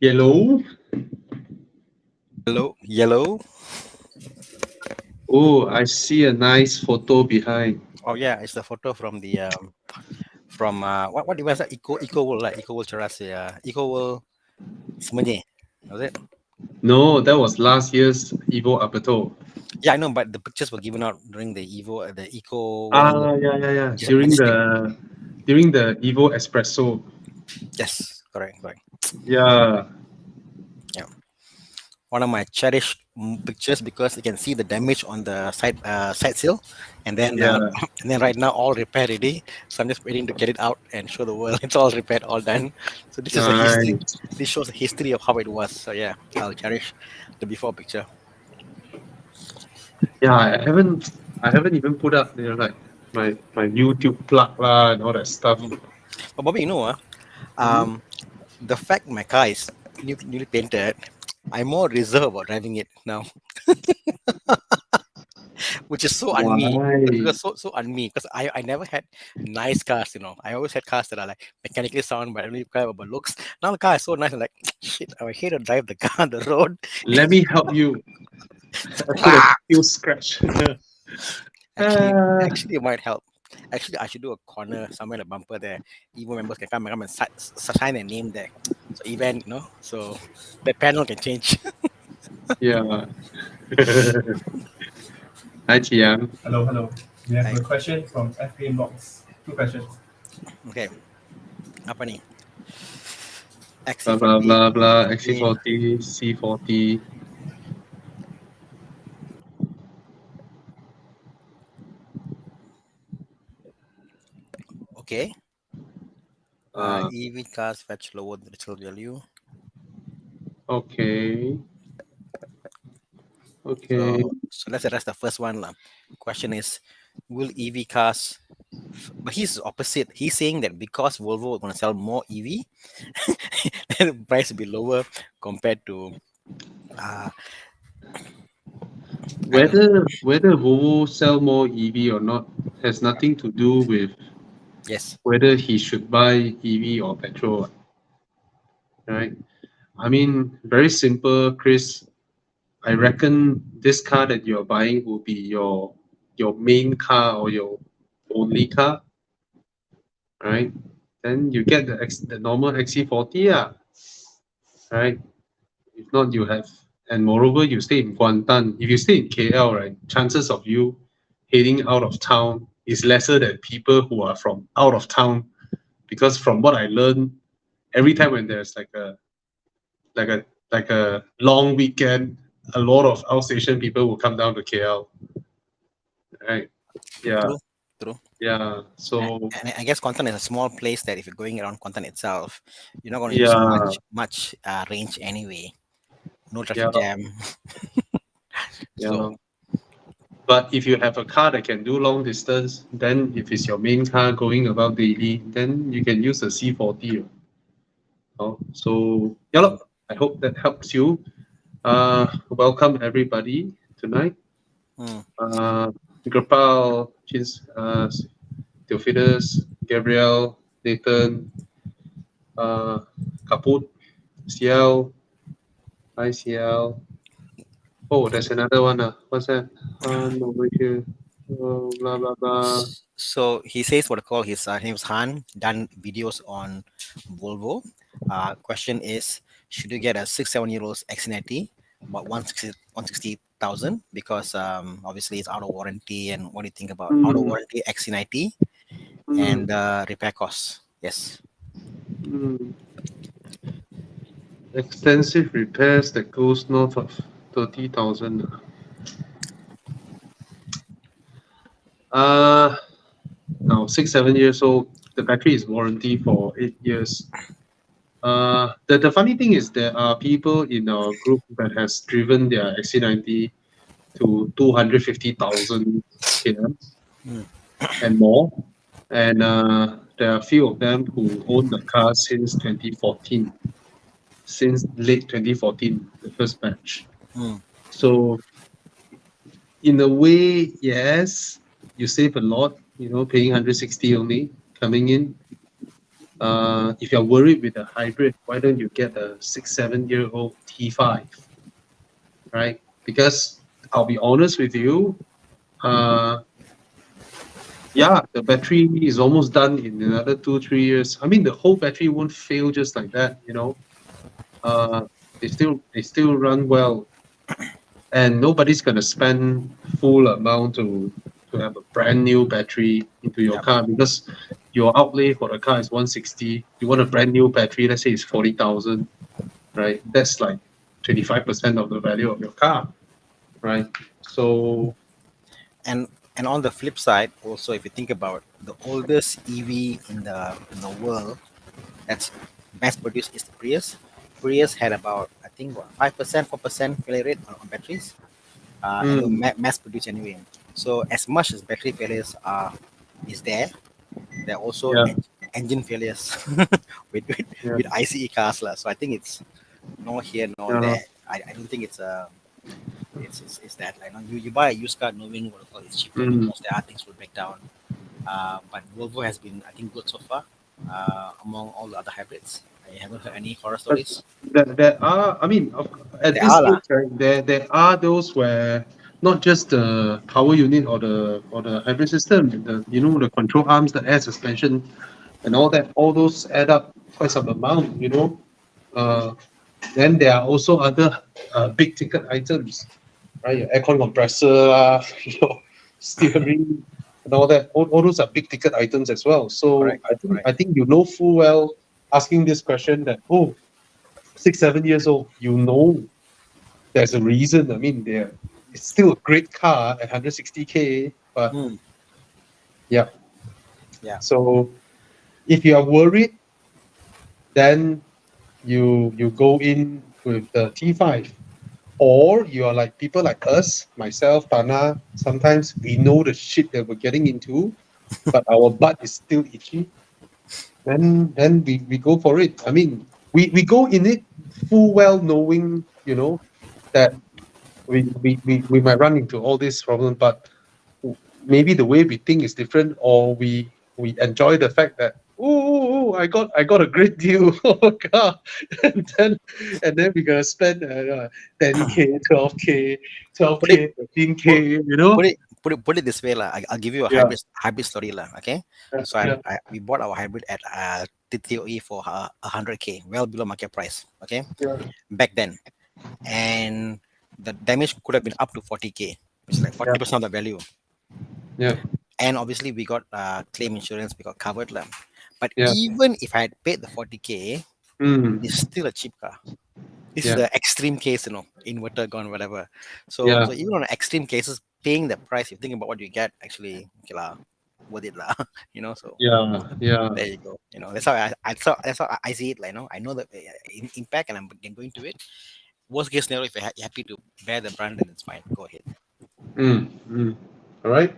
Yellow. Yellow. Oh, I see a nice photo behind. Oh yeah, it's the photo from the what was that? Eco World, like Eco World Terrace, Eco World Semenye, was it? No, that was last year's Evo Aperto. Yeah, I know, but the pictures were given out during the the Eco World Yeah. Majestic. During the Evo Espresso. Yes, correct. Yeah, Yeah, one of my cherished pictures because you can see the damage on the side sill, and then yeah. and then right now all repair ready. So I'm just waiting to get it out and show the world it's all repaired, all done. So this is a history. Nice. This shows the history of how it was. So yeah, I'll cherish the before picture. Yeah, I haven't even put up like my YouTube plug lah and all that stuff. Mm. But Bobby, Mhm. um, the fact my car is newly painted, I'm more reserved about driving it now, which is so unme. Why? Because so unme. Because I never had nice cars. I always had cars that are like mechanically sound, but I don't really care about looks. Now the car is so nice. I'm like, shit. I hate to drive the car on the road. Let me help you. I put a Ah! few scratch. Actually, Ah, actually, it might help. Actually, I should do a corner somewhere in the bumper there. Even members can come and sign their name there. So event, so that panel can change. yeah. Hi, Chiam. Hello, hello. We have Right. a question from FA Inbox. Two questions. Okay. Apa ni? Blah blah XC40. blah blah. Okay. XC40, C40. Okay. Uh, EV cars fetch lower retail value. okay. Okay. So let's address the first one. Question is, will EV cars? But he's opposite. He's saying that because Volvo is going to sell more EV, then the price will be lower compared to. Uh, I don't know. Whether Volvo sell more EV or not has nothing to do with Yes. whether he should buy EV or petrol, right? I mean, very simple, Chris. I reckon this car that you're buying will be your main car or your only car, right? Then you get the normal XC40, right? If not, you have, and moreover, you stay in Guangdong. If you stay in KL, right, chances of you heading out of town is lesser than people who are from out of town. Because from what I learned, every time when there's like a like a long weekend, a lot of outstation people will come down to KL, right? Yeah, True. True. yeah. And, So and I guess Kuantan is a small place that if you're going around Kuantan itself, you're not going to use yeah, much range anyway. No yeah, traffic jam. yeah. So But if you have a car that can do long distance, then if it's your main car going about daily, then you can use the C40. So yeah, mm, look, I hope that helps you. Welcome everybody tonight. mm. Gopal, Theophilus, Gabriel, Nathan, Kaput, CL, ICL. Oh, there's another one. What's that? Over here. Blah blah blah. So he says what I call his name is Han, done videos on Volvo. Question is, should you get a 6 7 year old XC90 about 160,000 because obviously it's out of warranty, and what do you think about out of Hmm. warranty XC90 Hmm. and repair costs? Yes. Hmm. Extensive repairs that goes north of 30,000. Now 6 7 years old. The battery is warranty for 8 years. The funny thing is there are people in our group that has driven their XC90 to 250,000 km Mm. and more, and there are a few of them who own the car since 2014, since late 2014, the first batch. Mm. So in a way, yes, you save a lot, paying 160 only coming in. if you're worried with a hybrid, why don't you get a 6, 7 year old T5, right? Because I'll be honest with you, uh, yeah, the battery is almost done in another 2, 3 years. I mean, the whole battery won't fail just like that, you know. Uh, they still run well, and nobody's gonna spend full amount to have a brand new battery into your Yep. car because your outlay for the car is 160. You want a brand new battery, let's say it's 40,000, right? That's like 25% of the value of your car, right? So And on the flip side, also, if you think about the oldest EV in the world that's mass produced is the Prius. Prius had about, I think, what, 5%, 4% failure rate on batteries, and they were mm, mass produced anyway. So as much as battery failures are is there are also yeah, engine failures with, with yeah, with ICE cars lah. So I think it's no here, no yeah. there. I don't think it's that like, you buy a used car knowing what it's cheaper Mm. because there are things will break down. But Volvo has been, I think, good so far among all the other hybrids. I haven't heard any horror But stories. there are, I mean, at There this are lah. stage, right, there are those where not just the power unit or the hybrid system, the control arms, the air suspension, and all that, all those add up quite some amount. Uh, then there are also other big ticket items, right? Your aircon compressor, steering, and all that. All those are big ticket items as well. So Correct, I think correct. I think you know full well asking this question that 6, 7 years old, there's a reason. I mean, it's still a great car at 160K, but Hmm. yeah. Yeah. So if you are worried, then you go in with the T5. Or you are like people like us, myself, Thana. Sometimes we know the shit that we're getting into, but our butt is still itchy. Then we go for it. I mean, we go in it full well knowing, that we might run into all these problems, but maybe the way we think is different, or we enjoy the fact that I got a great deal. Oh god. And then we're gonna spend 10K, 12K, Put it 12K, put, 13K, put it this way lah. I'll give you a yeah, hybrid story lah. Okay, yeah, so yeah, we bought our hybrid at TTOE for 100K, well below market price. Okay, yeah, back then, and the damage could have been up to 40K, which is like yeah, 40% of the value. yeah, And obviously we got claim insurance, we got covered lah. But yeah. even if I had paid the 40K, Mm, it's still a cheap car. This is yeah, the extreme case, inverter gone, whatever. So yeah, so even on extreme cases, paying the price, you think about what you get, actually, okay lah, worth it lah. So yeah, yeah. there you go. That's how I see it. Like, I know the impact, and I'm going to it. Worst case scenario, if you're happy to bear the brand, then it's fine. Go ahead. All right.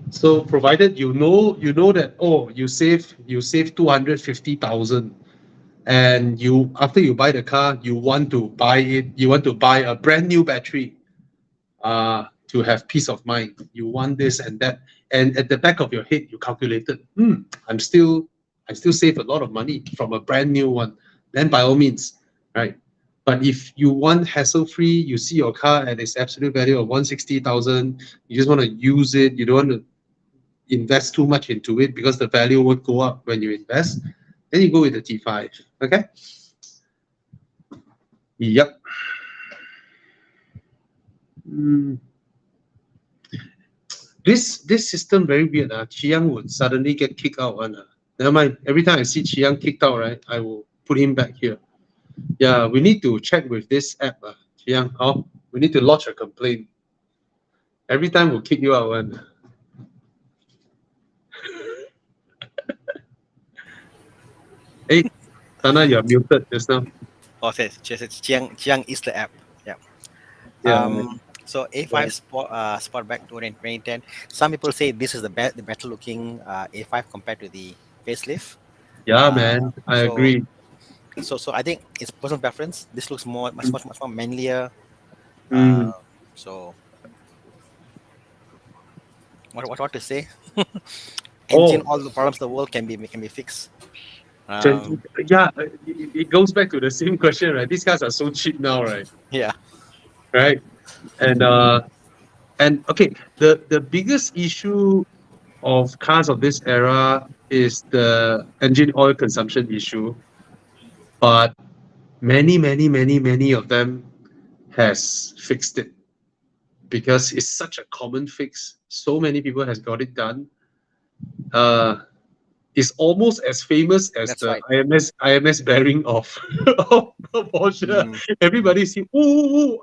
So provided you know that, you save 250,000, and after you buy the car, you want to buy a brand new battery, to have peace of mind. You want this and that, and at the back of your head you calculated, I'm still save a lot of money from a brand new one. Then by all means, right? But if you want hassle free, you see your car at its absolute value of 160,000, you just want to use it, you don't want to invest too much into it because the value won't go up when you invest, then you go with the T5. Okay. Yep. Mm. This system very weird. Chiang would suddenly get kicked out. Never mind. Every time I see Chiang kicked out, right, I will put him back here. Yeah, we need to check with this app. Chiang, we need to lodge a complaint. Every time we'll kick you out. Hey, Tana, you're muted just now. Oh, says Chiang is the app. Yeah. Yeah. So A5 Sportback 2010. Some people say this is the better looking A5 compared to the facelift. Yeah, Uh, man. I so agree. so I think it's personal preference. This looks much more manlier. Mm. So what to say? Engine, Oh, all the problems of the world can be fixed. Um, Yeah, it goes back to the same question, right? These cars are so cheap now, right? yeah, Right? And okay, the biggest issue of cars of this era is the engine oil consumption issue, but many of them has fixed it because it's such a common fix. So many people has got it done. Uh, it's almost as famous as that's the right. IMS bearing of, of Porsche. Mm. Everybody see, ooh,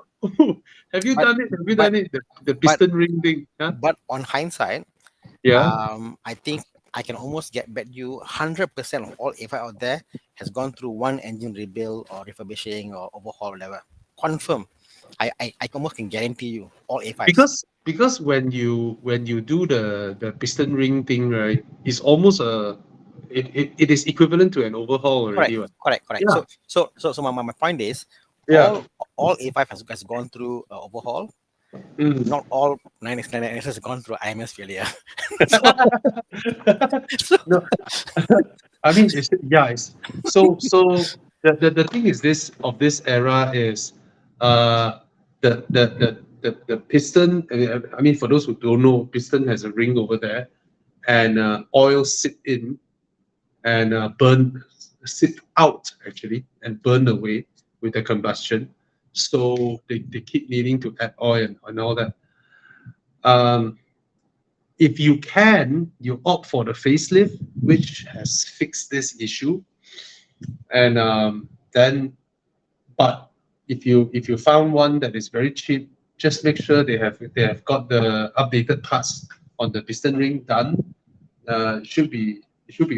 have you But done it? Have you but done it? The but piston ring thing, huh? but on hindsight, Yeah. I think I can almost bet you 100% of all A5 out there has gone through one engine rebuild or refurbishing or overhaul, whatever. Confirm. I almost can guarantee you all A5s. Because when you do the piston ring thing, right, it's almost it is equivalent to an overhaul Correct, already, right? correct. Yeah. So my point is, Yeah. all A5 has gone through overhaul. Mm. Not all 9X has gone through IMS failure. so, so No, I mean, the thing is this of this era is uh the piston. I mean, for those who don't know, piston has a ring over there, and oil sit in and burn sit out actually and burn away with the combustion. So they keep needing to add oil and all that. Um, if you can, you opt for the facelift, which has fixed this issue. And then, but if you found one that is very cheap, just make sure they have got the updated parts on the piston ring done. It should be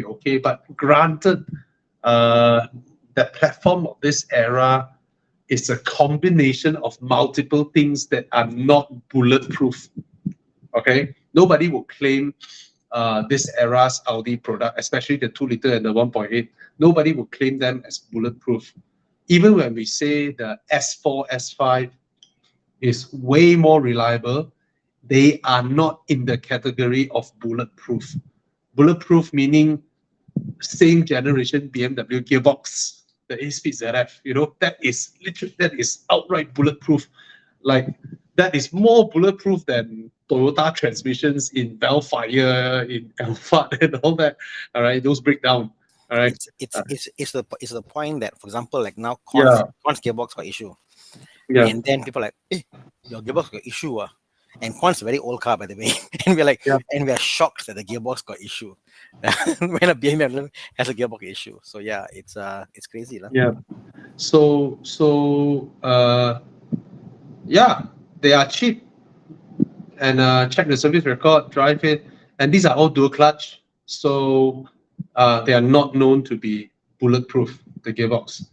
okay. But granted, uh, the platform of this era is a combination of multiple things that are not bulletproof. Okay, nobody will claim this era's Audi product, especially the 2 liter and the 1.8. Nobody will claim them as bulletproof. Even when we say the S4, S5 is way more reliable, they are not in the category of bulletproof. Bulletproof meaning same generation BMW gearbox, the 8-speed ZF. You know, that is literally, that is outright bulletproof. Like, that is more bulletproof than Toyota transmissions in Bellfire, in Alphard, and all that. All right, those break down. All right. Uh, it's the point that, for example, like now yeah, Con's gearbox got issue, yeah, and then people are like, hey, your gearbox got issue, and Con's a very old car, by the way, and we're like, yeah, and we're shocked that the gearbox got issue when a BMW has a gearbox issue. So yeah, it's crazy, lah. yeah. So yeah, they are cheap, and check the service record, drive it, and these are all dual clutch, so they are not known to be bulletproof, the gearbox.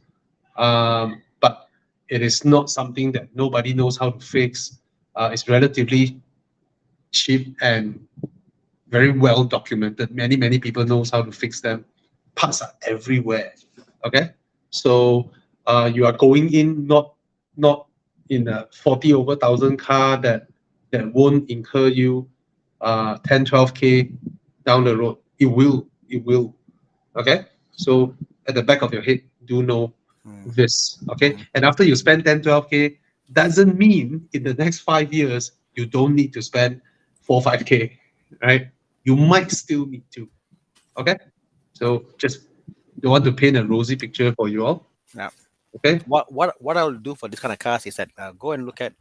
But it is not something that nobody knows how to fix. It's relatively cheap and very well documented. Many people knows how to fix them. Parts are everywhere. Okay, so you are going in not in a 40 over thousand car that won't incur you 10 12K down the road. It will. Okay, so at the back of your head, do know this. Okay, and after you spend 10 12K, doesn't mean in the next 5 years you don't need to spend 4 5K, right? You might still need to. Okay, so just don't want to paint a rosy picture for you all. Yeah. Okay. What I'll do for this kind of cars is that go and look at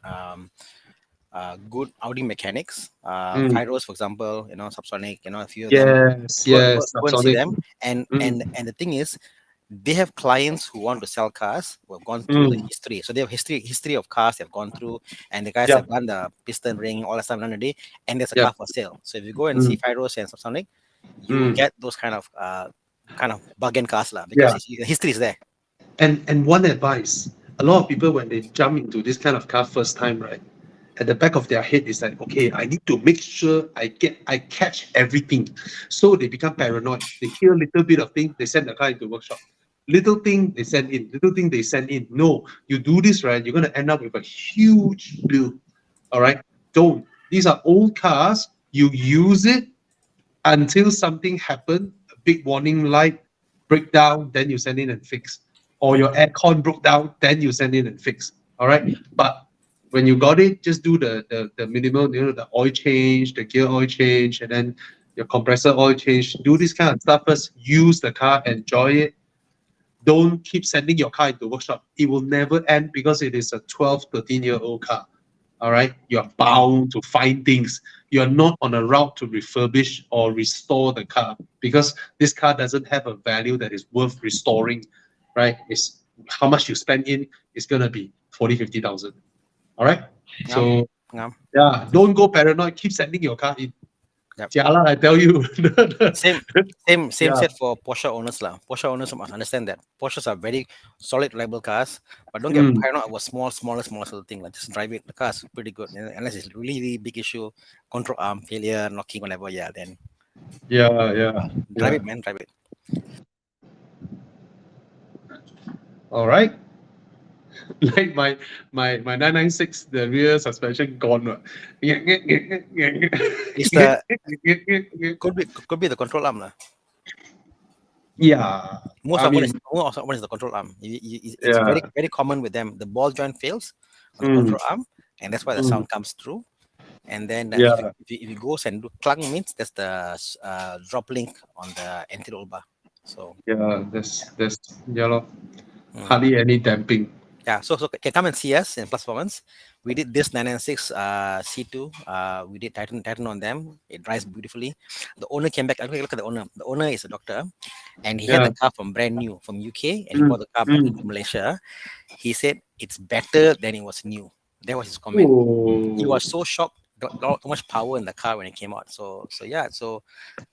good Audi mechanics, Mm. Kairos, for example, Subsonic, a few of them. Yes, Go, go, yes, go and see Subsonic. them, and Mm. and the thing is, they have clients who want to sell cars who have gone through the history. So they have history of cars they've gone through, and the guys Yeah. have done the piston ring, all that stuff done already, and there's a Yeah. car for sale. So if you go and see Kairos and Subsonic, you will get those kind of bargain cars lah, because the history is there. And one advice, a lot of people when they jump into this kind of car first time, right? At the back of their head is like, okay, I need to make sure I catch everything. So they become paranoid. They hear a little bit of thing, they send the car into workshop. Little thing they send in, little thing they send in. No, you do this right, you're gonna end up with a huge bill. All right. Don't. These are old cars. You use it until something happened, a big warning light, break down, then you send in and fix. Or your aircon broke down, then you send in and fix. All right. But when you got it, just do the minimal, the oil change, the gear oil change, and then your compressor oil change. Do this kind of stuff first. Use the car, enjoy it. Don't keep sending your car into workshop. It will never end because it is a 12, 13-year-old car. All right. You're bound to find things. You're not on a route to refurbish or restore the car because this car doesn't have a value that is worth restoring, right? It's how much you spend in is going to be 40, 50,000. All right. So, yeah, don't go paranoid. Keep sending your car in. Jialat, I tell you. Same set for Porsche owners lah. Porsche owners must understand that Porsches are very solid, reliable cars, but don't get paranoid about smallest little thing. Like just drive it. The car is pretty good, unless it's really big issue, control arm failure, knocking, whatever. Yeah, then. Drive it, man. Drive it. All right. Like my 996, the rear suspension gone. It's the could be the control arm lah. Yeah. Most of one is the control arm. It's very common with them. The ball joint fails on the control arm, and that's why the sound comes through. And then if you go and do clang, means that's the drop link on the anti-roll bar. So that's yellow. Hardly any damping. Yeah, so can come and see us in Plus Performance. We did this 996 C2. We did Titan on them. It drives beautifully. The owner came back. Look at the owner. The owner is a doctor, and he had the car from brand new from UK, and he bought the car back into Malaysia. He said it's better than it was new. That was his comment. He was so shocked. Too much power in the car when it came out. So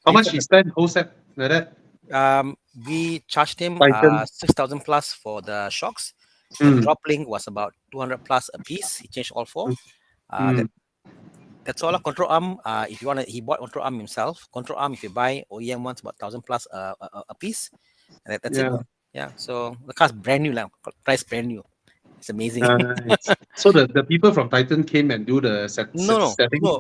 how much he spent whole set like that? We charged him 6,000 plus for the shocks. The drop link was about 200 plus a piece. He changed all four. That's all. A control arm. If you want, he bought control arm himself. Control arm, if you buy OEM ones, about 1,000 plus a piece. That's it. Yeah. So the car's brand new now. Price brand new. It's amazing. So the people from Titan came and do the setting? No,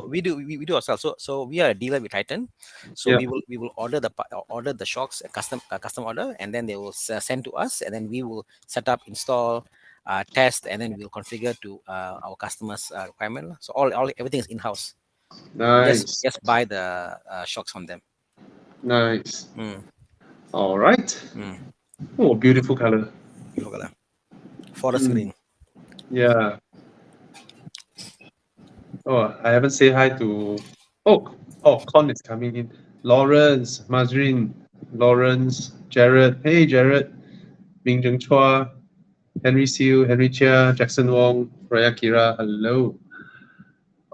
we do ourselves. So we are a dealer with Titan. So we will order the shocks, a custom order, and then they will send to us, and then we will set up, install, test, and then we'll configure to our customers' requirement. So everything is in house. Nice. Just buy the shocks from them. Nice. All right. Oh, beautiful color. Forest green. Yeah. Oh, I haven't said hi to. Oh, Con is coming in. Lawrence, Mazrin, Lawrence, Jared. Hey, Jared. Ming Zheng Chua, Henry Siu, Henry Chia, Jackson Wong, Raya Kira. Hello.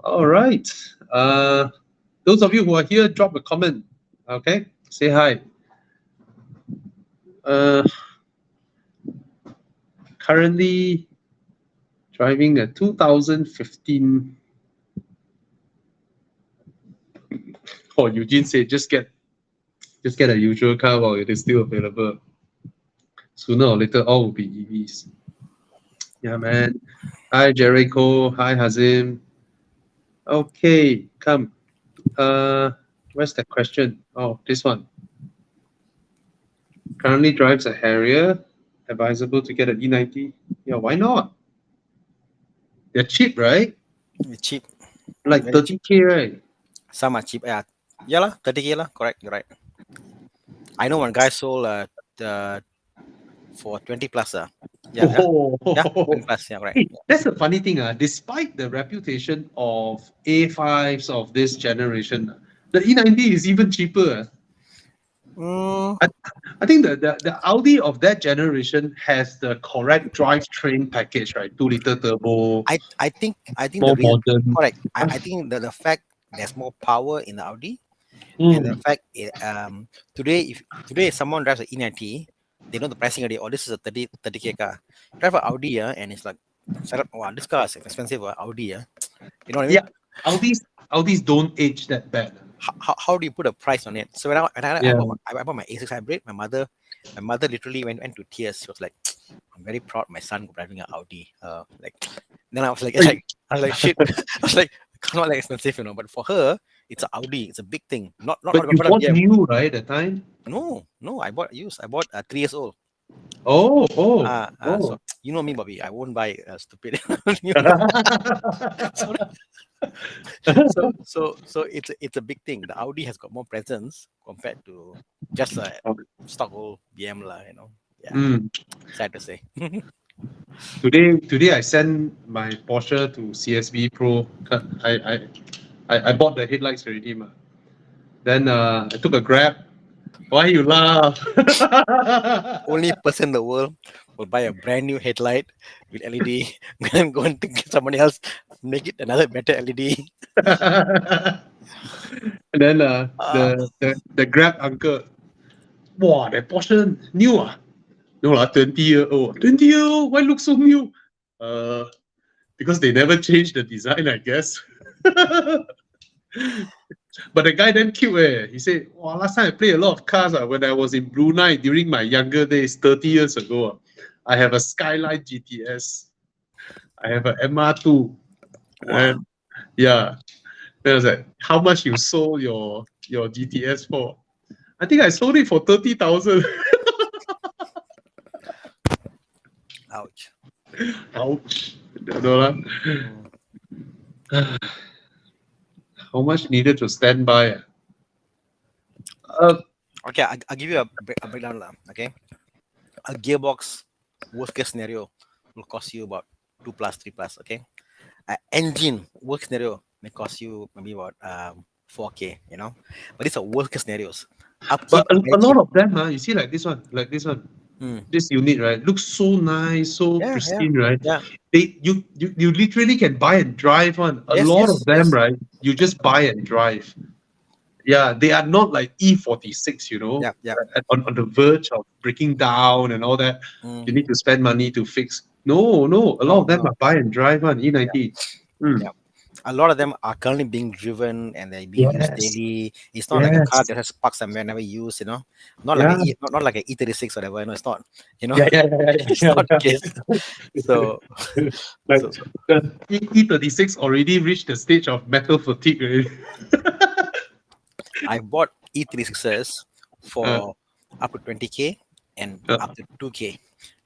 All right. Those of you who are here, drop a comment. Okay, say hi. Currently driving a 2015. Oh, Eugene said just get a usual car while it is still available. Sooner or later, all will be EVs. Yeah, man. Hi, Jericho. Hi, Hazim. Okay, come. Where's that question? Oh, this one. Currently drives a Harrier. Advisable to get an E90? Yeah, why not? They're cheap, right? They're cheap. Like 30K, right? Some are cheap. Yeah lah, 30K lah. Correct, you're right. I know one guy sold for 20 plus. Yeah, 20 plus. Yeah, right. Hey, that's the funny thing. Despite the reputation of A5s of this generation, the E90 is even cheaper. I think the Audi of that generation has the correct drivetrain package, right? 2-liter turbo. I think more modern. Correct. I think the fact there's more power in the Audi, and the fact today if someone drives an E90, they know the pricing already. Oh, this is a 30K car. Drive an Audi, and it's like, wow, this car is expensive. Audi, you know what I mean? Yeah, Audis don't age that bad. How do you put a price on it? So when I bought my A6 hybrid, my mother literally went to tears. She was like, "I'm very proud my son driving an Audi." Then I was like, shit. I was like, not that expensive, But for her, It's an Audi. It's a big thing. Not But you not a bought BM. new, right, at the time? No, I bought used. I bought 3 years old. Oh, So oh. you know me, Bobby. I won't buy stupid. so, so it's a big thing. The Audi has got more presence compared to just a stock old BM lah. Yeah. Mm. Sad to say. Today I sent my Porsche to CSB Pro. I bought the headlights already, ma. Then I took a Grab. Why you laugh? Only person in the world will buy a brand new headlight with LED. I'm going to get somebody else make it another better LED. And then the Grab uncle, wow, that Porsche new ah? No lah, 20-year old. 20-year old, why look so new? Because they never changed the design, I guess. But the guy then cute He said, wow, last time I played a lot of cars when I was in Brunei during my younger days, 30 years ago. I have a Skyline GTS. I have an MR2. Wow. And yeah. Then I was like, how much you sold your GTS for? I think I sold it for 30,000. Ouch. Ouch. No, lah. How much needed to stand by? Okay, I'll give you a breakdown lah. Okay, a gearbox worst case scenario will cost you about 2+, 3+. Okay, an engine worst scenario may cost you maybe about 4K. But these are worst case scenarios. But a lot of them, you see, like this one, Mm. this unit, right, looks so nice, so Yeah, pristine, right? Yeah. You literally can buy and drive one. A lot of them, right? You just buy and drive. Yeah, they are not like E46, Yeah. on the verge of breaking down and all that. You need to spend money to fix. No, a lot of them are buy and drive one, E90. Yeah. A lot of them are currently being driven and they're being used daily. It's not like a car that has parked somewhere never used, not like not like an E36 or whatever. It's not, it's not the case. So, like the E36 already reached the stage of metal fatigue already. I bought E36s for up to 20K and up to 2K.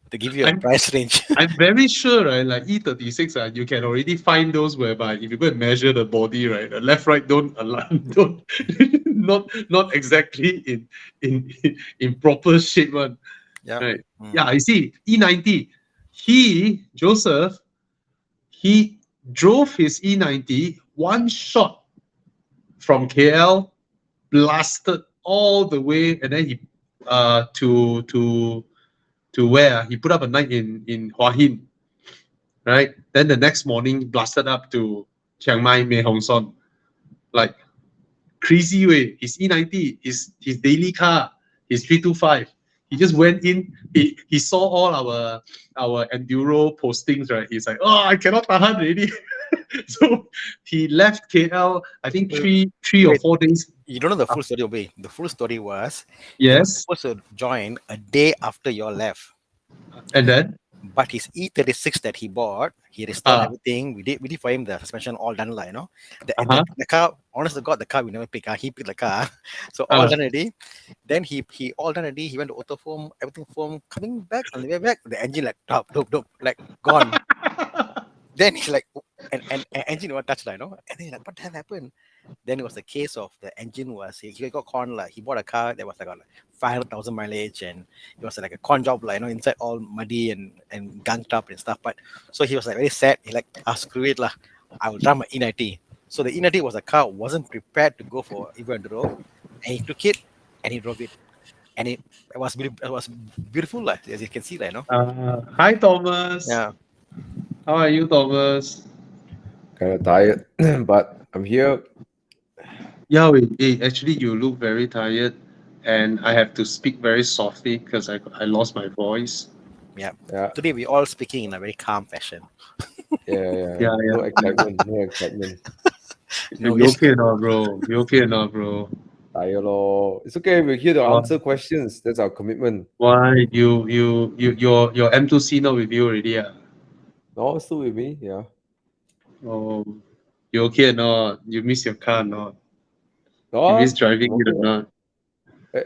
To give you a price range. I'm very sure, right? Like E36, you can already find those whereby if you go and measure the body, right, the left, right don't align, not exactly in proper shape one. Yeah. Right. Yeah, I see. E90. Joseph, he drove his E90 one shot from KL, blasted all the way, and then he to where he put up a night in Hua Hin, right? Then the next morning blasted up to Chiang Mai Mei Hong Son, like crazy way. His E90, his daily car, his 325. He just went in. He saw all our enduro postings, right? He's like, oh, I cannot tahan already. So he left KL. I think three or 4 days. You don't know the full story, Obey. The full story was yes, he was supposed to join a day after your left. And then? But his E36 that he bought, he restored everything. We did for him the suspension all done, the car. Honest to God, the car we never pick. He picked the car, so all done already. Then he all done already. He went to auto foam, everything foam. Coming back on the way back, the engine like dope, like gone. Then he's like, and engine was touched, And then he's like, what the hell happened? Then it was the case of the engine was he got con he bought a car that was like 500,000 mileage and it was like a con job inside all muddy and gunked up and stuff. But so he was like very sad. He like, screw it lah, I will drive my E90. So the E90 was a car wasn't prepared to go for even the road, and he took it and he drove it, and it was beautiful as you can see Hi Thomas. Yeah. How are you, Thomas? Kind of tired, but I'm here. Yeah, actually, you look very tired, and I have to speak very softly because I lost my voice. Yeah. Today we all speaking in a very calm fashion. Yeah. No excitement. You okay now, bro? You okay now, bro? Tired lor. It's okay. We're here to answer questions. That's our commitment. Why your M2C not with you already? No, still with me. Yeah. Oh, you okay or not? You miss your car or not? No, If he's driving I'm it or okay. not.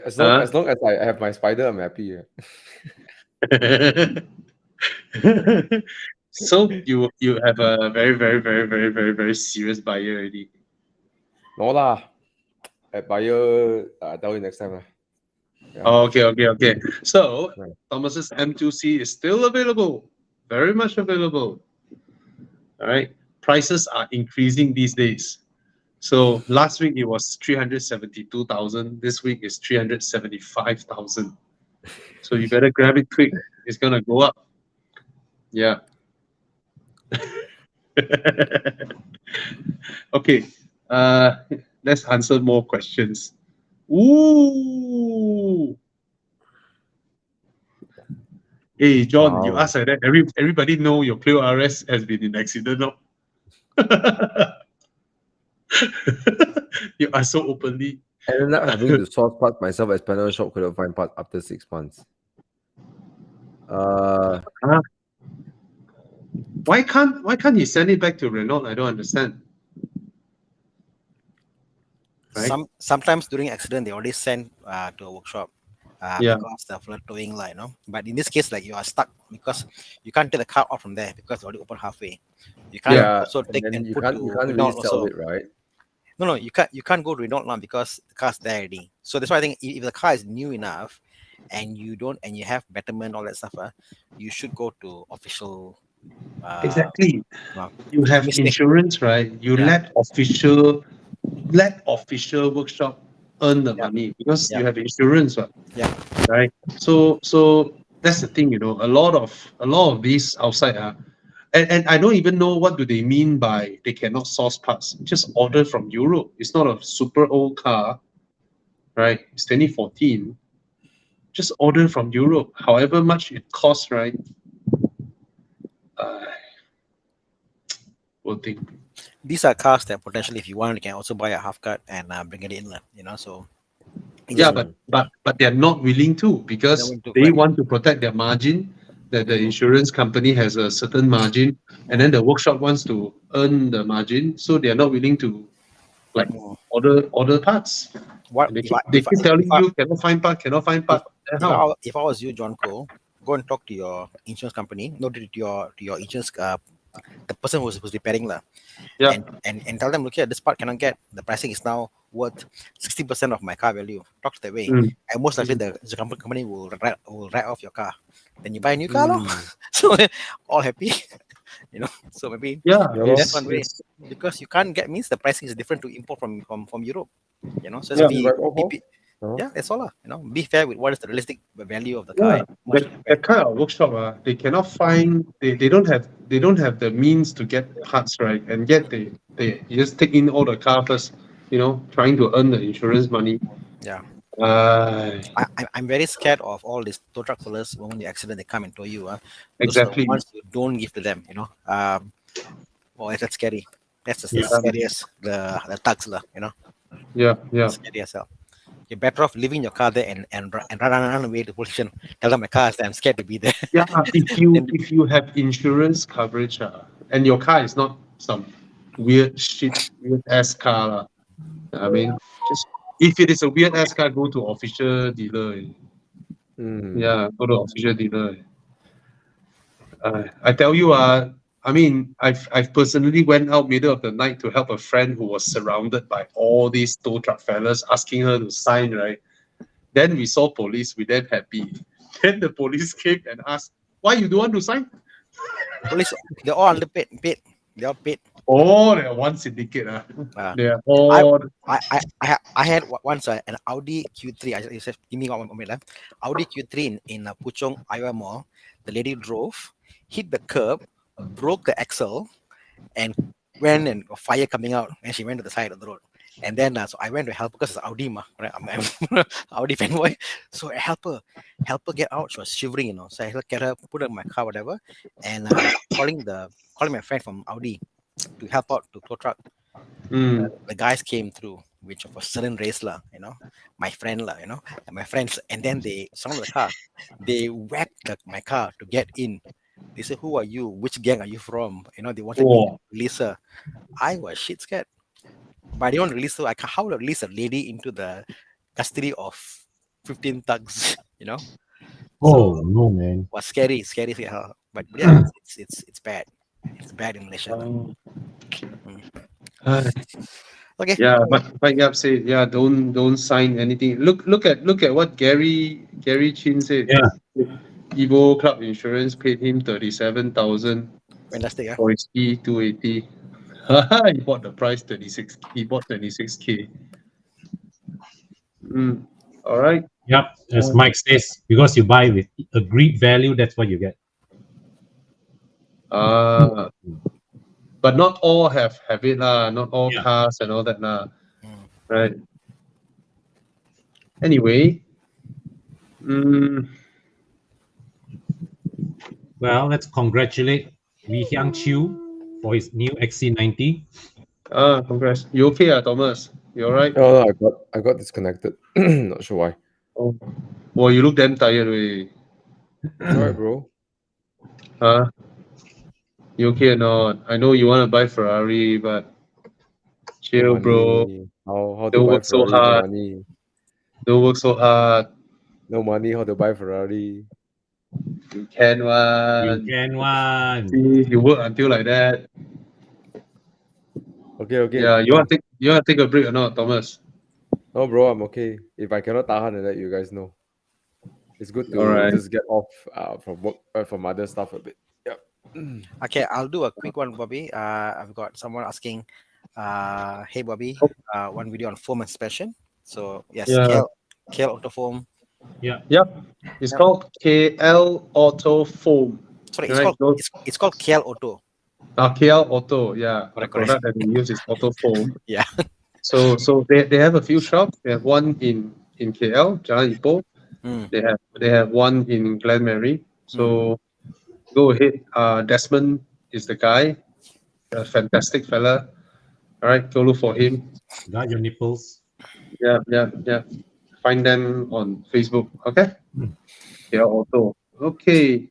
As Huh? long as I have my spider, I'm happy. So you have a very serious buyer already. No lah. At buyer, I'll tell you next time. Yeah. Oh, okay. So Right. Thomas's M2C is still available, very much available. All right, prices are increasing these days. So last week it was 372,000. This week is 375,000. So you better grab it quick. It's gonna go up. Yeah. Okay. Let's answer more questions. Ooh. Hey John, you Wow. ask like that. Everybody know your Clio RS has been in accident, no? You are so openly. I ended up having to source parts myself as panel shop couldn't find parts after 6 months. Why can't he send it back to Renault? I don't understand. Right? Sometimes during accident they already send to a workshop Yeah. because the flood towing line, But in this case, like you are stuck because you can't take the car out from there because it's already open halfway. You can't Yeah, also and take then and you put can't to really Renault sell also. it, right? No, you can't go to Renault now because the car's there already. So that's why I think if the car is new enough and you have betterment, all that stuff, you should go to official. Exactly. Well, You have mistake. insurance, right? You Yeah. let official workshop earn the Yeah. money because Yeah. you have insurance, Yeah. right? So that's the thing, a lot of these outside and I don't even know what do they mean by they cannot source parts. Just order from Europe. It's not a super old car, right? It's 2014. Just order from Europe, however much it costs, right? We'll think. These are cars that potentially, if you want, you can also buy a half cut and bring it in, So it Yeah, just but they're not willing to because willing to, they correct. want to protect their margin. That the insurance company has a certain margin, and then the workshop wants to earn the margin, so they are not willing to like order parts. What And if I they keep telling if I you cannot find part, cannot find part. Then how? if I was you, John Cole, go and talk to your insurance company, no, to your insurance the person who's repairing lah, Yeah. and tell them, look here, this part cannot get. The pricing is now worth 60% of my car value. Talk that way, Mm. and most likely the company will write off your car. Then you buy a new car, lor. Mm. So all happy, So maybe Yeah. Yeah, that's one way It's, because you can't get means the pricing is different to import from Europe, So Yeah. be, right off, be huh? yeah, that's all lah. Be fair with what is the realistic value of the car. yeah. And how much you can pay. That kind of workshop, they cannot find. They don't have the means to get parts, right? And yet they just take in all the car first. Trying to earn the insurance money. Yeah. Uh, I'm very scared of all these tow truck fellas when you accident they come and tow you. Those are the exactly. ones you don't give to them. That's scary. That's the Yeah. scariest. The thugs lah. Yeah. Scary as hell. You're better off leaving your car there and run away to the police station. Tell them my car is there. I'm scared to be there. Yeah. If you have insurance coverage, and your car is not some weird ass car, I mean, just if it is a weird ass car, go to official dealer. Mm. Yeah, go to official dealer. I tell you, I mean, I've personally went out middle of the night to help a friend who was surrounded by all these tow truck fellas asking her to sign, right? Then we saw police, we then happy. Then the police came and asked, why you don't want to sign? Police, they're all underpaid. They're all paid. Oh, they're one syndicate. They're I all had once an Audi Q3. I said, give me one minute. Audi Q3 in Puchong Iowa Mall. The lady drove, hit the curb, broke the axle, and went and fire coming out. And she went to the side of the road. And then so I went to help her because it's Audi, right? I'm Audi fanboy. So I help her get out. She was shivering, So I get her, put her in my car, whatever, and calling my friend from Audi to help out to tow truck. The guys came through, which of a certain race lah, my friend lah, and my friends, and then they surrounded the car. They whacked my car to get in. They said, "Who are you? Which gang are you from?" They wanted me to release her. I was shit scared. But I don't release, so how to release a lady into the custody of 15 thugs, you know? Oh So no, man. was scary for her. But yeah, it's bad. It's bad in Malaysia. Lah. Oh. Mm. Ah, Okay. yeah, but Yap said, yeah, don't sign anything. Look at what Gary Chin said. Yeah. Evo Club Insurance paid him 37,000 Fantastic, yeah. for his E280. He bought the price 36. He bought 26K. All right. Yep. As Mike says, because you buy with agreed value, that's what you get. But not all have it lah. Not all Yeah. cars and all that lah. Mm. Right. Anyway, Well, let's congratulate Wee Hyang Chiu for his new XC90. congrats. You okay, Thomas? You alright? No, I got disconnected. Not sure why. Oh, well, you look damn tired, way. Alright, bro. Huh? You okay or not? I know you want to buy Ferrari, but chill, No bro. money. How to Don't buy work so Ferrari? No hard. money. Don't work so hard. No money. How to buy Ferrari? You can You one. can one. See, you work until like that. Okay. Yeah, you want to take a break or not, Thomas? No, bro, I'm okay. If I cannot tahan, and let you guys know. It's good to Alright. just get off from work, from other stuff a bit. Yep. Okay, I'll do a quick one, Bobby. I've got someone asking, hey, Bobby, one video on foam inspection. So, yes, Yeah. KL Auto Foam. Yep. It's called KL Auto Foam. Sorry, Right, it's called KL Auto. KL Auto, yeah. The Correct. product that we use is Auto Foam. Yeah. So they have a few shops. They have one in KL, Jalan Ipoh. Mm. They have one in Glenmary. So go ahead. Desmond is the guy, a fantastic fella. All right, go look for him. Got your nipples. Yeah. Find them on Facebook. Okay. KL Auto. Okay.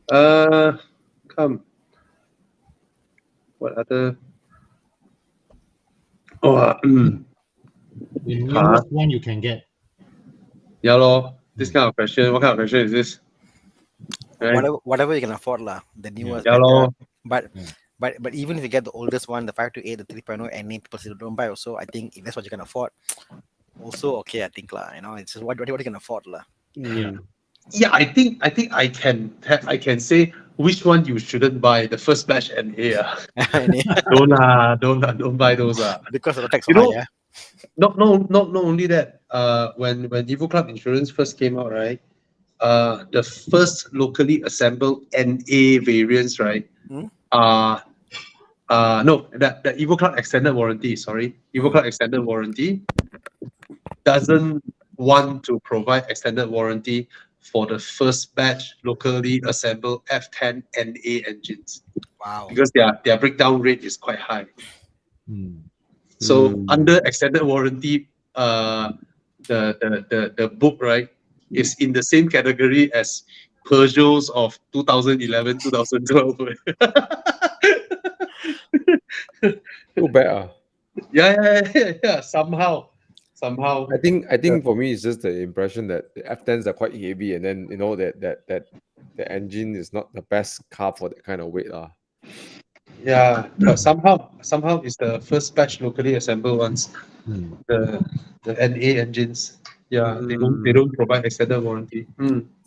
Come. What other? The newest one you can get. Yeah, lor. This kind of question. What kind of question is this? Right? Whatever you can afford, lah. The newest. Yeah, lor. But even if you get the oldest one, the 528, the 3.0, and people still don't buy. Also, I think if that's what you can afford, also okay. I think lah. You know, it's just what you can afford, lah. Yeah. Yeah, I think I can say which one you shouldn't buy. The first batch NA. Don't buy those. Because of the tax. You know, yeah. not only that. When Evo Club Insurance first came out, right? The first locally assembled NA variants, right? No, the Evo Club Extended Warranty. Sorry, Evo Club Extended Warranty doesn't want to provide extended warranty for the first batch locally assembled F10 NA engines. Wow. Because their breakdown rate is quite high. So under extended warranty, the book, right, is in the same category as Peugeots of 2011, 2012. Too bad. Yeah. Somehow. I think for me it's just the impression that the F10s are quite heavy, and then you know that the engine is not the best car for that kind of weight. Yeah, but somehow it's the first batch locally assembled ones. The NA engines. Yeah, they don't provide extended warranty.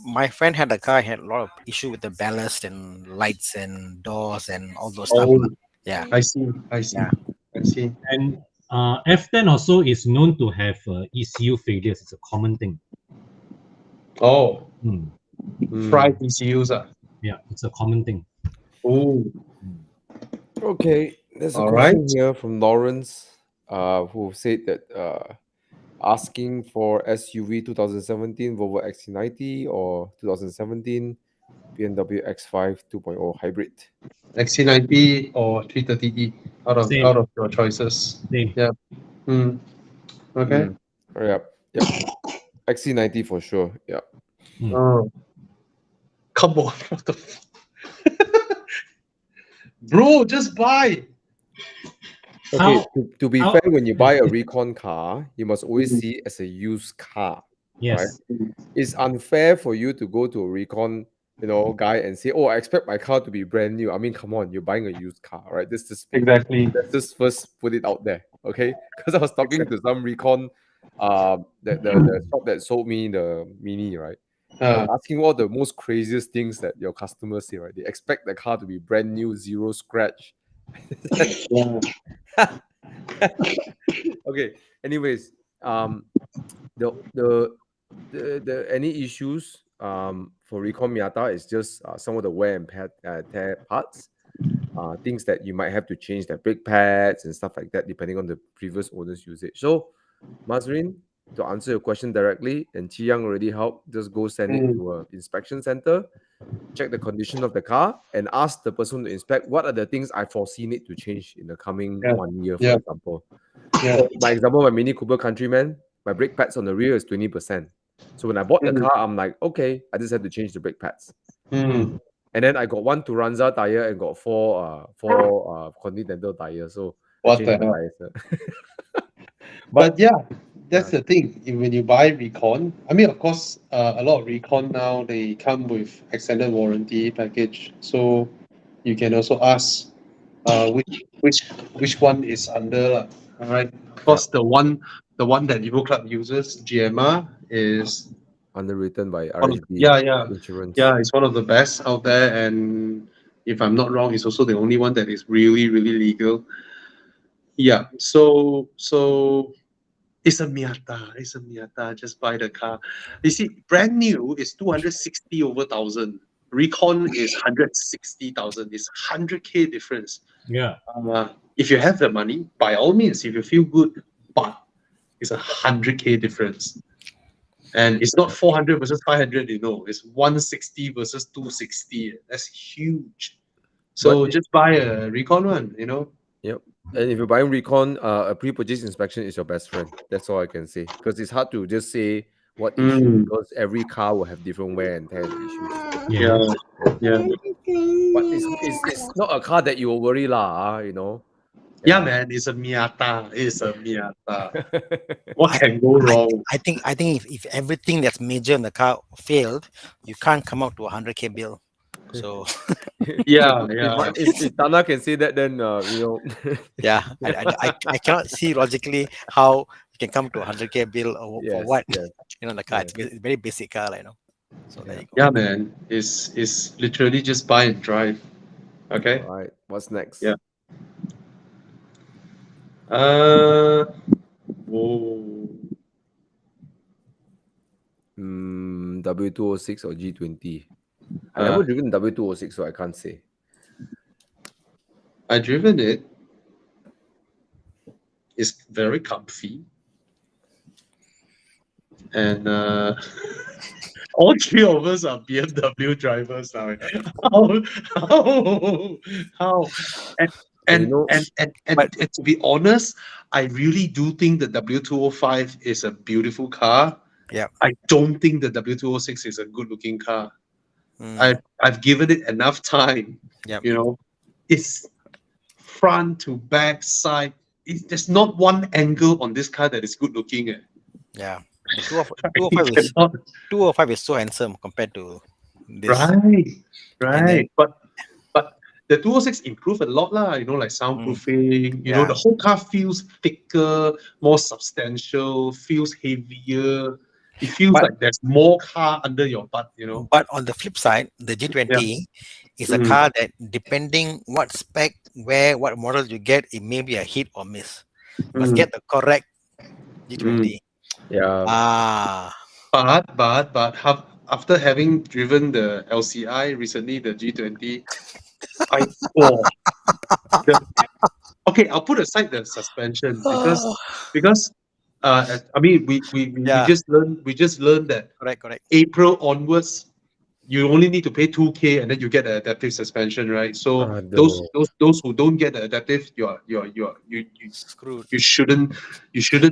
My friend had a car, had a lot of issue with the ballast and lights and doors and all those stuff. Yeah. I see. Yeah. I see. And F10 also is known to have ECU failures. It's a common thing. Oh. Fried ECUs. Yeah, it's a common thing. Oh. Okay, there's a question here from Lawrence, who said that asking for SUV 2017 Volvo XC90 or 2017 BMW X5 2.0 hybrid. XC90 or 330e out of your choices. Same. Yeah. Okay. Yep. XC90 for sure. Yeah. Oh. Come on. What the bro, just buy. Okay, How- to be how- fair, when you buy a recon car, you must always see it as a used car. Yes. It's unfair for you to go to a recon, guy and say, "Oh, I expect my car to be brand new." I mean, come on, you're buying a used car, right? Exactly. Let's just first put it out there, okay? Because I was talking to some recon, the shop that sold me the Mini, right? I was asking all the most craziest things that your customers say, right? They expect the car to be brand new, zero scratch. Yeah. Okay. Anyways, the any issues for Recon Miata is just some of the wear and tear parts, things that you might have to change the brake pads and stuff like that depending on the previous owner's usage. So, Mazrin, to answer your question directly, and Chi Yang already helped, just go send it to an inspection center, check the condition of the car, and ask the person to inspect what are the things I foresee need to change in the coming Yeah. 1 year, for Yeah. example. Yeah. So my example, my Mini Cooper Countryman, my brake pads on the rear is 20%. So when I bought the car, I'm like, okay, I just have to change the brake pads. Mm. And then I got one Turanza tire and got four Continental tires. So I What changed the the hell? tires. But yeah, that's the thing. When you buy recon, I mean, of course, a lot of recon now they come with extended warranty package, so you can also ask, which one is under lah. All right. Of course, the one that Evo Club uses, GMR, is Underwritten by one of, RHB yeah, Insurance. it's one of the best out there, and if I'm not wrong, it's also the only one that is really, really legal. Yeah. So it's a Miata. It's a Miata. Just buy the car. You see, brand new is 260 over 1,000. Recon is 160,000. It's 100K difference. Yeah. If you have the money, by all means, if you feel good, but it's 100K difference. And it's not 400 versus 500, it's 160 versus 260. That's huge. So But just buy a Recon one, Yep. And if you're buying Recon, a pre-purchase inspection is your best friend. That's all I can say. Because it's hard to just say what issue, because every car will have different wear and tear issues. Yeah, yeah. But it's not a car that you will worry lah, Yeah, man, it's a Miata. It's a Miata. What can go wrong? I think if everything that's major in the car failed, you can't come out to a 100K bill. So Yeah. If Thana can say that, then yeah, I cannot see logically how you can come to a 100K bill or for Yes, what. yes. The car. It's a very basic car, So there you go. Yeah, man. It's literally just buy and drive. Okay. All right. What's next? Yeah. Whoa. W206 or G20? I never driven W206, so I can't say. I driven it. It's very comfy. And all three of us are BMW drivers now. How? And to be honest, I really do think the W205 is a beautiful car. Yeah. I don't think the W206 is a good-looking car. Mm. I've given it enough time. Yep. It's front to back side. There's not one angle on this car that is good-looking. Yeah. The 205 is so handsome compared to this. Right. But the 206 improved a lot lah. Like soundproofing. The whole car feels thicker, more substantial, feels heavier. It feels like there's more car under your butt. But on the flip side, the G20 is a car that, depending what spec, what model you get, it may be a hit or miss. You must get the correct G20. Yeah. But after having driven the LCI recently, the G20, okay, I'll put aside the suspension because I mean we just learned that correct. April onwards you only need to pay 2K and then you get an adaptive suspension, right? So those who don't get the adaptive, you screwed. You shouldn't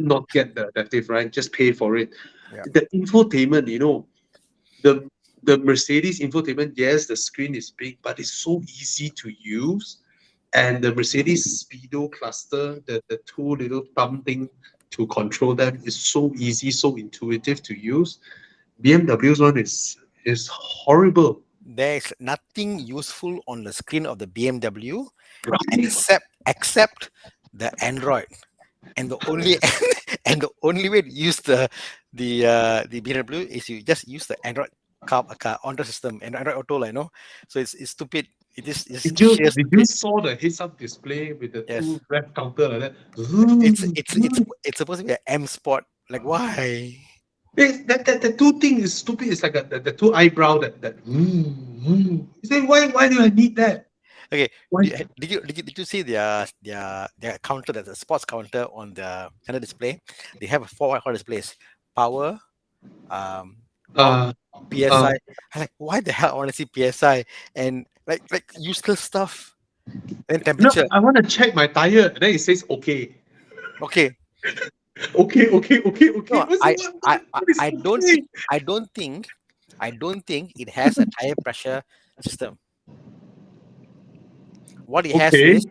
not get the adaptive, right? Just pay for it. Yeah. The infotainment, the Mercedes infotainment, yes, the screen is big, but it's so easy to use. And the Mercedes Speedo cluster, the two little thumb thing to control them is so easy, so intuitive to use. BMW's one is horrible. There's nothing useful on the screen of the BMW Right? except the Android. And the only and the only way to use the BMW is you just use the Android car Android system and Android Auto, like, no. So it's stupid. It is Did you sheer did you stupid. saw the heads-up display with the Yes. two rev counter like that? It's supposed to be an M Sport. Like, why? The two thing is stupid. It's like the two eyebrow that. You say why do I need that? Okay. Why? Did you see their counter, that's a sports counter on the center display? They have 4 displays: power, Uh, PSI. I'm like, why the hell I want to see PSI and like useless stuff? Then no, temperature. I want to check my tire. And then it says okay. Okay. Okay. No, What is I don't okay? think I don't think it has a tire pressure system. What it has Okay. is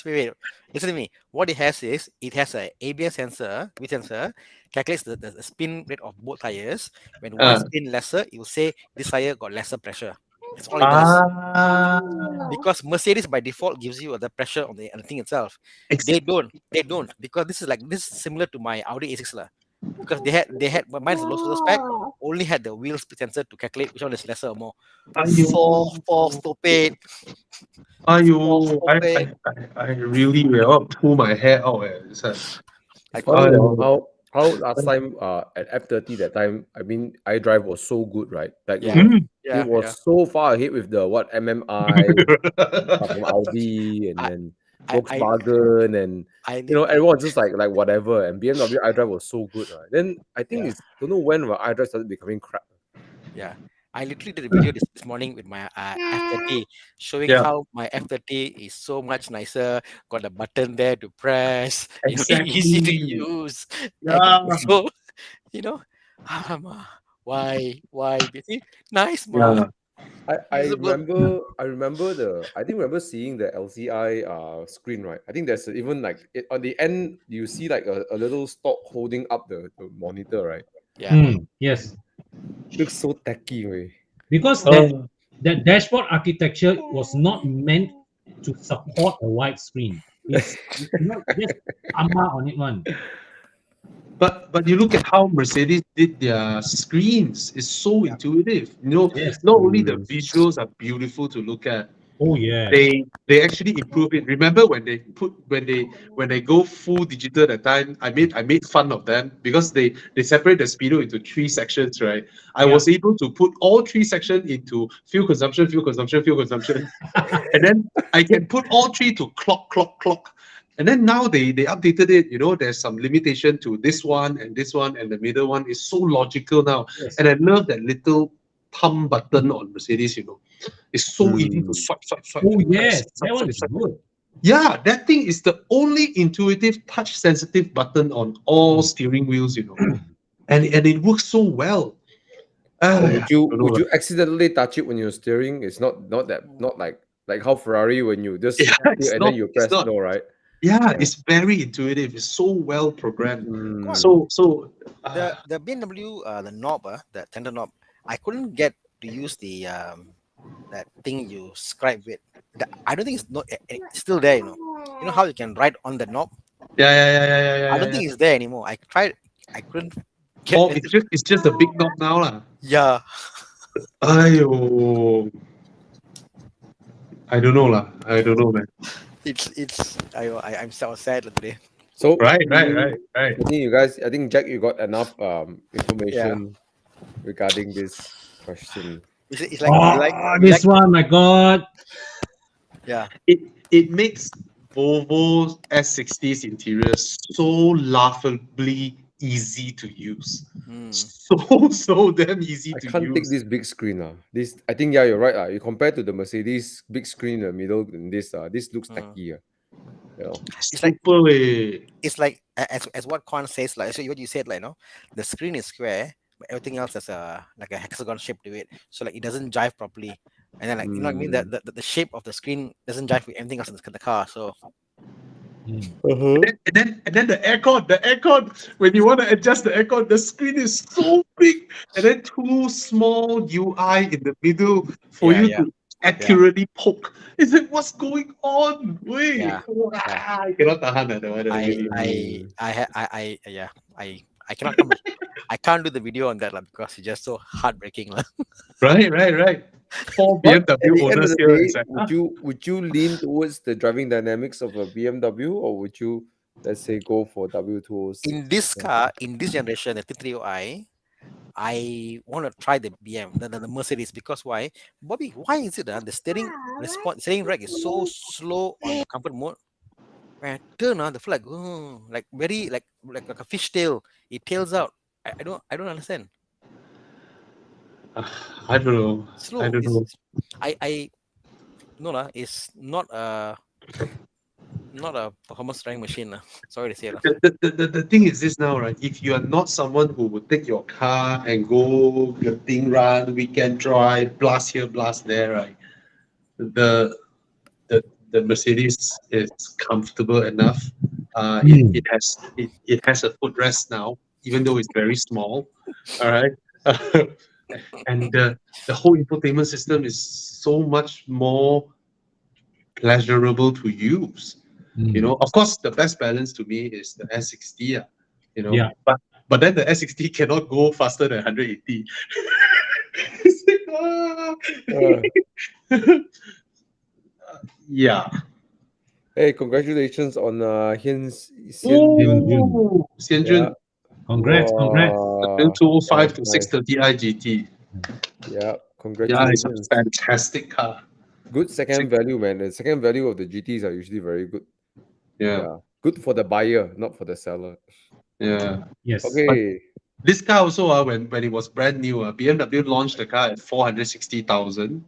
wait, listen to me. What it has is it has a ABS sensor, which sensor calculates the spin rate of both tires. When one spin lesser, it will say this tire got lesser pressure. That's all it does. Because Mercedes by default gives you the pressure on the thing itself. They don't because this is similar to my Audi A6 lah. Because they had but mine's a low spec, only had the wheel speed sensor to calculate which one is lesser or more. So stupid. Ayo, I really will pull my hair out. It's Like, Funny Ayo. how last time at F30 that time, I mean, iDrive was so good, right? Like yeah, it was so far ahead with the MMI from Audi and I- then I- Volkswagen and I everyone just like whatever, and BMW iDrive was so good, right? Then I think Yeah. it's don't know when iDrive started becoming crap. Yeah, I literally did a video this morning with my F30, showing Yeah. how my F30 is so much nicer. Got a button there to press, Exactly. easy to use. And Yeah. so, you know, why? You see, nice, Yeah. ma. I Usable. remember seeing the LCI screen, right? I think there's even like on the end you see like a little stalk holding up the monitor, right? Yeah, Yes, Looks so tacky, way. because Oh. that dashboard architecture was not meant to support a wide screen. It's not just AMA on it one. But you look at how Mercedes did their screens. It's so intuitive. Yes. Not only the visuals are beautiful to look at, Oh yeah. they actually improve it. Remember when they go full digital that time, I made fun of them because they separate the speedo into 3 sections, right? I was able to put all 3 sections into fuel consumption, and then I can put all 3 to clock. And then now they updated it. There's some limitation to this one, and the middle one is so logical now. Yes. And I love that little thumb button on Mercedes. It's so easy to swipe. Oh yes, that one is good. Yeah, that thing is the only intuitive touch-sensitive button on all steering wheels. And it works so well. Would you accidentally touch it when you're steering? It's not like how Ferrari when you just it's and not, then you press no, right? Yeah, it's very intuitive. It's so well programmed. Mm. So the BMW the knob, the tender knob, I couldn't get to use the that thing you scribe with. I don't think it's still there. You know how you can write on the knob. yeah. I don't think it's there anymore. I tried. I couldn't get. Oh, it's just a big knob now, lah. Yeah. Ayo. I don't know, lah. I don't know, man. I'm so sad today. So Right. I think Jack, you got enough information regarding this question. It's like this one, my God. Yeah. It makes Volvo S60's interior so laughably easy to use. So damn easy I to can't take use. this big screen. This I think you're right. You compare to the Mercedes big screen in the middle, and this looks tacky. Super. It's like as what Quan says, like so what you said, like the screen is square, but everything else has like a hexagon shape to it. So like it doesn't jive properly. And then, like, you know what I mean? The shape of the screen doesn't jive with anything else in the car. So And then the aircon, when you want to adjust the aircon, the screen is so big, and then two small UI in the middle for Yeah, you yeah. to accurately poke. Is it what's going on? Wait, Yeah, I cannot tahan that one. I cannot come. I can't do the video on that because it's just so heartbreaking. Right. Four But at BMW the end of owners the here. day, It's like, would you lean towards the driving dynamics of a BMW, or would you, let's say, go for W206? In this car, in this generation, the T30i, I want to try the the Mercedes, because why? Bobby, why is it the steering steering rack is so slow on the comfort mode? When I turn on the flag, like very like a fish tail. It tails out. I don't understand. I don't know. Slow. I don't know. I no lah. It's not a performance driving machine lah. Sorry to say lah. The thing is this now, right? If you are not someone who would take your car and go your thing run, weekend drive, blast here, blast there, right? The Mercedes is comfortable enough. It has a footrest now, even though it's very small. All right. And the whole infotainment system is so much more pleasurable to use. You know, of course, the best balance to me is the S60. You know, Yeah. but then the S60 cannot go faster than 180. It's like, yeah. Hey, congratulations on Xianjun. Congrats. The 205 to nice. 630i GT. Yeah, Yeah, it's congratulations. a fantastic car. Good second value, man. The second value of the GTs are usually very good. Yeah. Good for the buyer, not for the seller. Yeah. Yes. Okay. This car also, when it was brand new, BMW launched the car at 460,000.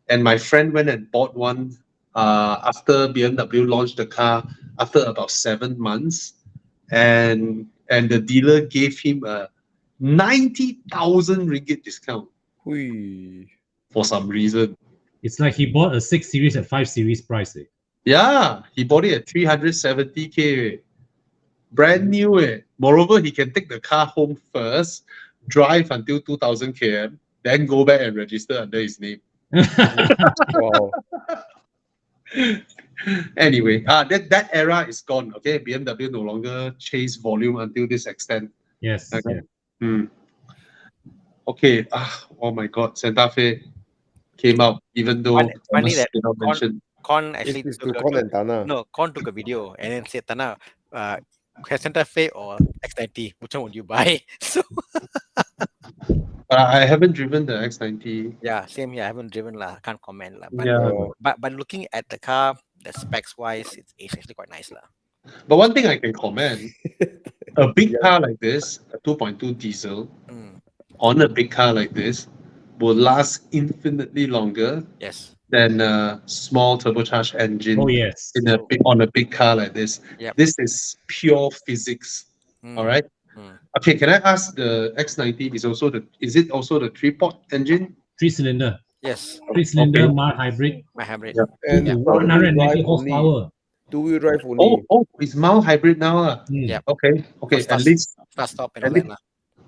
And my friend went and bought one after BMW launched the car after about 7 months. And the dealer gave him a 90,000 ringgit discount Hui. for some reason. It's like he bought a 6 Series at 5 Series price. Yeah, he bought it at 370K. Brand new. Moreover, he can take the car home first, drive until 2000 km, then go back and register under his name. Wow. Anyway, that era is gone. Okay, BMW no longer chase volume until this extent. Yes. Okay. Yeah. Okay. Oh my God, Santa Fe came out, even though Funny Thomas that did not mention. Con actually It is to Con and Thana. no, Con took a video and then said, Thana, Santa Fe or X90, which one would you buy? So I haven't driven the X90. yeah, same here. I haven't driven lah. Can't comment lah. But, Yeah. but looking at the car, the specs wise, it's actually quite nice lah. But one thing I can comment, a big car like this, a 2.2 diesel, on a big car like this, will last infinitely longer Yes. than a small turbocharged engine Oh yes. on a big car like this. Yep. This is pure physics. All right. Okay, can I ask, the X90 is it also the 3-port engine? 3-cylinder. Yes. 3-cylinder mild hybrid. My hybrid. Yeah. And 190 horsepower. two-wheel drive only. It's mild hybrid now. Yeah. Okay. Start, At least start stop and at all least- that lah.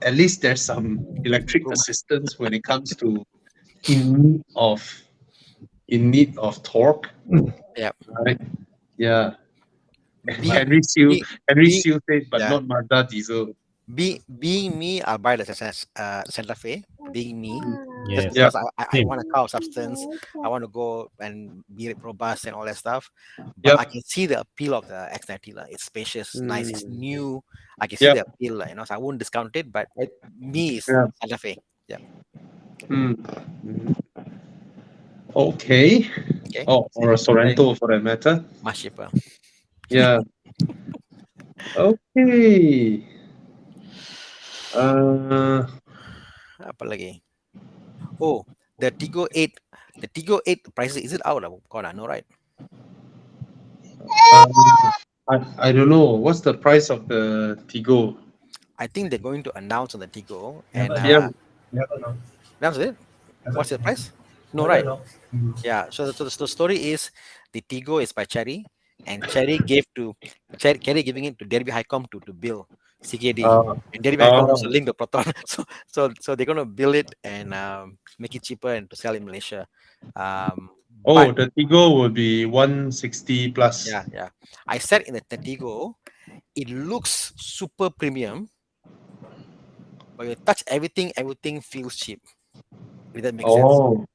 at least there's some electric assistance when it comes to in need of torque. Yep. Right. Yeah. Be- Henry Seal said, but Yeah. not Mazda diesel. Being me, I'll buy the Santa Fe. Being me, Yes. Yeah. because I Same. want a car of substance. I want to go and be robust and all that stuff. But Yep. I can see the appeal of the X90 lah. It's spacious, nice, it's new. I can see Yep. the appeal, lah, so I won't discount it. But me is Yeah. Santa Fe. Okay. Okay. Or a Sorrento for that matter. Much cheaper. Yeah. Okay. Apa lagi? Oh, the Tigo 8. The Tigo 8 prices, is it out? No, right? I don't know. What's the price of the Tigo? I think they're going to announce on the Tigo. And Yeah. Never know. that's it. What's the price? No, Like right? that, no? Yeah. So the story is the Tigo is by Cherry, and Cherry giving it to Derby Highcom to build CKD, Uh, and Derby Highcom was uh, selling the Proton. So they're gonna build it and make it cheaper and to sell in Malaysia. oh, But the Tigo would be 160 plus. yeah, I said in the Tigo, it looks super premium, but you touch everything feels cheap. If that makes sense. Oh,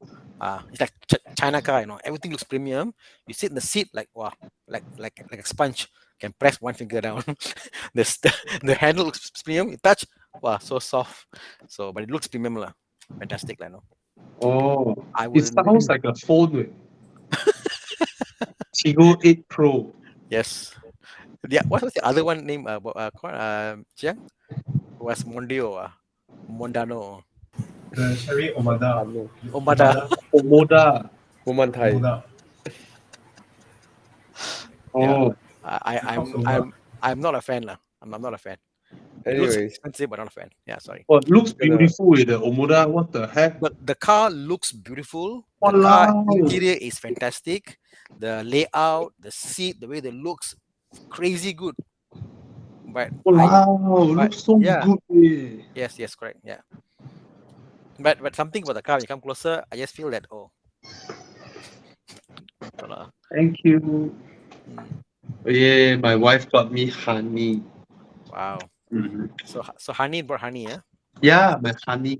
It's like China car, everything looks premium. You sit in the seat like wow, like a sponge. Can press one finger down. The handle looks premium. You touch, wow, so soft. So, but it looks premium lah. Fantastic lah, no. oh. I It wouldn't. sounds like a phone. Tigo 8 Pro. Yes. Yeah. What was the other one name? Chiang was Mondio. Mondano. The Cherry Omada. Ano, Omada. Omoda. Womantai. Omada. Oh, I'm not a fan lah. I'm not a fan. It looks Anyways, expensive, but not a fan. Yeah, sorry. oh, it looks Gonna- beautiful with the Omoda. What the heck? But the car looks beautiful. The car Walao. interior is fantastic. The layout, the seat, the way they looks, crazy good. But Wow, but- looks so yeah. good. Eh. yes, correct. Yeah. But something about the car, when you come closer, I just feel that Thank you. Yeah, my wife got me honey. wow. Mhm. So honey brought honey, yeah. Yeah, my honey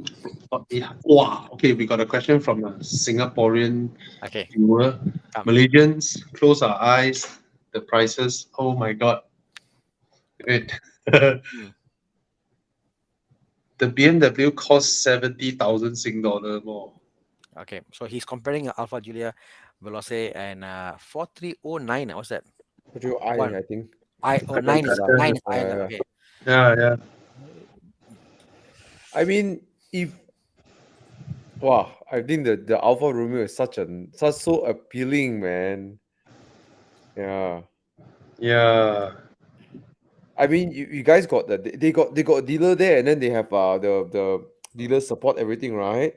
got me. Wow. Okay, we got a question from a Singaporean Okay. viewer. Come. Malaysians, close our eyes. The prices. Oh my God. Wait. The BMW costs 70,000 Sing dollar more. Okay. So he's comparing Alpha Giulia Veloce and 4309. What's that? I think. Nine is Yeah. 9 is higher. Okay. Yeah. I mean, I think the Alfa Romeo is so appealing, man. Yeah. Yeah. I mean, you guys got they got a dealer there, and then they have the dealer support everything, right?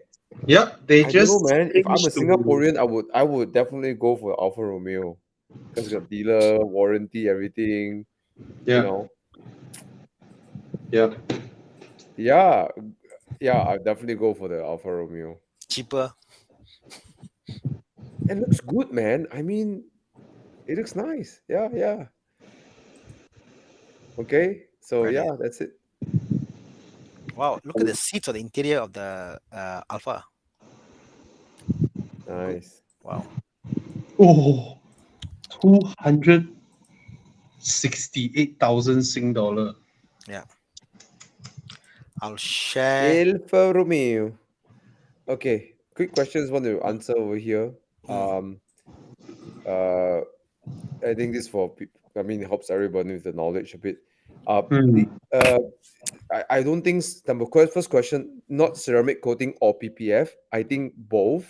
Yep. They I just don't know, man. If I'm a changed to- Singaporean, I would definitely go for Alfa Romeo because it's got dealer warranty, everything. Yeah. You know. Yeah. Yeah, I'll definitely go for the Alfa Romeo. Cheaper. It looks good, man. I mean, it looks nice. Yeah. Okay, so Right. yeah, that's it. Wow, look at the seats or the interior of the Alpha. Nice. Wow. Oh, 268,000 Sing dollar. I'll share. Alfa Romeo. Okay, quick questions want to answer over here. I think this for people. I mean, it helps everybody with the knowledge a bit. I don't think first question, not ceramic coating or PPF. I think both.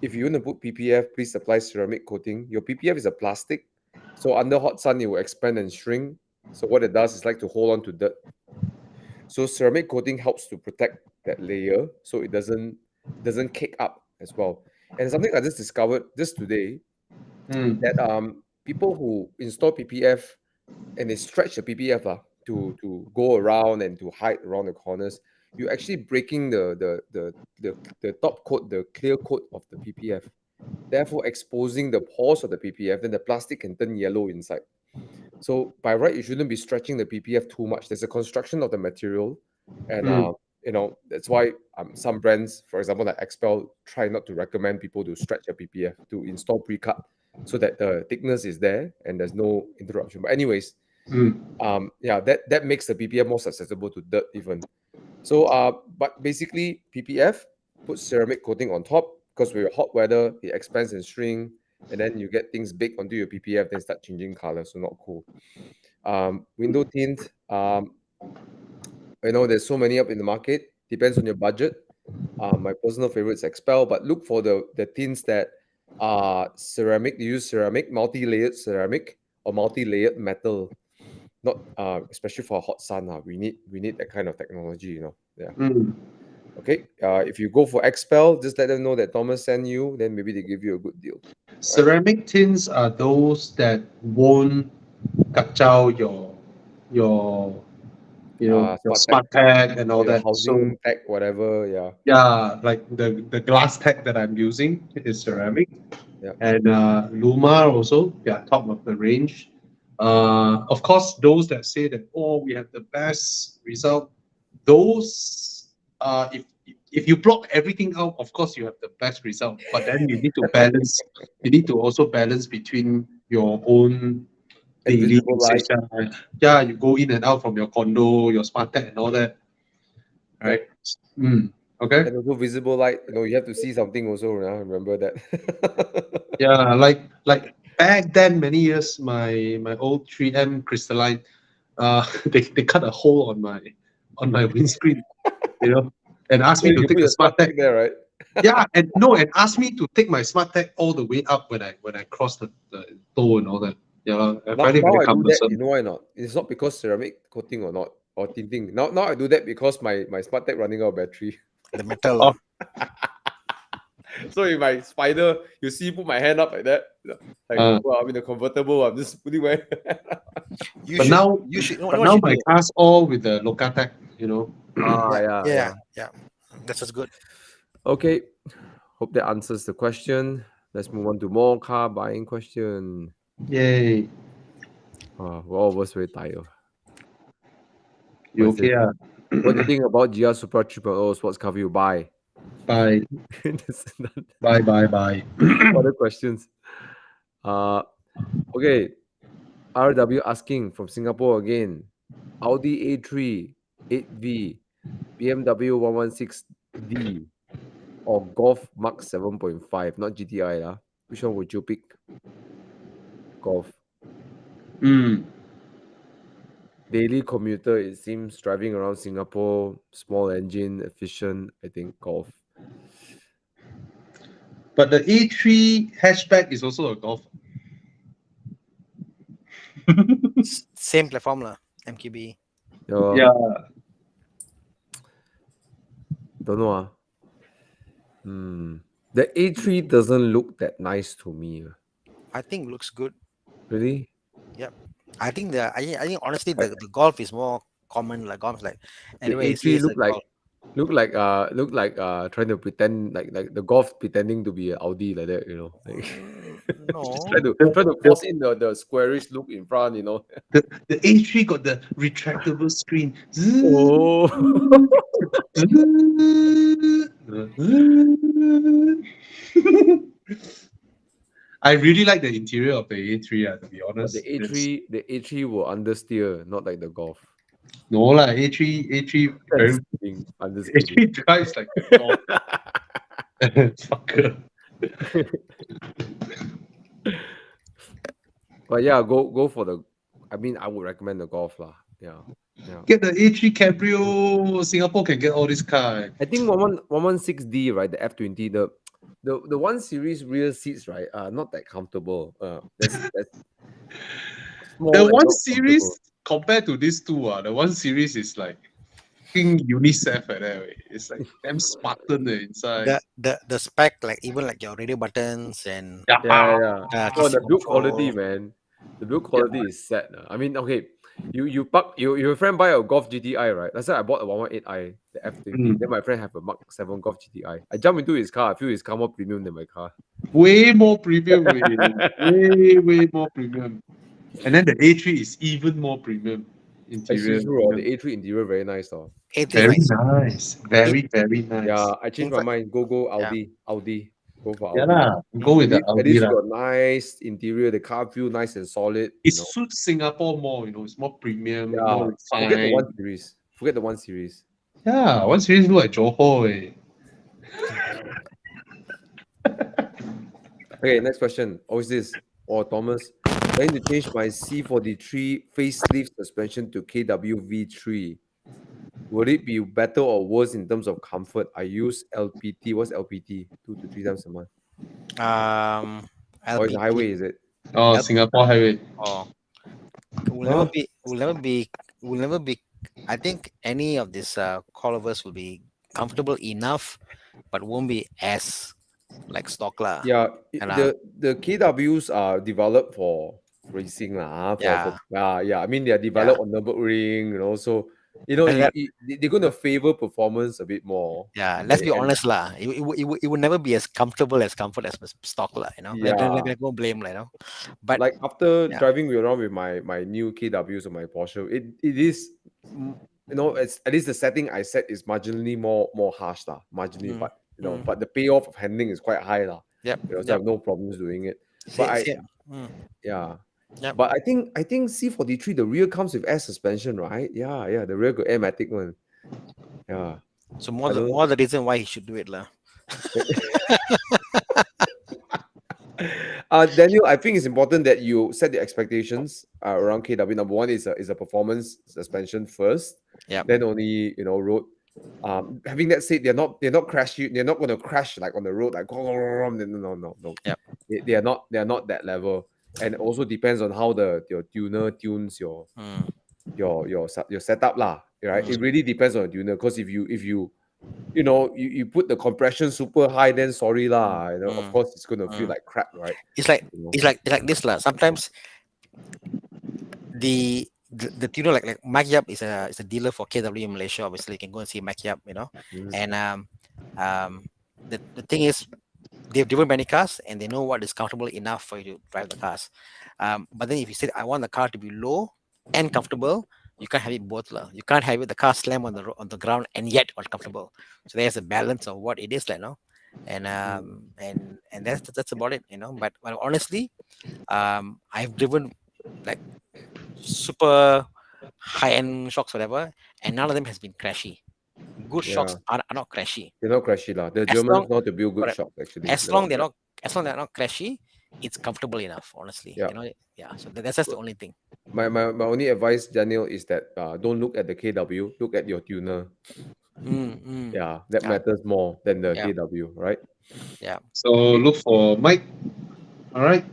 If you want to put PPF, please apply ceramic coating. Your PPF is a plastic, so under hot sun it will expand and shrink. So what it does is like to hold on to dirt. So ceramic coating helps to protect that layer, so it doesn't cake up as well. And something I just discovered just today that people who install PPF and they stretch the PPF to go around and to hide around the corners, you're actually breaking the top coat, the clear coat of the PPF, therefore exposing the pores of the PPF. Then the plastic can turn yellow inside. So by right, you shouldn't be stretching the PPF too much. There's a construction of the material, and that's why some brands, for example, like Expel, try not to recommend people to stretch a PPF, to install pre-cut, so that the thickness is there and there's no interruption. But anyways, that makes the PPF more susceptible to dirt even. So but basically PPF, put ceramic coating on top, because with hot weather it expands and shrink, and then you get things big onto your PPF, then start changing color, so not cool. Window tint, there's so many up in the market, depends on your budget. My personal favorite is Expel, but look for the tints that are ceramic. They use ceramic, multi-layered ceramic or multi-layered metal. Not especially for hot sun. We need that kind of technology, Yeah. Okay. If you go for Expel, just let them know that Thomas sent you. Then maybe they give you a good deal. Ceramic tins are those that won't kacau your your Smart tag, smart tag and all your that. So housing tag, whatever. Yeah. yeah, like the glass tag that I'm using is ceramic, Yeah. and Luma also, yeah, top of the range. Of course, those that say that, oh, we have the best result, those if you block everything out, of course you have the best result. But then you need to balance. You need to also balance between your own daily Invisible usage. light. Yeah, you go in and out from your condo, your smart tag, and all that. Right. Okay. And also visible light. You have to see something also. Remember that. Yeah, like back then, many years, my old 3M crystalline, they cut a hole on my windscreen, and asked So me you to can take put the your smart smart tag. tag there, right? Yeah, and asked me to take my smart tag all the way up when I cross the toe and all that. Yeah, I Now, find it now very I do that. You cumbersome. know why not? It's not because ceramic coating or not or tinting. Now I do that because my smart tag running out of battery. The metal. Oh. So if my spider, you see, put my hand up like that. Like, well, I'm in a convertible. I'm just putting my. You But should. now, You should. but What now you my do? car's all with the Lokatech. Yeah. That's just good. Okay. Hope that answers the question. Let's move on to more car buying question. Yay. We're all of us very tired. You What is okay? it? What do you think about GR Supra 3.0 sports car you buy? Bye. Bye. Other questions. Okay. RW asking from Singapore again. Audi A3, 8V, BMW 116D, or Golf Mark 7.5, not GTI lah. Which one would you pick? Golf. Daily commuter, it seems, driving around Singapore, small engine, efficient. I think Golf. But the A3 hatchback is also a Golf. Same platform lah. MQB. Yeah. Don't know. The A3 doesn't look that nice to me. I think looks good. Really? Yep. I think honestly the Golf is more common. Like Golf, like anyway, The A3 it's a Golf. look like trying to pretend like the Golf pretending to be an Audi like that, Like, No. just try to force in the squarish look in front, The A3 got the retractable screen. Oh. I really like the interior of the A3, to be But honest. the A3 will understeer, not like the Golf. No lah, A3 very I'm just kidding. A3 drives like a Golf. Fucker. But yeah, go for the. I mean, I would recommend the Golf lah. Yeah. Get the A3 Cabrio. Singapore can get all this car. I think 116D, right? The F20, the 1 Series rear seats, right, are not that comfortable. That's small The and 1 not Series comfortable. compared to these two, the 1 Series is like fucking UNICEF that way. It's like damn Spartan inside. The spec, like even like your radio buttons and Yeah. Oh, keys the build control. quality, man. The build quality is set. I mean, okay, your friend buy a Golf GTI, right? That's why I bought a 118i, the F20. Then my friend have a Mark 7 Golf GTI. I jump into his car. I feel his car more premium than my car. Way more premium, way more premium. And then the A3 is even more premium interior. Actually, true. The A3 interior very nice, though. Very nice. Very nice. Yeah, I changed my fact- mind. Go Audi. Audi. Go for Yeah Audi. lah. Go with the At Audi least lah. got nice interior. The car feel nice and solid. It suits Singapore more, it's more premium, more Forget the refined. 1 Series. Forget the 1 Series. Yeah, 1 Series look like Johor. Okay, next question. Always this. Or Thomas. Trying to change my C43 facelift suspension to KWV3. Would it be better or worse in terms of comfort? I use LPT. What's LPT? 2 to 3 times a month. Or is LPT. it highway, is it? Oh, Singapore highway. Oh, will never be. I think any of these callovers will be comfortable enough, but won't be as like stock lah. Yeah, And, the KWs are developed for racing lah. Yeah. I mean, they are developed on Nürburgring, so And they're going to favor performance a bit more. let's be And honest lah. It would never be as comfortable as comfort as stock lah. Like no blame lah. But like after driving around with my new KWs or my Porsche, it is, it's at least the setting I set is marginally more harsh lah, marginally, but but the payoff of handling is quite high lah. Yep. So I have no problems doing it. But But I think C43 the rear comes with air suspension, right? Yeah, the rear got airmatic one. Yeah. So more the reason why he should do it lah. Daniel, I think it's important that you set the expectations around KW. Number one is a performance suspension first. Yeah. Then only road. Having that said, they're not crashing. They're not going to crash like on the road like no. Yep. They are not that level. And it also depends on how your tuner tunes your setup lah. Right? It really depends on the tuner, because if you put the compression super high, then sorry lah. Of course it's gonna feel like crap, right? It's like this lah. Sometimes the tuner like Mike Yap is a dealer for KW in Malaysia. Obviously, you can go and see Mike Yap, And the thing is, they've driven many cars and they know what is comfortable enough for you to drive the cars. But then if you say I want the car to be low and comfortable, you can't have it both lah. You can't have the car slam on the ground and yet uncomfortable. So there's a balance of what it is like, and that's about it, But honestly, I've driven like super high-end shocks, whatever, and none of them has been crashy. Good shocks are not crashy. They're not crashy lah. The Germans know how to build good shocks actually. As long they're not crashy, it's comfortable enough, honestly. So that's just the only thing. My only advice, Daniel, is that don't look at the KW, look at your tuner. That matters more than the KW, right? Yeah. So look for Mike. All right.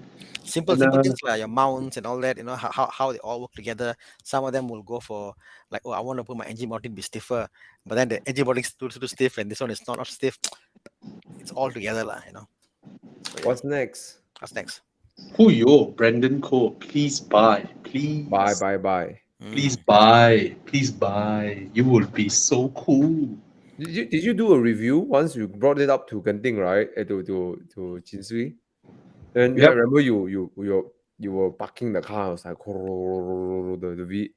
Simple things like your mounts and all that, how they all work together. Some of them will go for like, I want to put my engine mounting be stiffer, but then the engine mounting is too stiff and this one is not stiff. It's all together lah, So, What's next? Who you, Brandon Cole? Please buy. Please buy. Please buy. You will be so cool. Did you do a review once you brought it up to Genting, right? To Jinsui? And I remember you were parking the car. I was like, the V.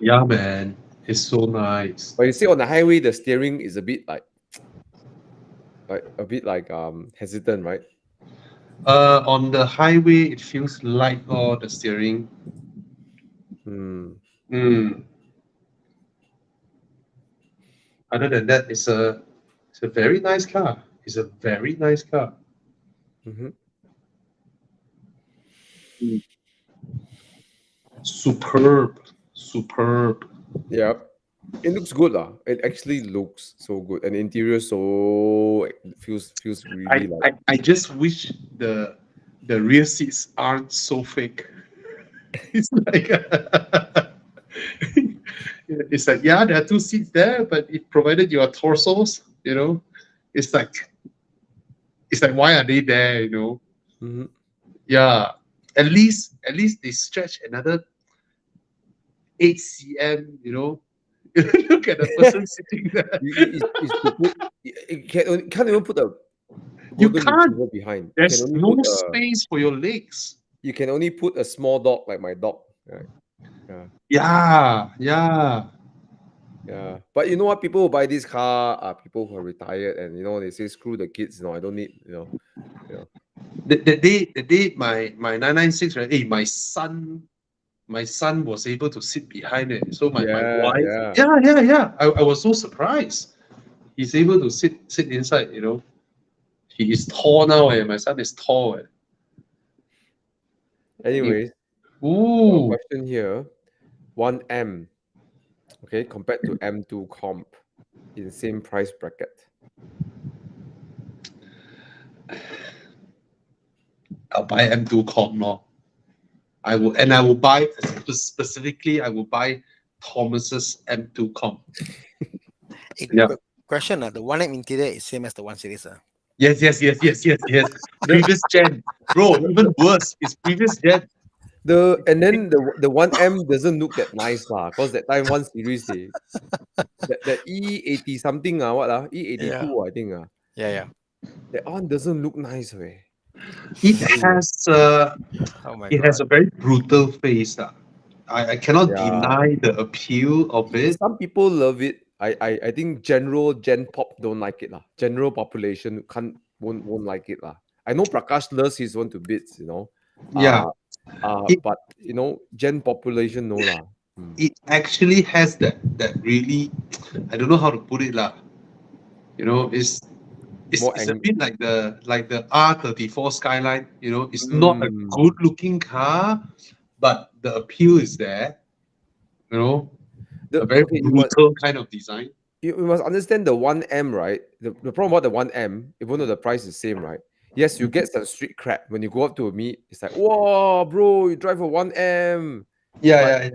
Yeah, man, it's so nice. But you see on the highway, the steering is a bit like hesitant, right? On the highway, it feels light, the steering. Other than that, it's a very nice car. It's a very nice car. Superb. Yeah, it looks good lah. It actually looks so good, and the interior feels really I just wish the rear seats aren't so fake. It's like there are two seats there, but it provided your torsos, it's like why are they there, Yeah, at least they stretch another 8 cm, Look at the person sitting there. You can't even put you can't behind. There's no space for your legs. You can only put a small dog like my dog. Right? Yeah. But you know what? People who buy this car are people who are retired, and they say screw the kids. I don't need. The day my 996, right? Hey, my son was able to sit behind it. So my wife, I was so surprised. He's able to sit inside. He is tall now, and my son is tall. Anyways, question here: 1M, okay, compared to M2 Comp in the same price bracket. I'll buy M2 Comp more. I will buy specifically. I will buy Thomas's M2 Comp. Question: the 1M interior is same as the 1 Series. Yes. Previous gen. Bro, even worse. It's previous gen. And then the 1M doesn't look that nice lah, because that time 1 Series that E80 something E82 I think Yeah. that one doesn't look nice way. It has Oh my it god. has a very brutal face. I cannot Yeah. deny the appeal of it. Some people love it. I think Gen Pop don't like it lah. General population won't like it lah. I know Prakash loves his one to bits, Yeah. It- but Gen population no lah. It actually has that really, I don't know how to put it lah. It's More a bit like the R34 Skyline. It's not a Mm. good looking car, but the appeal is there. A very brutal kind of design. You must understand the 1M, right? The problem about the 1M, even though the price is same, right? Yes, you get some street crap when you go up to me. It's like, whoa, bro, you drive a 1M. Yeah.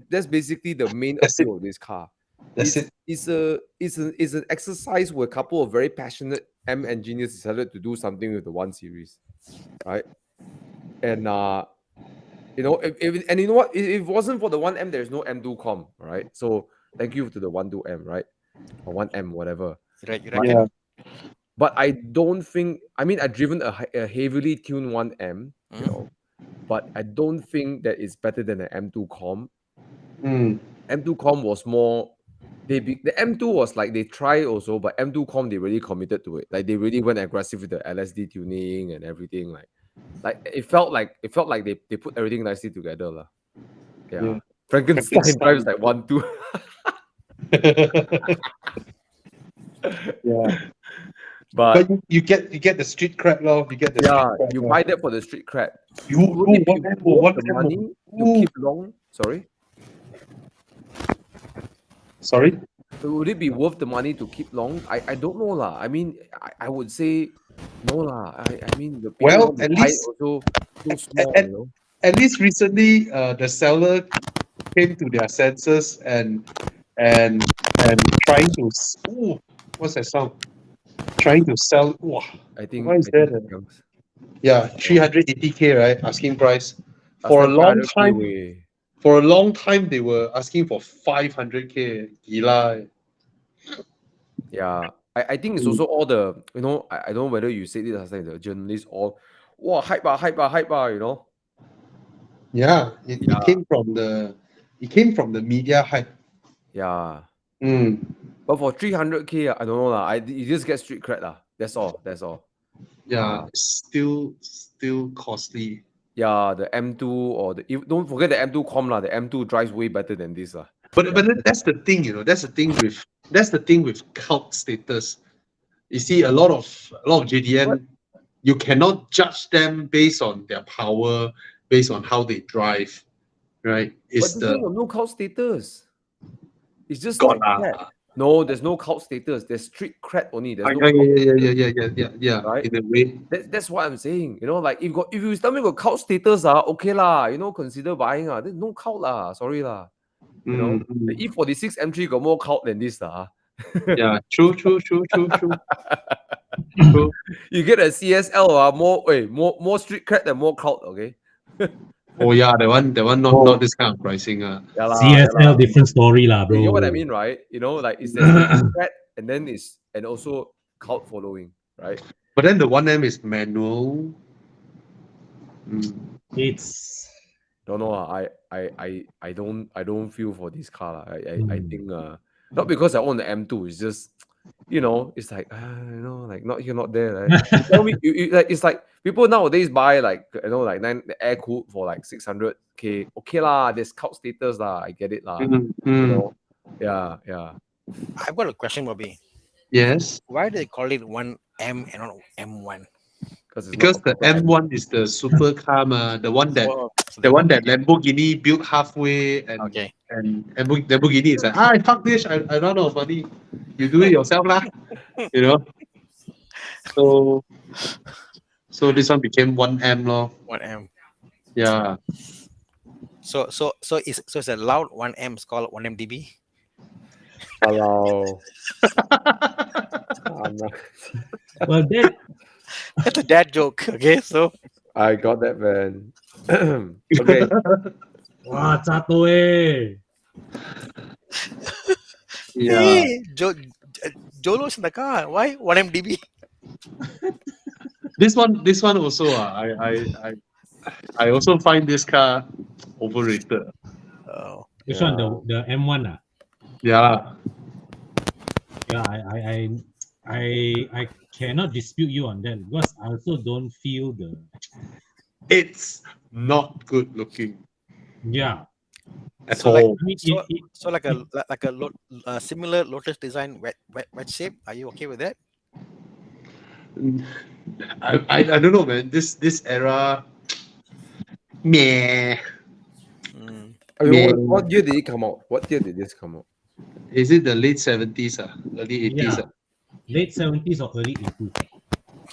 That's basically the main That's appeal of this car. That's it. It's an exercise where a couple of very passionate M engineers decided to do something with the 1 Series, right? And and you know what? If it wasn't for the 1M, there's no M2 Com, right? So thank you to the 12M, right? Or 1M, whatever. Right. Yeah. But I don't think. I mean, I've driven a heavily tuned 1M, but I don't think that it's better than the M2 Com. M2 Com was more. The M2 was like they tried also, but M2 Com they really committed to it. Like they really went aggressive with the LSD tuning and everything. Like it felt like they put everything nicely together lah. Yeah. Frankenstein drives like 1-2. Yeah. But you get the street cred lor. You get the street cred, you buy that for the street cred. You Would it be worth the money to Ooh. keep long? Sorry? Would it be worth the money to keep long? I don't know lah. I mean, I would say no lah. I mean the people Well, want to at buy it least- also so small, at- At least recently, the seller came to their senses and trying to what's that sound? Trying to sell. Wow. I think. Why is I think that? it comes. Yeah, 380K, right? Asking price. Last For a time long 500K time, way. for a long time, they were asking for 500K. Gila. Yeah, I think it's also all the I don't know whether you said it last time. The journalists all, wow, hype, Yeah, it came from the media hype. Yeah. Mm. But for 300K, I don't know lah. You just get street cred lah. That's all. Yeah, it's still costly. Yeah, the M2 or don't forget the M2 Com lah. The M2 drives way better than this lah. But that's the thing, That's the thing with cult status. You see, a lot of JDM, you cannot judge them based on their power, based on how they drive, right? It's But there's no cult status. It's just God, street cred. No, there's no cult status. There's street cred only. There's no yeah. Right? In a way, That's what I'm saying. Like if you tell me got cult status, okay lah. Consider buying There's no cult lah. Sorry lah. The E46 M3 got more cult than this lah. Yeah, true. True. You get a CSL more street cred than more cult. Okay. Oh yeah, the one not this kind of pricing. Yeah lah, CSL different story lah, bro. You know what I mean, right? Like it's that and then and also cult following, right? But then the 1M is manual. It's Don't know. I don't feel for this car. I think not because I own the M2. It's just it's like like not here, not there. Right? You tell me, it's like people nowadays buy like like the air cooled for like 600K. Okay lah, there's cult status lah. I get it lah. Yeah. I've got a question, Bobby. Yes, Why do they call it 1M and not M1? because the M1 is the supercar, the one that Lamborghini built halfway, and Okay. and Lamborghini is like, fuck this, I don't know money, you do it yourself lah, So this one became 1M lor. 1M. Yeah. So it's a loud 1M. It's called 1MDB. Hello. I'm not- Well, that That's a dad joke. Okay, so I got that, man. Okay. wah, Chato eh. Yeah. hey, Jolo's in the car. Why 1MDB? This one also. I also find this car overrated. Oh, Which Yeah. one? The M1 ah? Yeah. Yeah, I cannot dispute you on that because I also don't feel the It's not good looking yeah. at So like- all. I mean, so it, so like a similar Lotus design wet shape. Are you okay with that? I don't know, man. This era, meh. Mm. I mean, Man. what year did it come out? What year did this come out? Is it the late 70s? Early 80s? yeah, late 70s or early 80s.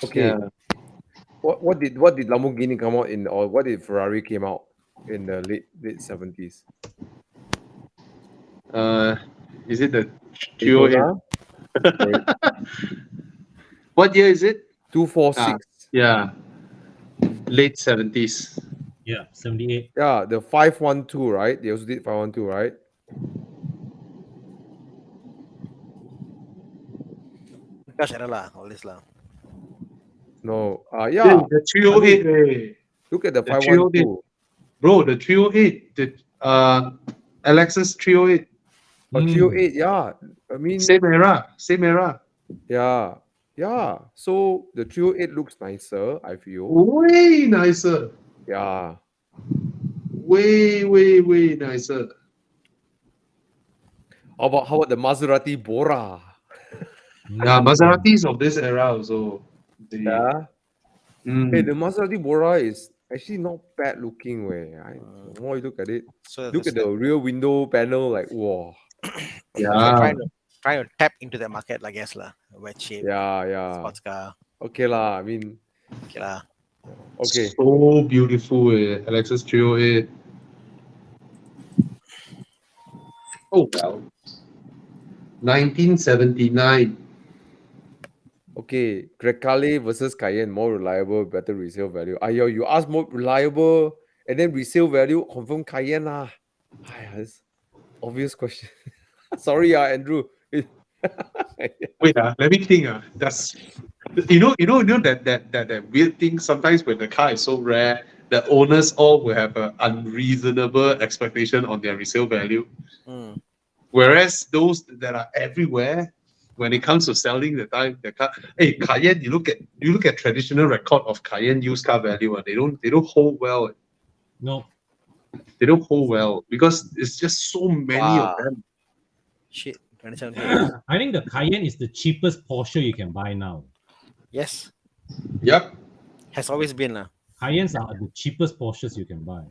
Okay. Yeah. What did Lamborghini come out in, or what did Ferrari came out in the late 70s? Is it the 308? Daytona? Sorry, What year is it? 246. Yeah. Late 70s. Yeah, 78. Yeah, the 512, right? They also did 512, right? Gosh, era lah, all this lah. No. Yeah. The 308. Look at the the 308. 512. Bro, the 308. The Alexis 308. Or Mm. 308, yeah. I mean, Same era. yeah. Yeah. So the 308 looks nicer, I feel. Way nicer. Yeah. Way nicer. How about the Maserati Bora? Yeah, Maseratis of this era also. Yeah. Mm. Hey, the Maserati Bora is actually not bad looking way. The more you look at it, So look at the rear window panel, like wow. Yeah. trying to tap into that market, I guess lah. Wet shape, Yeah. sports car. Okay lah. I mean, Okay lah. okay. So beautiful, Alexis 308. Oh well. 1979. Okay, Grecale versus Cayenne, more reliable, better resale value. Ayo, you ask more reliable and then resale value, confirm Cayenne lah. That's obvious question. Sorry, Andrew. Wait, let me think. That's you know that weird thing. Sometimes when the car is so rare, the owners all will have an unreasonable expectation on their resale value. Mm. Whereas those that are everywhere, when it comes to selling the car, hey, Cayenne, you look at traditional record of Cayenne used car value, they don't hold well. No. They don't hold well because it's just so many of Wow. them. Shit, 27K. I think the Cayenne is the cheapest Porsche you can buy now. Yes, Yep. has always been lah. Cayennes are the cheapest Porsches you can buy.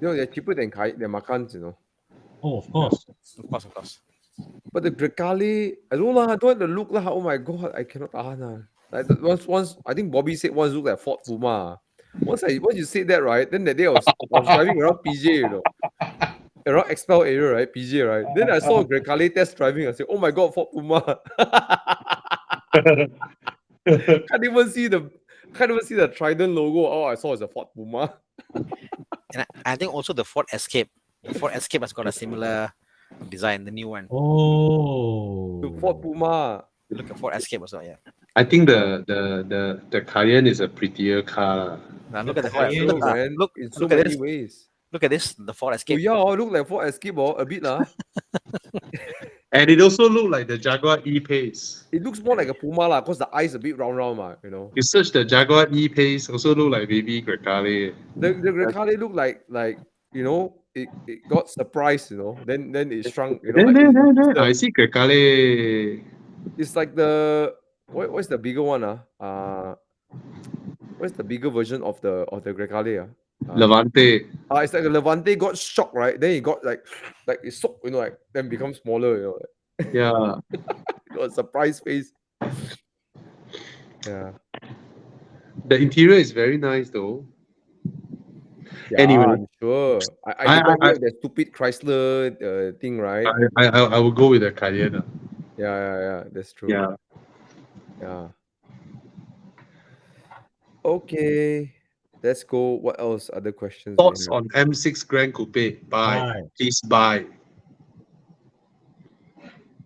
You know, they're cheaper than Macans, you know. Oh, of course. Of course. But the Grecale, I don't know, I don't like the look lah. Oh my god, I cannot tahan. Like once, I think Bobby said once look like Ford Puma. Once you said that, right? Then that day I was driving around PJ, you know, around Expel area, right? PJ, right? Then I saw Grecale test driving. I said, oh my god, Ford Puma. Can't even see the Trident logo. All I saw is a Ford Puma. And I think also the Ford Escape. The Ford Escape has got a similar design, the new one. Oh. The Ford Puma. Look at Ford Escape also, yeah. I think the Cayenne is a prettier car. Now look at the Ford. Cayenne, Look, in so look at many this. ways. Look at this, the Ford Oh Escape. yeah, look like Ford Escape, a bit lah. And it also looked like the Jaguar E-Pace. It looks more like a Puma lah, cause the eyes a bit round ma, you know. You search the Jaguar E-Pace, also look like baby Grecale. The Grecale look like you know, it got surprised, you know. Then it shrunk, you know. Like I see Grecale. it's like the what's the bigger one what's the bigger version of the Grecale Levante. it's like the Levante got shocked, right? Then it got like it soaked, you know, like then become smaller, you know. Yeah. It got a surprise face. Yeah. The interior is very nice though. Yeah, Anyway, I'm sure. I I did not I, hear of that stupid Chrysler thing, right? I will go with the Cayenne. Yeah, that's true. Yeah. Yeah. Okay. Let's go. What else? Other questions we Thoughts have? on M6 Grand Coupe? Buy. Buy. Please buy.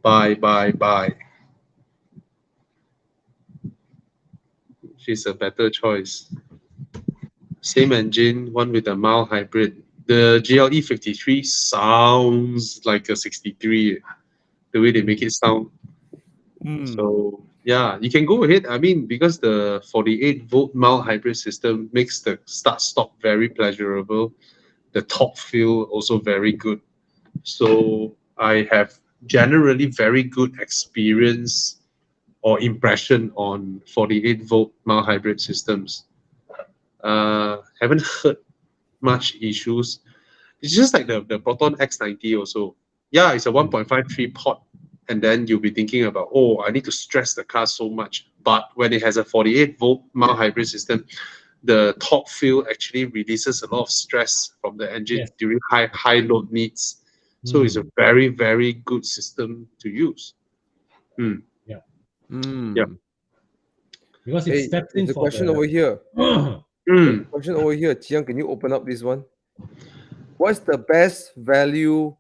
Buy. She's a better choice. Same engine, one with a mild hybrid. The GLE 53 sounds like a 63, the way they make it sound. So yeah, you can go ahead. I mean, because the 48-volt mild hybrid system makes the start-stop very pleasurable. The torque feel also very good. So I have generally very good experience or impression on 48-volt mild hybrid systems. Haven't heard much issues. It's just like the Proton X90 also. Yeah, it's a 1.53 port. And then you'll be thinking about, oh, I need to stress the car so much. But when it has a 48-volt mild hybrid system, the torque field actually releases a lot of stress from the engine Yes. during high load needs. So it's a very, very good system to use. Yeah. Yeah. Because Hey, it steps in there's a for question over here. Mm. Question over here. Chiang, can you open up this one? What's the best value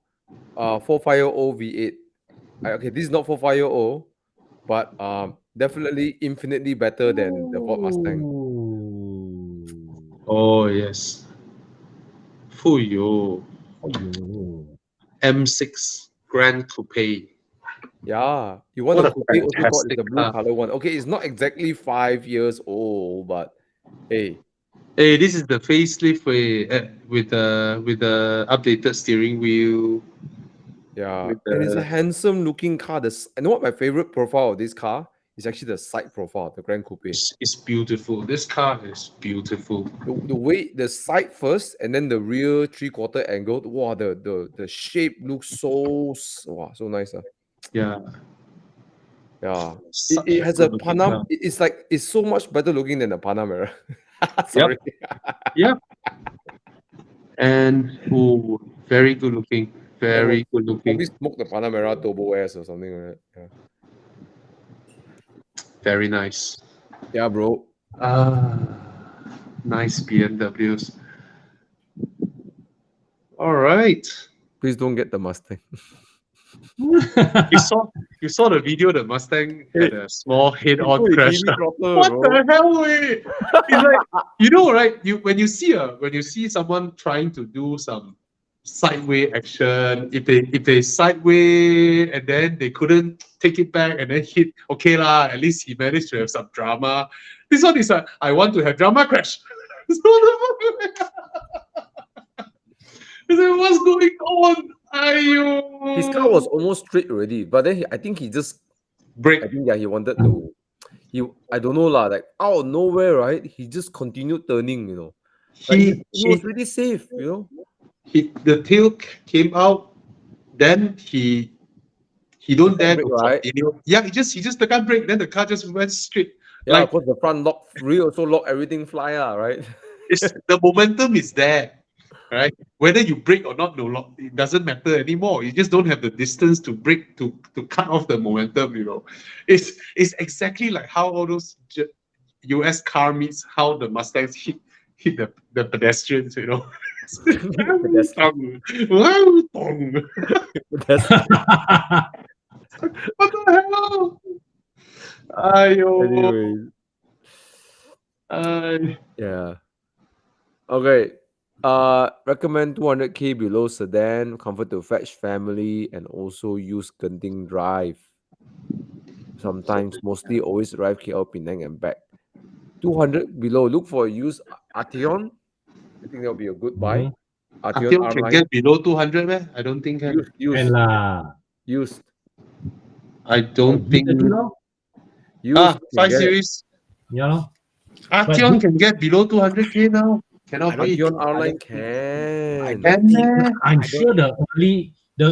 450 V8? Okay, this is not 450, but definitely infinitely better than the Ford Mustang. Oh, yes. Fuyo. M6 Grand Coupe. Yeah, you want What a a coupe also called fantastic the blue car. color one. Okay, it's not exactly 5 years old, but hey, Hey, this is the facelift with the updated steering wheel. yeah, With and it's a the, handsome looking car. And what my favorite profile of this car is actually the side profile, the Grand Coupe. it's beautiful. This car is beautiful. The way the side first and then the rear 3/4 angle. Wow, the shape looks so nice. Yeah. Yeah. Such It a has a good looking Panam. car. It's like it's so much better looking than the Panamera. Sorry. Yep. And very good looking. Very good looking. Probably smoke the Panamera Turbo S or something like that. Yeah. Very nice. Yeah, bro. Nice BMWs. All right. Please don't get the Mustang. You saw the video. The Mustang had a small head-on crash. What the hell, wait? It's like, you know, right? When you see someone trying to do some sideway action, if they sideway and then they couldn't take it back and then hit, okay lah, at least he managed to have some drama. This one is I want to have drama crash. It's like, what's going on? Ayo. His car was almost straight already, but then I think he just break. I think he wanted to. I don't know lah. Like out of nowhere, right? He just continued turning. Like he was really safe. The tail came out, then he don't dare to continue. Right? Yeah, he just the car brake, then the car just went straight. Yeah, because the front rear also lock everything fly, right? It's the momentum is there, right? Whether you brake or not, it doesn't matter anymore. You just don't have the distance to brake to cut off the momentum. It's exactly like how all those US car meets how the Mustangs hit the pedestrians. What the hell? Anyways. Yeah. Okay. Recommend 200k below sedan, comfort to fetch family, and also use Genting drive. Sometimes, mostly, always arrive KL, Penang, and back. 200 below. Look for used Arteon. I think that'll be a good buy. Arteon can get below 200, man. I don't think can. Used. I don't think. Used. 5 Series. Yeah. Arteon can get below 200k now. Cannot be. Arteon R-Line can. I'm sure the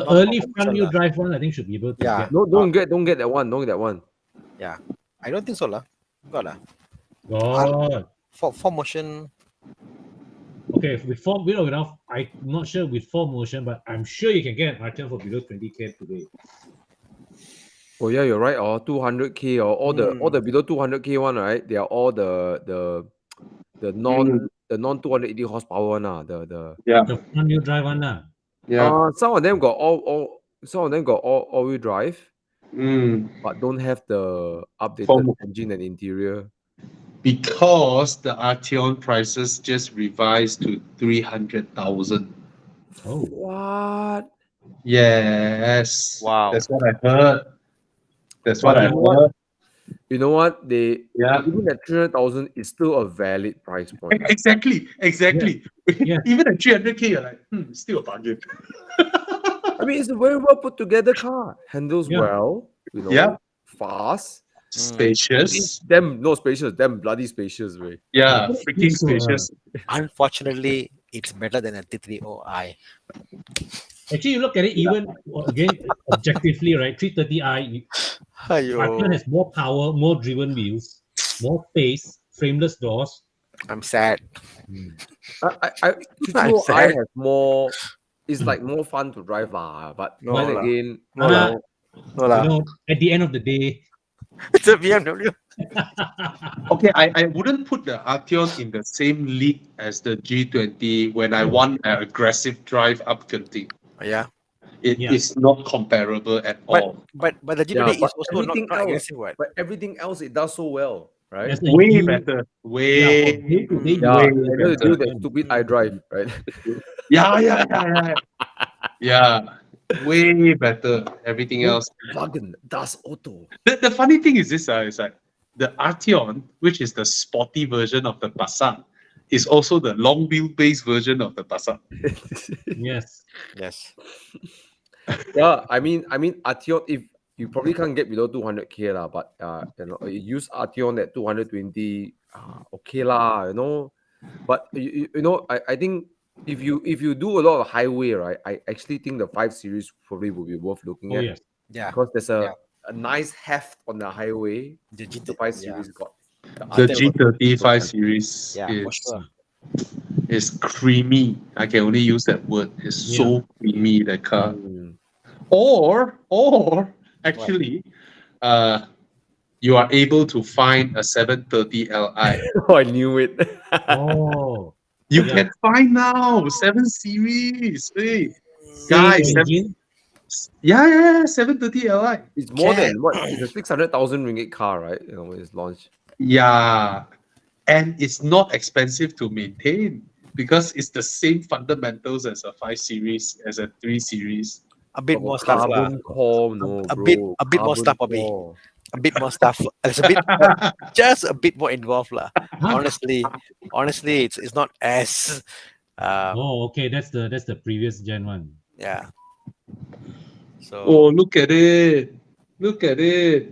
early front wheel drive one I think should be able to get. No, don't get that one. Don't get that one. Yeah, I don't think so lah. Got lah. God. For motion. Okay, Okay, with or without, I'm not sure with 4Motion, but I'm sure you can get an Arteon for below 20K today. Oh yeah, you're right. Or 200K or all the below 200K one, right? They are all the non 280 horsepower one. The The front wheel drive one, lah. some of them got all wheel drive, Mm. but don't have the updated Form- engine and interior. Because the Arteon prices just revised to 300,000. Oh, What? Yes. Wow. That's what I heard. That's But what I you know what? heard. You know what? Yeah. Even at 300,000 is still a valid price point. Exactly. Yeah. Even at 300K, you're like, still a bargain. I mean, it's a very well put together car. Handles Yeah. well, Yeah. fast. Spacious. Damn, no spacious. Damn bloody spacious, way. Yeah, Yeah. freaking So, spacious. Unfortunately, it's better than a T30i. actually, you look at it even again objectively, right? 330i, Arteon has more power, more driven wheels, more space, frameless doors. I'm sad. I have more. It's like more fun to drive, but No then lah. again, No lah. No lah. You know, at the end of the day, It's a BMW. Okay, I wouldn't put the Arteon in the same league as the G20 when I want an aggressive drive up Genting. Yeah. It Yeah. is not comparable at all. But the Yeah, G20 but is also everything not else- aggressive, what? but everything else it does so well, right? there's a Way huge- better. Yeah, Way. from day to day, Yeah, Way I know to do better. that stupid iDrive, right? Yeah. Way better. Everything else. Wagon, Das Auto. The funny thing is this, is like the Arteon, which is the sporty version of the Passat, is also the long wheelbase version of the Passat. yes. Yes. Yeah, I mean, Arteon. If you probably can't get below 200K lah, but you use Arteon at 220, okay lah, But I think if you do a lot of highway, right, I actually think the 5 Series probably would be worth looking Oh, at yes. Yeah. because there's a nice heft on the highway. The The 5 Series got. The Arteon G35 series Yeah, for sure. is creamy. I can only use that word. It's so creamy, that car. Or actually, you are able to find a 730 Li. Oh, I knew it. Oh, You Yeah. can find now 7 Series. Hey, same guys, engine. 730 Li. It's more Can. than what? It's a 600,000 ringgit car, right? When it's launched. Yeah, and it's not expensive to maintain because it's the same fundamentals as a 5 Series, as a 3 Series. A bit more stuff lah. Carbon core, no, A bro. bit more Carbon stuff, Bobby. core. A bit more stuff. It's a bit just a bit more involved lah. Honestly, it's not as Oh, okay. That's the previous gen one. yeah. So Oh, look at it. Look at it.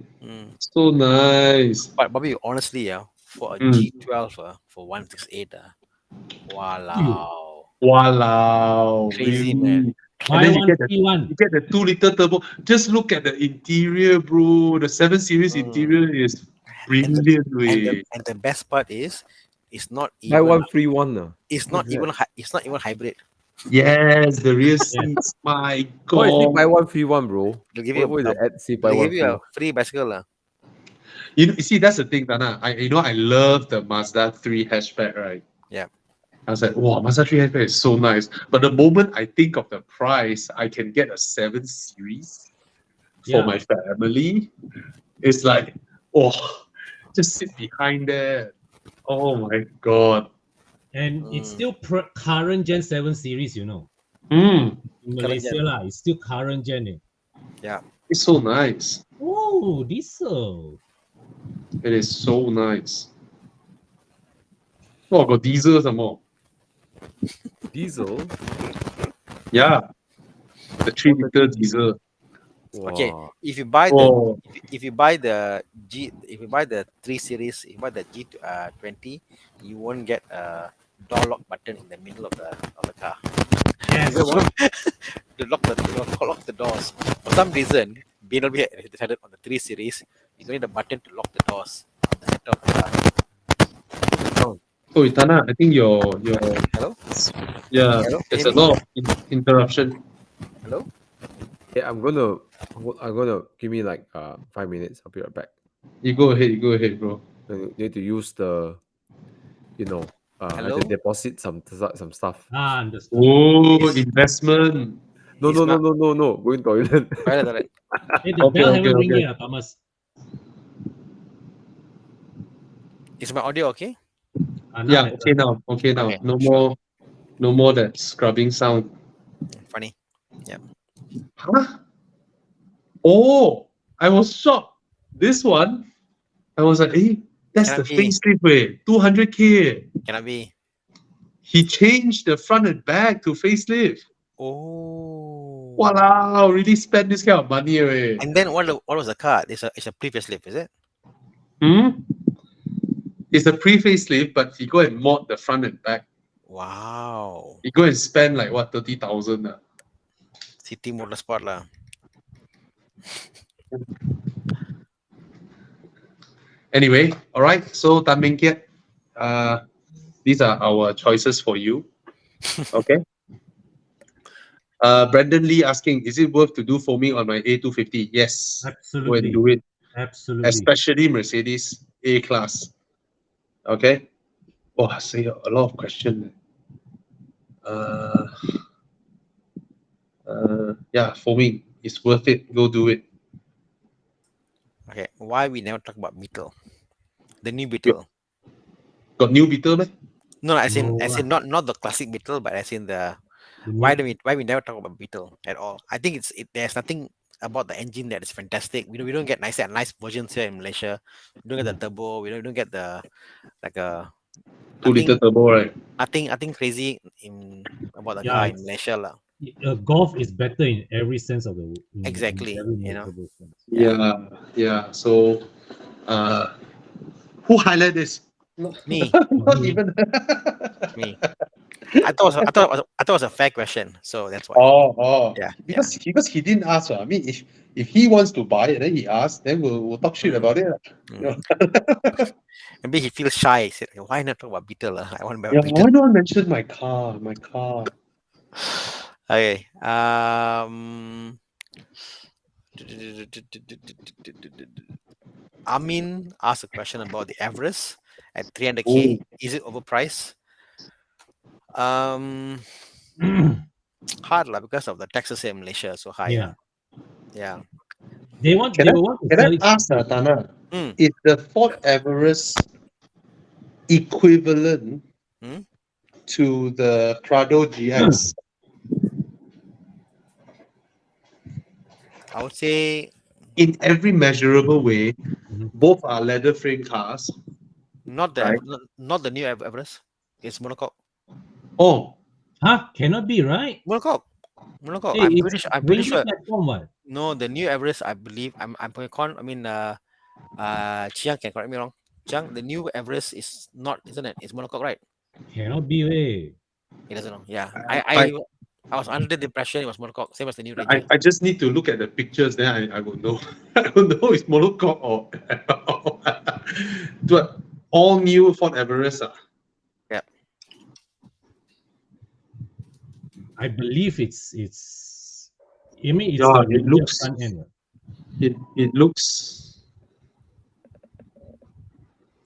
So nice. but Bobby, honestly, for a Mm. G12 for 168, wow. Wow. Crazy, really. man. And then you get the Y1P1. You get the 2-liter turbo. Just look at the interior, bro. The 7 Series interior is brilliant. And the best part is, it's not Buy even one free one. it's not even it's not even hybrid. Yes, the rear seats. My Why is it God. buy one free one, bro? They'll give you What is a, the ad say buy they'll one give free you one? a free bicycle lah. You see, that's the thing, Thana. I love the Mazda 3 hatchback, right? Yeah. I was like, wow, Mazda 3 hatchback is so nice. But the moment I think of the price, I can get a 7 Series for Yeah. my family. It's like, oh, just sit behind there. Oh my God. And it's still current Gen 7 series, In Current Malaysia gen. lah, it's still current gen. It's so nice. Oh, diesel. It is so nice. Oh, got diesel some more. Diesel. Yeah. The 3-liter diesel. Okay, Wow. if you buy the Oh, if you buy the 3 series, if you buy the G20, you won't get a door lock button in the middle of the car. Yes. To lock the doors. For some reason, BMW decided on the 3 series, you don't need a button to lock the doors on the center of the car. Oh, Thana, I think Hello? yeah, Hello? there's Hear a me? lot of interruption. Hello? Yeah, I'm gonna give me like 5 minutes. I'll be right back. You go ahead, bro. You need to use the, I had Hello? to deposit some stuff. Understood. Oh, Is- investment. No, Is no, no, my- no, no, no. Going toilet. Toilet. Hey, the Okay, bell okay, haven't ring okay. yet, Thomas. Is my audio okay? Now Yeah, better. okay now. Okay now. Okay, No sure. more that scrubbing sound. Funny. Huh? Oh, I was shocked. This one, I was like, hey, that's the Cannot be. facelift way. 200K. Cannot be. He changed the front and back to facelift. Oh. Wow, really spend this kind of money away. And then what was the car? It's a previous lift, is it? It's a pre-facelift, but he go and mod the front and back. Wow. He go and spend like what 30,000. City Motorsport lah. Anyway, all right. So Tan Ming Kiat, these are our choices for you. Okay. Brandon Lee asking, is it worth to do foaming on my A250? Yes. Go and Absolutely. do it. Absolutely. Especially Mercedes A-Class. Okay. Oh, I say a lot of questions. Yeah, foaming is worth it. Go do it. Okay. Why we never talk about Beetle? The new Beetle. Got new Beetle, man? No, as in No, not the classic Beetle, but as in the the why new- we never talk about Beetle at all? I think there's nothing about the engine that is fantastic. We don't get nice versions here in Malaysia. We don't get the turbo. We don't get the like a 2-liter turbo, right? nothing crazy about the Yeah, car in it's- Malaysia lah. Golf is better in every sense of the in Exactly, every you know. multiple sense. Yeah. So, who highlighted this? Me, Not even. me. I thought it was a fair question, so that's why. Oh. Yeah, Because he didn't ask. I mean, if he wants to buy it, then he asks. Then we'll talk shit Mm. about it. Mm. Maybe he feels shy. He said, "Why not talk about Beetle? I want to buy a Yeah, Beetle." why not mention my car? My car. Okay. Amin asked a question about the Everest at 300K. Is it overpriced? Hard lah because of the taxes here in Malaysia so high. Yeah. Yeah. They will want to Can sell I it. ask, Thana? Mm. Is the Ford Everest equivalent to the Prado GX? I would say In every measurable way, Mhm. both are leather frame cars. not the Right. not the new Everest. It's monocoque. Oh, Huh? Cannot be, right? Monocoque. Hey, I'm it's pretty Ranger sure. platform, what? No, the new Everest, I believe. I mean, Chiang can correct me wrong. Chiang, the new Everest is not, isn't it? It's monocoque, right? Cannot be, way. He doesn't know. Yeah, I was under the impression it was monocoque, same as the new Ranger. I just need to look at the pictures, then I will know. I don't know it's monocoque or but all new Ford Everest. Yeah. I believe it's. I mean, it's Yeah, the it Ranger looks- front end. What?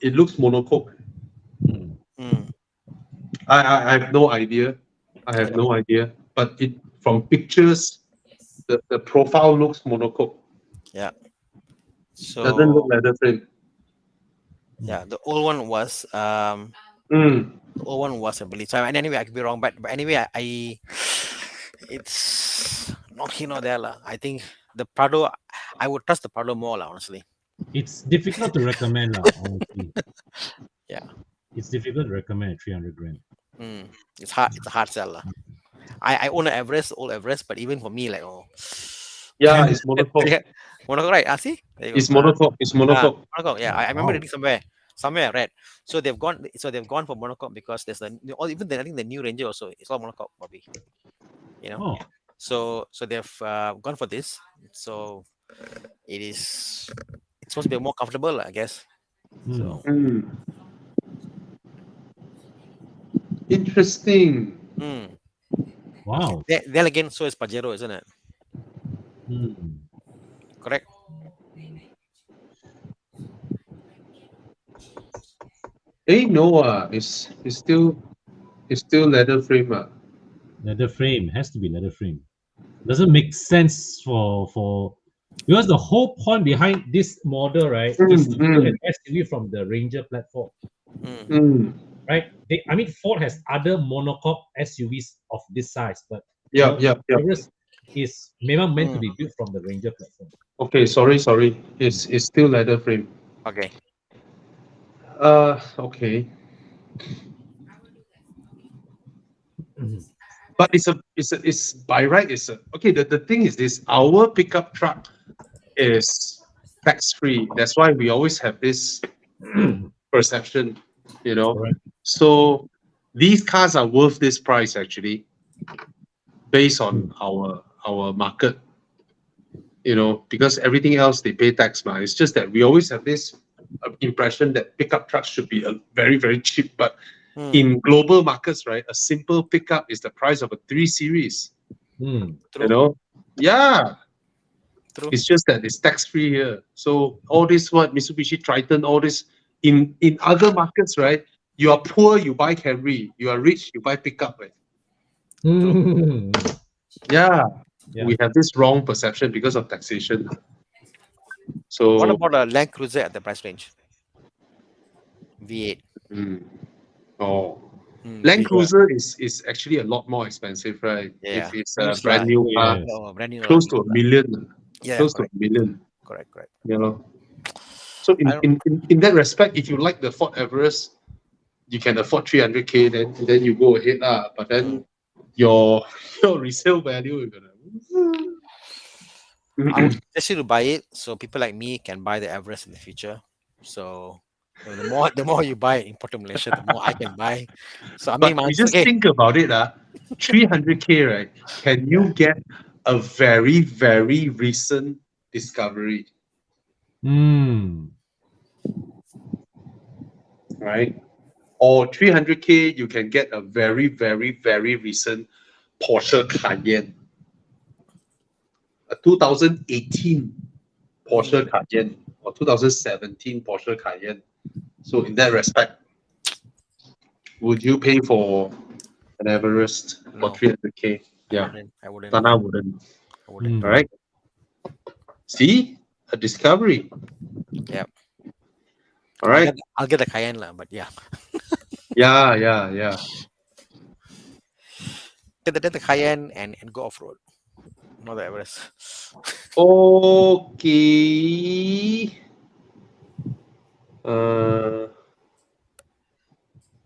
It looks monocoque. Mm. I have no idea. But from pictures, the profile looks monocoque. Yeah. So Doesn't look leather frame. yeah, the old one was the old one was, I believe. So and anyway, I could be wrong, but anyway, I it's not here nor there lah. I think the Prado, I would trust the Prado more lah, honestly. It's difficult to recommend, lah, honestly. Yeah. It's difficult to recommend at 300 grand. It's hard. It's a hard sell lah. I own an Everest, old Everest, but even for me, like Yeah, it's monocoque. monocoque, right? See, there you go. It's monocoque. It's monocoque. Monocoque. Yeah, I remember Wow. reading somewhere I read. So they've gone for monocoque because there's I think the new Ranger also it's all monocoque, Bobby. You know. Oh, So they've gone for this. So it's supposed to be more comfortable, I guess. So Interesting. Wow. Then again, so is Pajero, isn't it? Correct. No, it's still leather frame. Leather frame has to be leather frame. Doesn't make sense for because the whole point behind this model, right, is to do an SUV from the Ranger platform. Right? I mean, Ford has other monocoque SUVs of this size, but Everest is memang meant to be built from the Ranger platform. Okay, sorry. It's still leather frame. Okay. Okay. But it's by right. Okay. The thing is this: our pickup truck is tax free. That's why we always have this perception, Correct. So these cars are worth this price actually, based on our market. Because everything else they pay tax, man. It's just that we always have this impression that pickup trucks should be very, very cheap, but in global markets, right, a simple pickup is the price of a 3 Series. Yeah. True. It's just that it's tax free here. So all this Mitsubishi Triton, all this in other markets, right? You are poor, you buy Camry. You are rich, you buy pickup. Right? Yeah. We have this wrong perception because of taxation. So what about a Land Cruiser at the price range? V8. Land Cruiser is actually a lot more expensive, right? Yeah. If it's a brand new car, brand new, close to $1 million. Yeah, close to $1 million. Correct. So in that respect, if you like the Ford Everest, you can afford 300K, then you go ahead, but then your resale value is gonna. I would suggest you to buy it so people like me can buy the Everest in the future. So the more you buy in Port Malaysia, the more I can buy. So But you just think about it, 300K, right? Can you get a very, very recent discovery? Right? Or 300K, you can get a very, very, very recent Porsche Cayenne. A 2018 Porsche Cayenne or 2017 Porsche Cayenne. So in that respect, would you pay for an Everest for 300K? Yeah, I wouldn't. Thana wouldn't. I wouldn't. All right. See, a discovery. Yeah. All right. I'll get the Cayenne, but yeah. Yeah. Get the Cayenne and go off road. Not the Everest. Okay.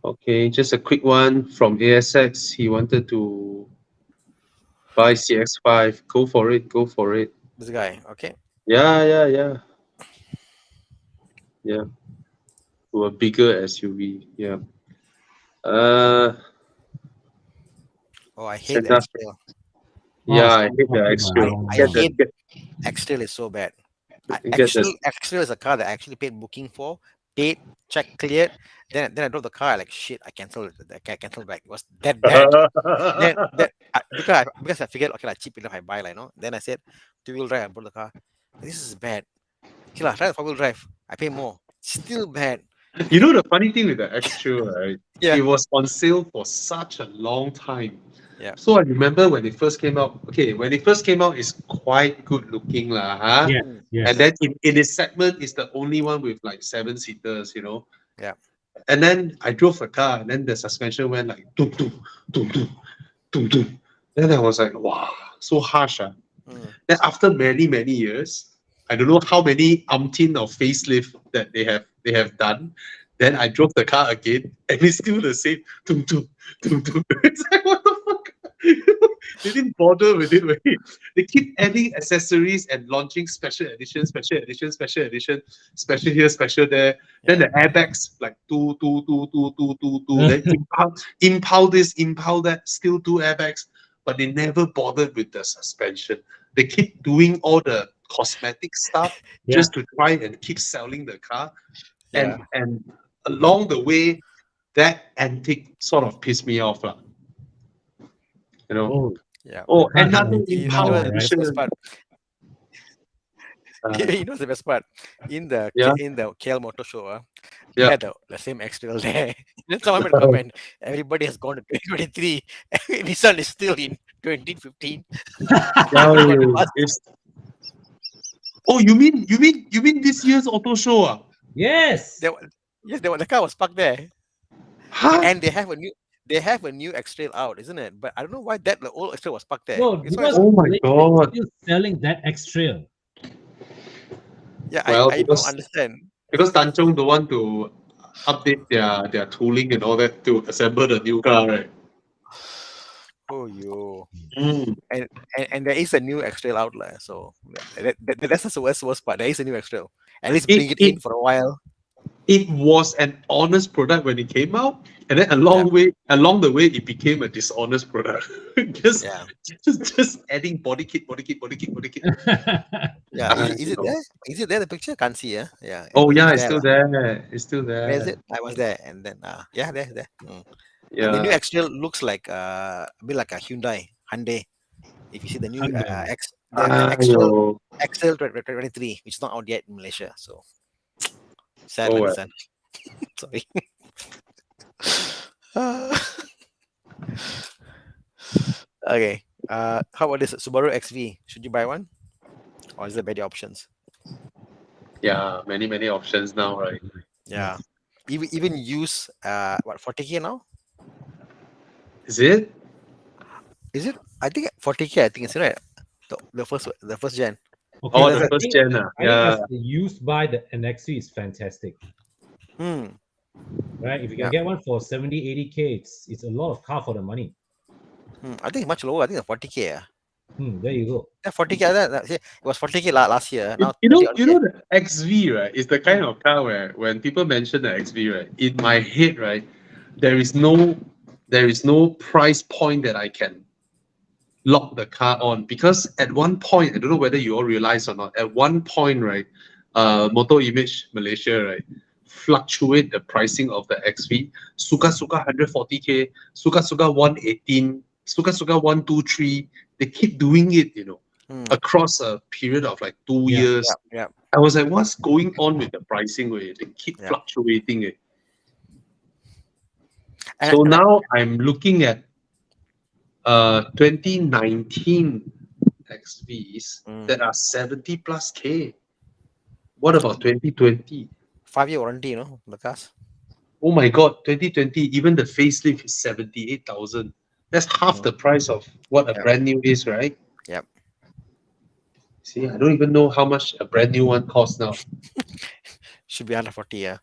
Okay, just a quick one from ASX. He wanted to buy CX-5. Go for it. This guy, okay. Yeah. To a bigger SUV. Yeah. I hate the X-Trail. Yeah, I hate the X-Trail. I hate X-Trail is so bad. X-Trail is a car that I actually paid booking for, paid, check cleared. Then I drove the car. Like shit, I canceled it. I canceled back. It was that bad. because I figured okay, cheap enough I buy, Then I said 2-wheel drive. I bought the car. This is bad. Okay, try the 4-wheel drive. I pay more. Still bad. You know the funny thing with the X-Trail, right? Yeah. It was on sale for such a long time. Yeah. So I remember when it first came out. Okay, when it first came out, it's quite good looking, Yeah. And then in its segment, it's the only one with like 7-seaters, Yeah. And then I drove the car, and then the suspension went like doom doom doom doom doom doom. Then I was like, wow, so harsh. Then after many years, I don't know how many umpteen of facelift that they have done. Then I drove the car again, and it's still the same. Doom doom doom doom. It's like what the fuck? They didn't bother with it. Right? They keep adding accessories and launching special edition, special here, special there. Then the airbags like two. Then impal this, impal that, still 2 airbags, but they never bothered with the suspension. They keep doing all the cosmetic stuff just to try and keep selling the car. And along the way, that antique sort of pissed me off, lah. You know. Oh, Yeah. Oh, car has another antique You now, know in-house the right? best edition. part. Uh, You know the best part. In the Yeah. KL Motor Show, they Yeah. had the same external there. Then someone made a comment. Everybody has gone to 2023. Nissan is still in 2015. Yeah, Got bust. it's. Oh, you mean this year's auto show? Ah? Yes. Yes, the car was parked there, Huh? and they have a new X-Trail out, isn't it? But I don't know why the old X-Trail was parked there. No, That's why because Oh my Malaysia God. is still selling that X-Trail. yeah, Well, I don't understand. because Tanchong don't want to update their tooling and all that to assemble the new car, right? Oh, yo. Mm. And there is a new X-Trail out there, so that's the worst part. There is a new X-Trail. At least It- bring it in it- for a while. It was an honest product when it came out, and then along the way, it became a dishonest product. just, Yeah, just adding body kit. yeah. Is You it know. there? Is it there? The picture can't see. Yeah. Oh yeah, It's it's there, still lah. there. It's still there. Where is it? I was there, and then yeah, there. Mm. Yeah. And the new X-Trail looks like a bit like a Hyundai. If you see the new Hyundai. the X-Trail Ayo. XL 23, which is not out yet in Malaysia. So sad, Oh, like well. Nissan. Sorry. Uh, okay. How about this Subaru XV? Should you buy one, or is there better options? Yeah, many options now, right? Yeah. Even use 40K now? Is it? Is it? I think 40K. I think it's right. The first gen. Okay, Oh, but the I first think, gen. I think Yeah. as the used by the NXV is fantastic, Hmm. right? If you can Yeah. get one for 70, 80K, it's a lot of car for the money. I think it's much lower. I think it's 40K. There you go. Yeah, 40K. It was 40K last year. Now You 30 know, odd you K. know the XV, right? Is the kind of car where when people mention the XV, right, in my head, right, there is no price point that I can lock the car on, because at one point, I don't know whether you all realize or not, at one point, right, Motor Image Malaysia, right, fluctuate the pricing of the XV. Suka 140K, Suka 118, Suka 123. They keep doing it, across a period of like 2 Yeah. years. Yeah. I was like, what's going on with the pricing? Where they keep Yeah. fluctuating it. And- So and- now I'm looking at 2019 XVs that are 70 plus K. What about 2020? 5-year warranty, the cars. Oh my God, 2020, even the facelift is 78,000. That's half the price of what a Yeah. brand new is, right? Yep. See, I don't even know how much a brand new one costs now. Should be 140. Yeah.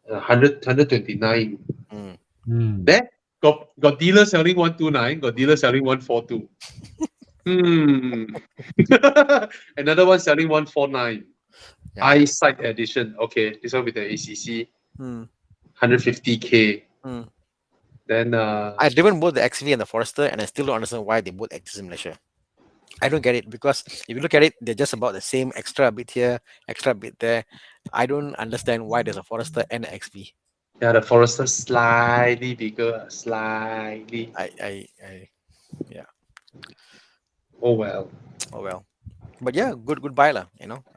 129. Hmm. There, got dealer selling 129, got dealer selling 142. Another one selling 149. Yeah. Eyesight edition. Okay, this one with the ACC, Hmm. 150K. Hmm. Then I've driven both the XV and the Forester, and I still don't understand why they both exist in Malaysia. I don't get it, because if you look at it, they're just about the same, extra bit here, extra bit there. I don't understand why there's a Forester and an XV. yeah, the Forester slightly bigger, slightly. Yeah. Oh well. Oh well. But yeah, good buy lah.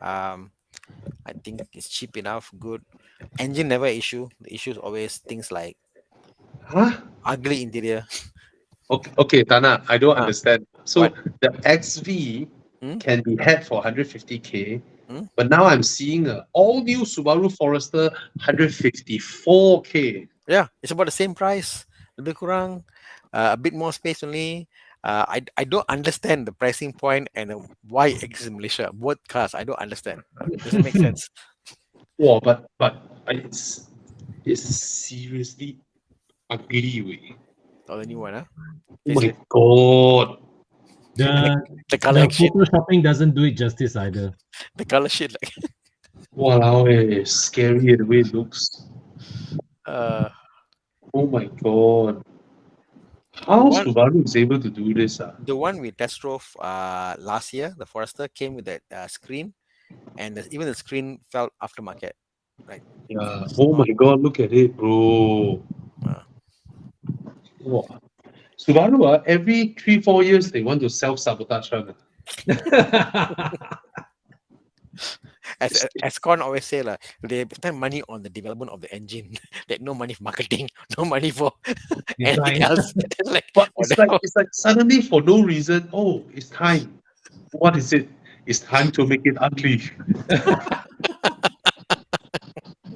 I think it's cheap enough, good. Engine never issue. The issue is always things like Huh? ugly interior. Okay, Tana, I don't understand. So What? the XV Hmm? can be had for 150K, Hmm? but now I'm seeing a all new Subaru Forester 154K. Yeah, it's about the same price. Lebih kurang, a bit more space only. I don't understand the pricing point and why it exists in Malaysia. Both cars, I don't understand. It doesn't make sense. Wow, but it's seriously ugly way. Oh, the new one, huh? Oh my Facelift. God. The color The shit. photoshopping doesn't do it justice either. The color shit. Like, Walao, it's scary the way it looks. uh, Oh my God. How one- Subaru is able to do this? the one we test drove last year, the Forester, came with that screen, and even the screen felt aftermarket. Right. Yeah. Oh my God, look at it, bro. Wow. Subaru, every 3-4 years they want to self-sabotage one. As Con always say, they spend money on the development of the engine. That no money for marketing, no money for anything Design. else. It's like, But what the hell? it's like suddenly for no reason, oh, it's time. What is it? It's time to make it ugly.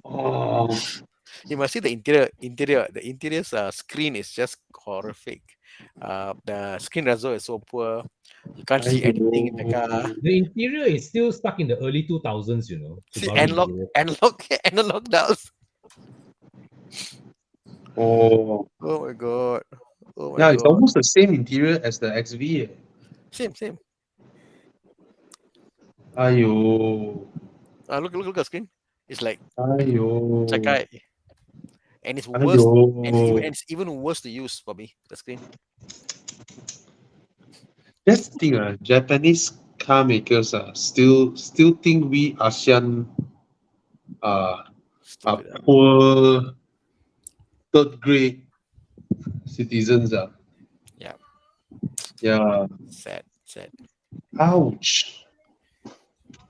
Oh, You must see the interior. The interior's screen is just horrific. The screen result is so poor. You can't see anything in the car. The interior is still stuck in the early 2000s, you know. See, Subaru interior. analog dials. oh. Oh my god. Oh my Yeah, it's god. almost the same interior as the XV. Same. Ayo. Look at the screen. It's like Ayo. Chakai. And it's worse. Ayo. And it's even worse to use for me. The screen. That's the thing, Japanese car makers still think we ASEAN are Stupid. poor third grade citizens. Yeah. Yeah. Sad. Ouch.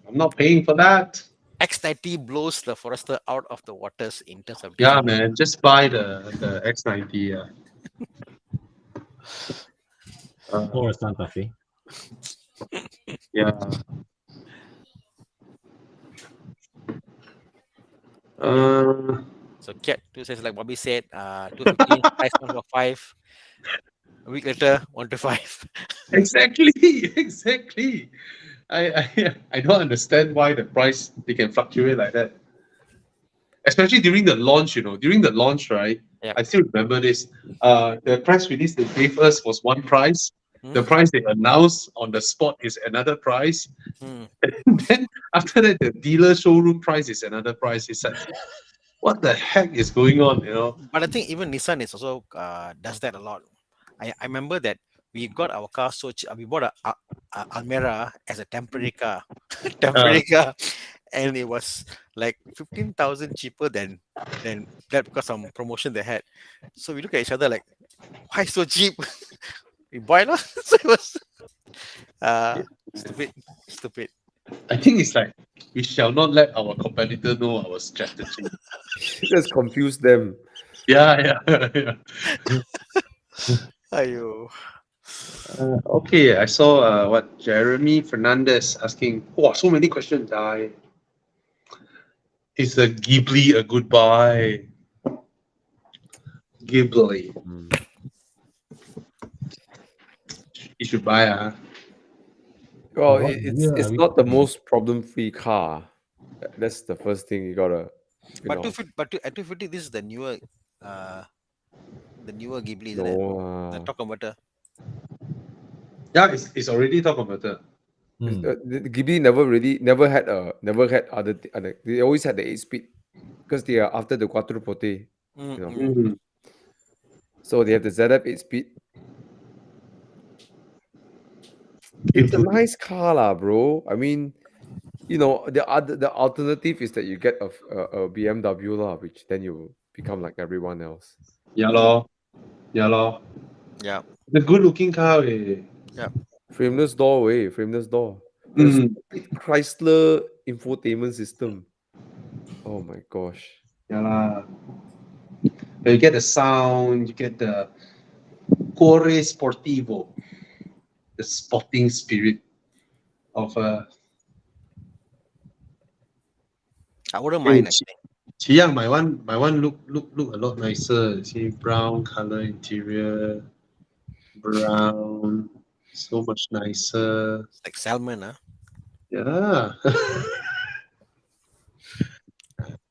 I'm not paying for that. X90 blows the Forester out of the waters in terms of Yeah, design. man. Just buy the X90. Or a Santa Fe. Yeah. So Cat 2 says, like Bobby said, 250 price 145. A week later, 125. Exactly. I don't understand why the price they can fluctuate like that. Especially during the launch, during the launch, right? Yep. I still remember this. The press release they gave us was one price. The price they announced on the spot is another price. And then after that, the dealer showroom price is another price. It's like, what the heck is going on, But I think even Nissan is also does that a lot. I remember that we got our car so cheap. We bought a Almera as a temporary car, and it was like 15,000 cheaper than that because some promotion they had. So we look at each other like, why so cheap? We buy it. So it was stupid. I think it's like we shall not let our competitor know our strategy. Just confuse them. Yeah. Ayo. Okay, I saw what Jeremy Fernandez asking. Wow, so many questions. Is a Ghibli a good buy? Ghibli. You should buy. Well, What it's year it's are we not the talking? most problem-free car. That's the first thing you gotta. But at 250, this is the newer Ghibli, isn't it? No, The top converter. Yeah, it's already top converter. the Ghibli never had other. They always had the 8-speed because they are after the Quattroporte. So they have the ZF 8-speed. It's a nice car, lah, bro. I mean, the alternative is that you get a BMW, lah, which then you become like everyone else. Yeah, lor. Yeah. The good-looking car. Frameless door. The stupid Chrysler infotainment system. Oh my gosh. Yeah lah. But you get the sound, you get the Core Sportivo, the sporting spirit of I wouldn't mind actually. Qiyang, my one look a lot nicer. See, brown color interior, brown, so much nicer. It's like salmon, huh? Yeah.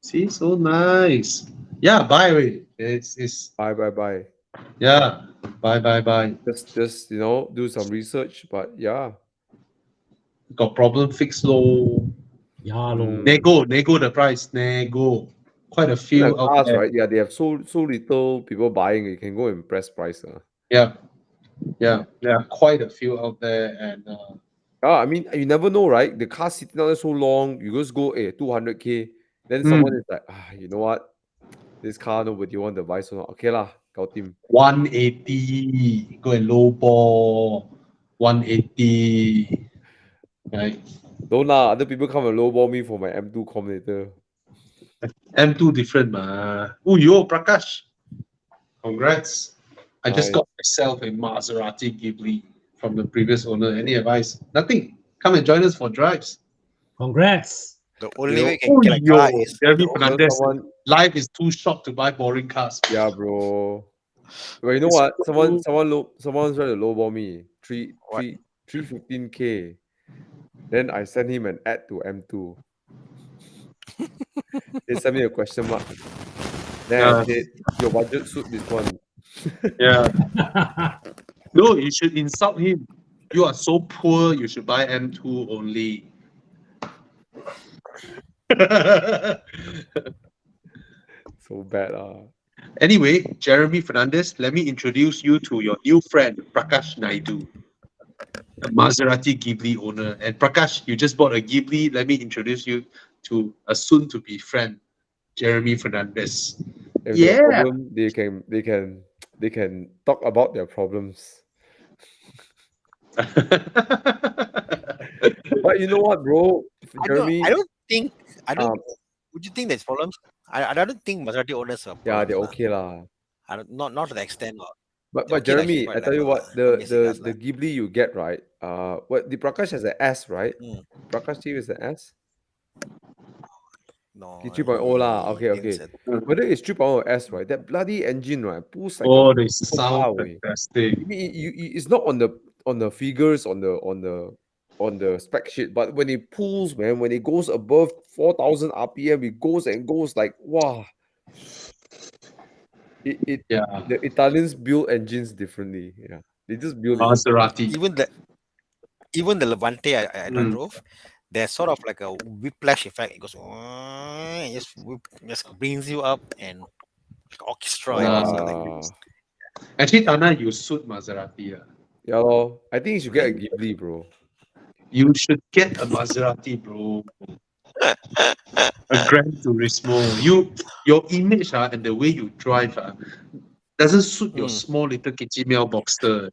See, so nice. Yeah, buy. It's Bye. yeah, buy. Just do some research, but yeah. Got problem fix low. Yeah, lor. Nego the price. Nego. Quite a few Like out cars, there. right? Yeah, they have so little people buying. You can go and press price. Yeah. There are quite a few out there, and I mean, you never know, right? The car sitting out there so long, you just go 200K, Then someone is like, you know what? This car nobody want to buy, so okay lah, gao team. 180, go and low ball. 180. Right. Don't lah, other people come and lowball me for my M2 com later. M2 different, ma. Oh, yo, Prakash. Congrats. I just Nice. got myself a Maserati Ghibli from the previous owner. Any advice? Nothing. Come and join us for drives. Congrats. The only You way you can get a car is Jeremy You know, Fernandez. someone, Life is too short to buy boring cars. yeah, bro. But you know what? Someone tried to lowball me. What? 315K. Then I sent him an ad to M2. They sent me a question mark. Then I said, your budget suit this one. Yeah. No, you should insult him. You are so poor, you should buy M2 only. So bad. Anyway, Jeremy Fernandez, let me introduce you to your new friend, Prakash Naidu, a Maserati Ghibli owner. And Prakash, you just bought a Ghibli. Let me introduce you to a soon-to-be friend, Jeremy Fernandez. If they have problem, they can talk about their problems. But you know what, bro? Jeremy, I don't think. Would you think there's problems? I don't think Maserati owners are. yeah, they're problems, okay lah. not to the extent. But okay, like, Jeremy, quite I tell you level what, lah, basic the us lah. Ghibli you get, right? What the Prakash has an S, right? Mm. Prakash TV is an S. No, 3.0 lah. Okay. Whether it's 3.0 or S, right? That bloody engine, right, pulls like Oh, a they super sound car away. fantastic. I mean, it's not on the figures on the spec sheet, but when it pulls, man, when it goes above 4,000 RPM, it goes and goes like wow. Yeah. The Italians build engines differently. Yeah, they just build it. Maserati. Even the Levante I drove, there's sort of like a whiplash effect. It goes, just brings you up and like orchestra. Actually, Thana, you suit Maserati. Yeah, lor. I think you should get a Ghibli, bro. You should get a Maserati, bro. A Gran Turismo. Your image and the way you drive doesn't suit your small little Kichimel Boxster.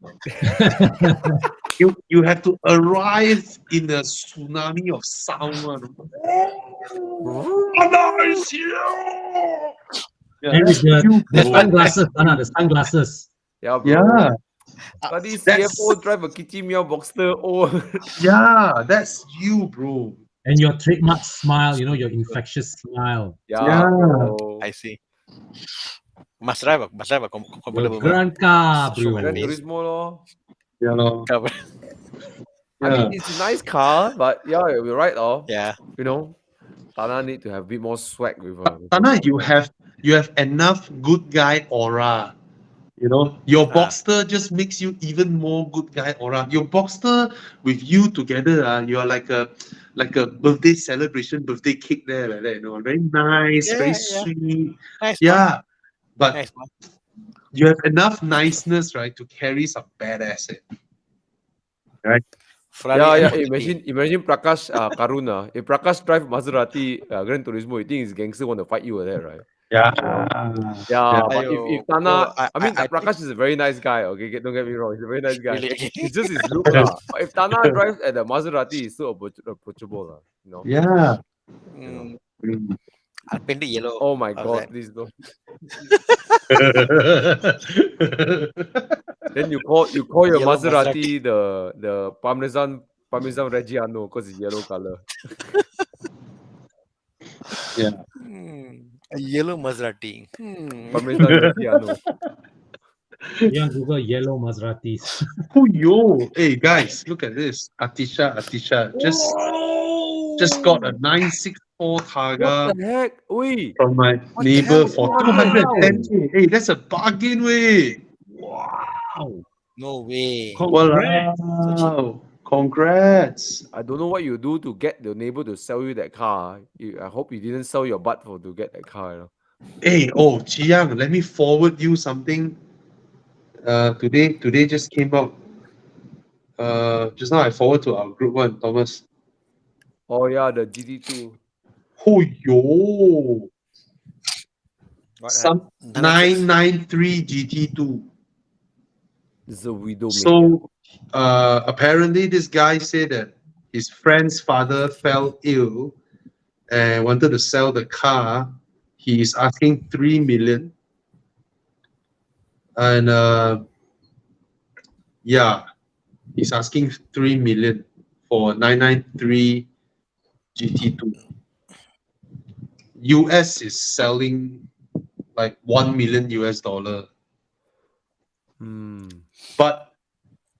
You have to arrive in a tsunami of sound. And with the sunglasses, the sunglasses. Yeah, bro. Yeah. But this CFO drive a Kichimel Boxster. Oh, Yeah, that's you, bro. And your trademark smile, your infectious smile. Yeah. bro. I see. Must drive a Your comfortable. grand car, Show bro. my Gran face. Turismo, lor. Yeah, no. I mean, it's a nice car, but yeah, you're right, Yeah. you know, Tana need to have a bit more swag with her. Tana, you have enough good guy aura. Your Boxster just makes you even more good guy aura. Your Boxster with you together, you are like a birthday celebration, birthday cake there, like that. Very nice, very sweet. Nice. Yeah, but Nice. you have enough niceness, right, to carry some badass. Right? Yeah. Imagine Prakash Karuna. If Prakash drive Maserati Gran Turismo, you think his gangster want to fight you there, right? Yeah. Yeah, but if Tana, Oh, I mean, I Prakash is a very nice guy. Okay, don't get me wrong, he's a very nice guy. Really? It's just his look, lah. But if Tana drives at the Maserati, he's still approachable, Yeah. I'll paint it yellow. Oh my How's God, that? please don't. Then you call your Yellow Maserati the Parmesan Reggiano because it's yellow color. Yeah. A yellow Maserati. Parmesan Reggiano. You Google yellow Maseratis. Oh yo, hey guys, look at this. Atisha just got a 964 Targa What the heck? Oi, from my What the neighbor hell? for What the 210K. Hey, that's a bargain, way. Wow. No way. Congrats. Wow. Congrats. I don't know what you do to get the neighbor to sell you that car. I hope you didn't sell your butt to get that car. Hey, Chiang, let me forward you something. Today just came out. Just now I forward to our group one, Thomas. Oh yeah, the GT2. Oh, yo. What, Some damages? 993 GT2. This is a widow maker. So apparently this guy said that his friend's father fell ill and wanted to sell the car. He is asking 3 million. And yeah, he's asking 3 million for 993 GT2. US is selling like 1 million US dollar. Hmm. But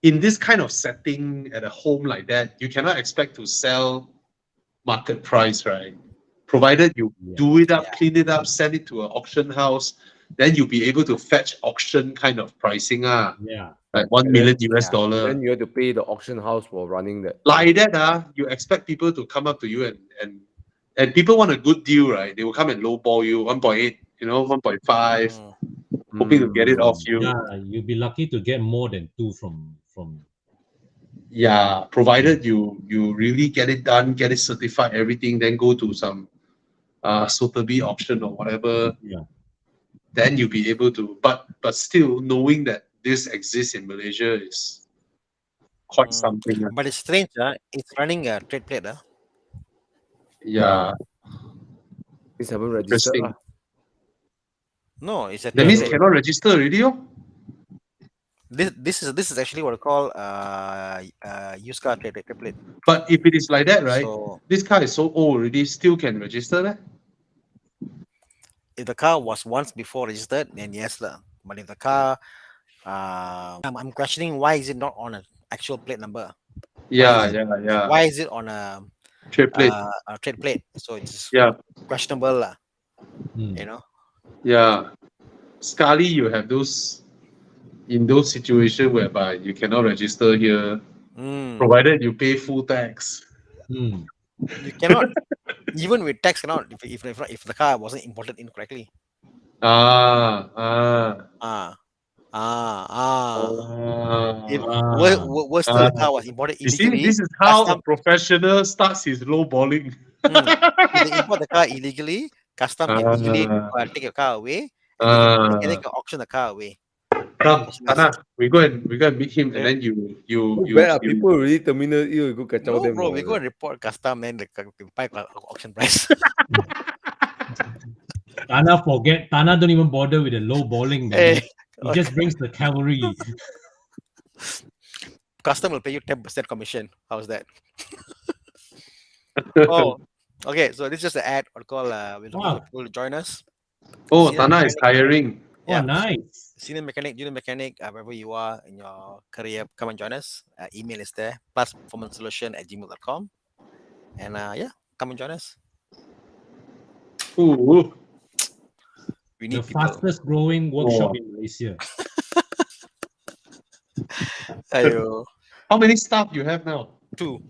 in this kind of setting at a home like that, you cannot expect to sell market price, right? Provided you do it up, clean it up, send it to an auction house, then you'll be able to fetch auction kind of pricing, Yeah. like 1 million US Yeah. dollar. Then you have to pay the auction house for running that. Like that, you expect people to come up to you and people want a good deal, right? They will come and lowball you 1.8, 1.5, hoping to get it off you. Yeah, you'll be lucky to get more than 2 from. Yeah, provided you really get it done, get it certified, everything, then go to some Sotheby auction or whatever. Yeah. Then you'll be able to. But still, knowing that this exists in Malaysia is quite something. But it's strange, it's running a trade plate. Yeah, These haven't registered. interesting. No, it's a That trade means plate. cannot register already, oh? This is actually what I call used car trade plate. But if it is like that, right? So This car is so old already, still can register that? if the car was once before registered, then yes lah. But if the car, I'm questioning why is it not on an actual plate number? Yeah, is it- yeah. Why is it on a Trade plate. a trade plate? So it's Yeah, questionable lah. Hmm. You know. yeah. Scarly, you have those in those situations whereby you cannot register here, provided you pay full tax. Hmm. You cannot even with tax cannot if the car wasn't imported incorrectly. Ah. If Ah. worse still, the car was imported You see, illegally. this is how a custom, professional starts his low balling. if they import the car illegally, custom can easily take your car away, and they can auction the car away. Come, Thana, we go and meet him, and then Too bad, people already terminate you go kacau No, them. bro, we go and report custom, then the buy auction price. Tana don't even bother with the low balling. Hey, He just brings the cavalry. Custom will pay you 10% commission. How's that? Oh, okay. So this is just an ad. What call? We're looking for people to join us. Oh, Senior Thana is mechanic. hiring. Oh, nice. Senior mechanic, junior mechanic, wherever you are in your career, come and join us. Email is there, plusperformancesolution@gmail.com. And yeah, come and join us. Ooh. We The need people. fastest growing workshop in Malaysia. Ayo, How many staff you have now? two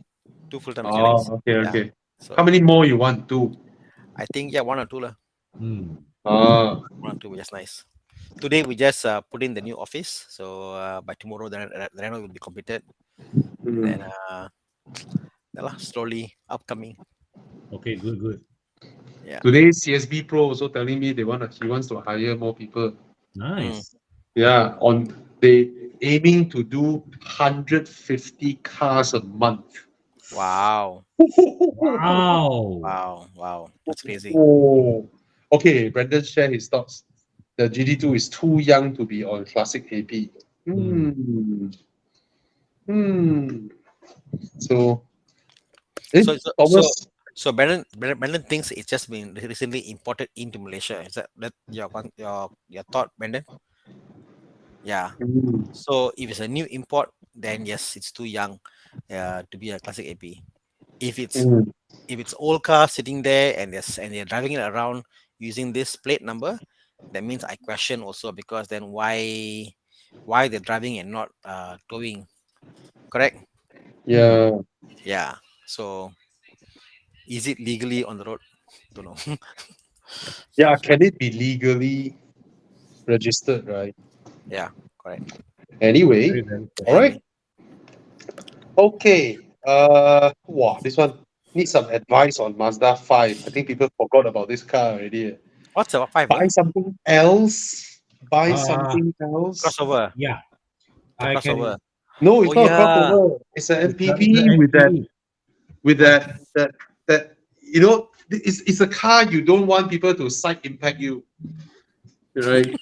full-time mechanics. Oh, okay. So How many more you want? 2? I think one or two lah. Hmm. One or two, just nice. Today we just put in the new office. So by tomorrow the reno will be completed. Then slowly upcoming. Okay, good. Yeah. Today CSB Pro also telling me he wants to hire more people. Nice. Yeah, they aiming to do 150 cars a month. Wow. Wow. That's crazy. Oh. Okay, Brandon share his thoughts. The GD2 is too young to be on classic AP. So, Thomas. So Brandon thinks it's just been recently imported into Malaysia. Is that your thought, Brandon? Yeah. So if it's a new import, then yes, it's too young to be a classic AP. If it's old car sitting there and they're driving it around using this plate number, that means I question also, because then why they're driving and not towing? Correct? Yeah. Yeah. So is it legally on the road? Don't know. Yeah, can it be legally registered, right? Yeah, correct. Anyway, Very, very all right. Okay. Wow, this one. need some advice on Mazda 5. I think people forgot about this car already. What's the 5? Buy something else. Buy Ah. something else. Crossover. Yeah, The I can. crossover. No, it's Oh, not yeah. a crossover. It's an It's MPV with that MPV. you know, it's a car you don't want people to side impact you. Right?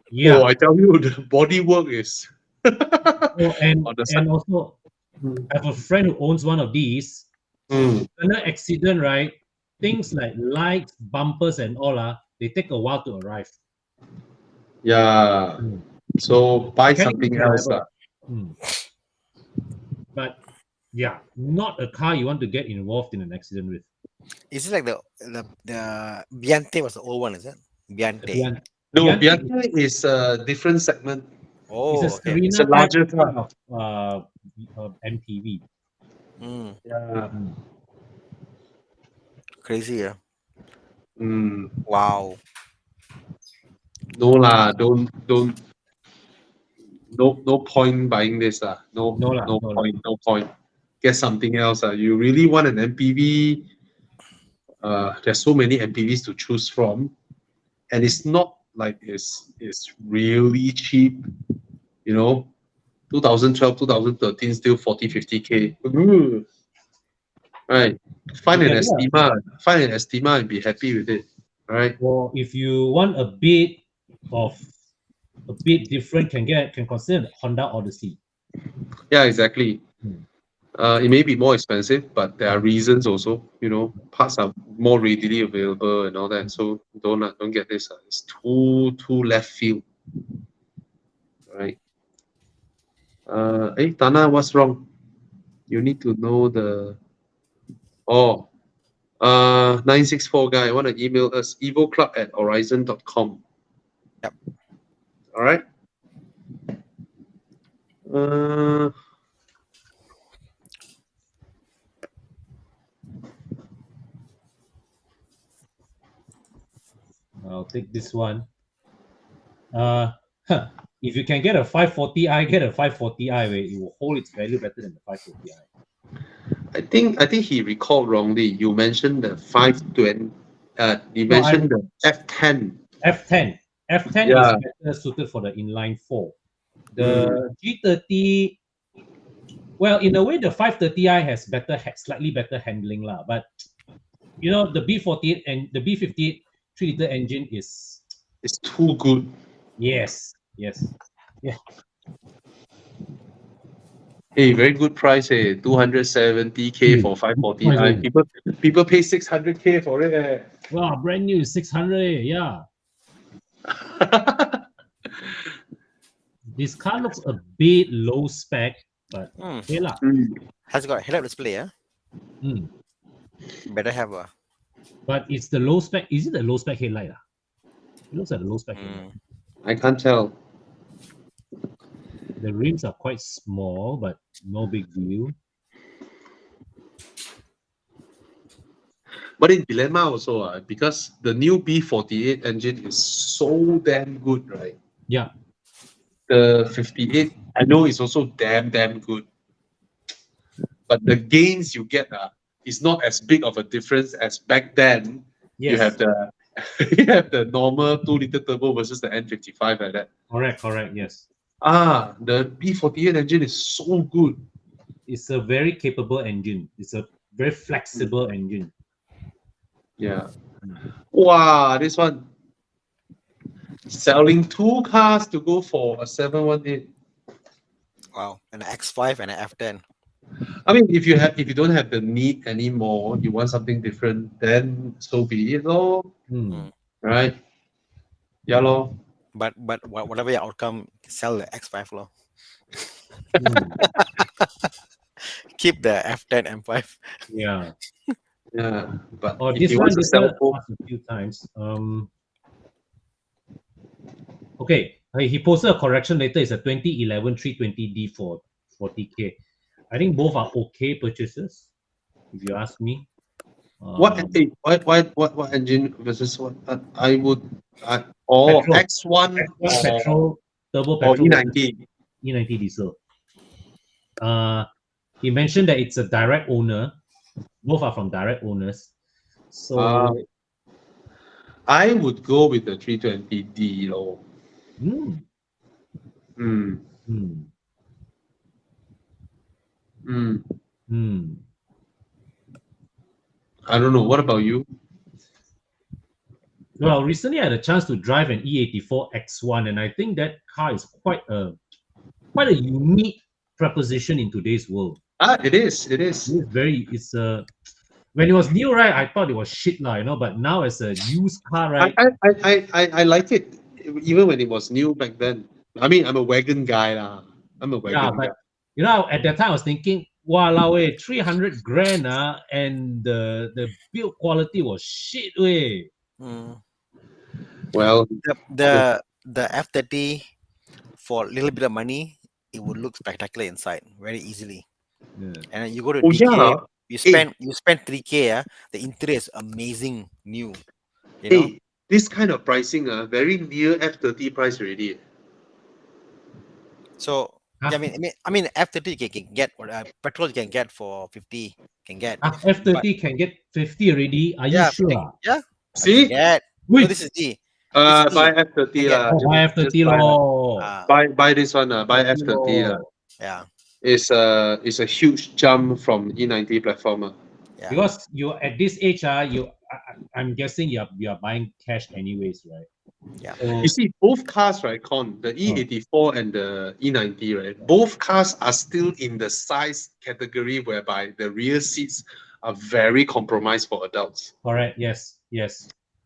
Yeah. Oh, I tell you, the bodywork is Oh, and on the side. also, I have a friend who owns one of these. Mm, An accident, right? Things like lights, bumpers, and all they take a while to arrive. yeah. Mm. So buy Mechanically something else. reliable. But yeah, not a car you want to get involved in an accident with. Is it like the Biante was the old one, is it? Biante. No, Biante Bianca is a different segment. Oh, It's a okay. Serena It's a larger type car. of MPV. Mm, Yeah. crazy, yeah. Mm. Wow. No lah, don't. No point buying this lah. No point. Get something else. You really want an MPV? There's so many MPVs to choose from, and it's not like it's really cheap. You know, 2012, 2013, still 40, 50K. Ooh. Right. Find an Estima and be happy with it. Right. Or if you want a bit different, can consider Honda Odyssey. Yeah, exactly. It may be more expensive, but there are reasons also. You know, parts are more readily available and all that. So don't get this. It's too left field. Right. Thana, what's wrong? You need to know the. 964 guy, want to email us evoclub@horizon.com. Yep. All right. I'll take this one. If you can get a 540i, get a 540i where it will hold its value better than the 540i. I think he recalled wrongly. You mentioned the 520. You mentioned the F10. F10 Yeah. is better suited for the inline 4. The G30, well, in a way, the 530i has slightly better handling lah. But you know, the B48 and the B58 3-liter engine is It's too good. yes. Yeah. Hey, very good price. Hey, 270K for 540i. People pay 600K for it. Wow, brand new 600. Yeah. This car looks a bit low spec, but okay lah. Has got head-up display, yeah? Better have a. But it's the low spec. Is it the low spec headlight? It looks like a low spec headlight. I can't tell. The rims are quite small, but no big deal. But in dilemma also, because the new B48 engine is so damn good, right? Yeah. The 58, I know it's also damn good. But the gains you get is not as big of a difference as back then. Yes. You have the normal 2-liter turbo versus the N55 like that. Correct, yes. The B48 engine is so good. It's a very capable engine. It's a very flexible engine. Yeah. Wow, this one. Selling 2 cars to go for a 718. Wow, an X5 and an F10. I mean, if you don't have the need anymore, you want something different, then so be it, lor. Right? Yeah, lor. But whatever your outcome, sell the X5 lor. Keep the F10 M5. Yeah. Yeah, but if this you one want to sell both, a few times. Okay, he posted a correction later. It's a 2011 320D for 40K. I think both are okay purchases, if you ask me. what engine versus what? I would Petrol. X1 petrol, turbo or petrol, E90. E90 diesel. He mentioned that it's a direct owner. Both are from direct owners. So I would go with the 320D low. mm, Mm, mm, mm. mm. I don't know. What about you? Well, recently I had a chance to drive an E84 X1, and I think that car is quite a unique proposition in today's world. It is. It is. It's when it was new, right? I thought it was shit, but now as a used car, right? I like it, even when it was new back then. I mean, I'm a wagon guy lah. I'm a wagon guy. But at that time I was thinking, wow, 300 grand, and the build quality was shit, way. Well, The F30 for a little bit of money, it would look spectacular inside very easily. Yeah. And then you go to oh DK, yeah. you spend 3K. The interior is amazing, new. Hey, this kind of pricing, very near F30 price already. So Huh? yeah, I mean F30 you can get petrol you can get for 50. Can get F30 can get 50 already. Are you sure? Yeah. See? Get. Wait. So this is the Buy F30 lah. buy F30 loh. Buy this one buy F30 lah. Yeah. It's a huge jump from E90 platform. Yeah. Because you at this age, I'm guessing you're buying cash anyways, right? Yeah. So, You see, both cars, right, the E84 and the E90, right, both cars are still in the size category whereby the rear seats are very compromised for adults. correct. Yes.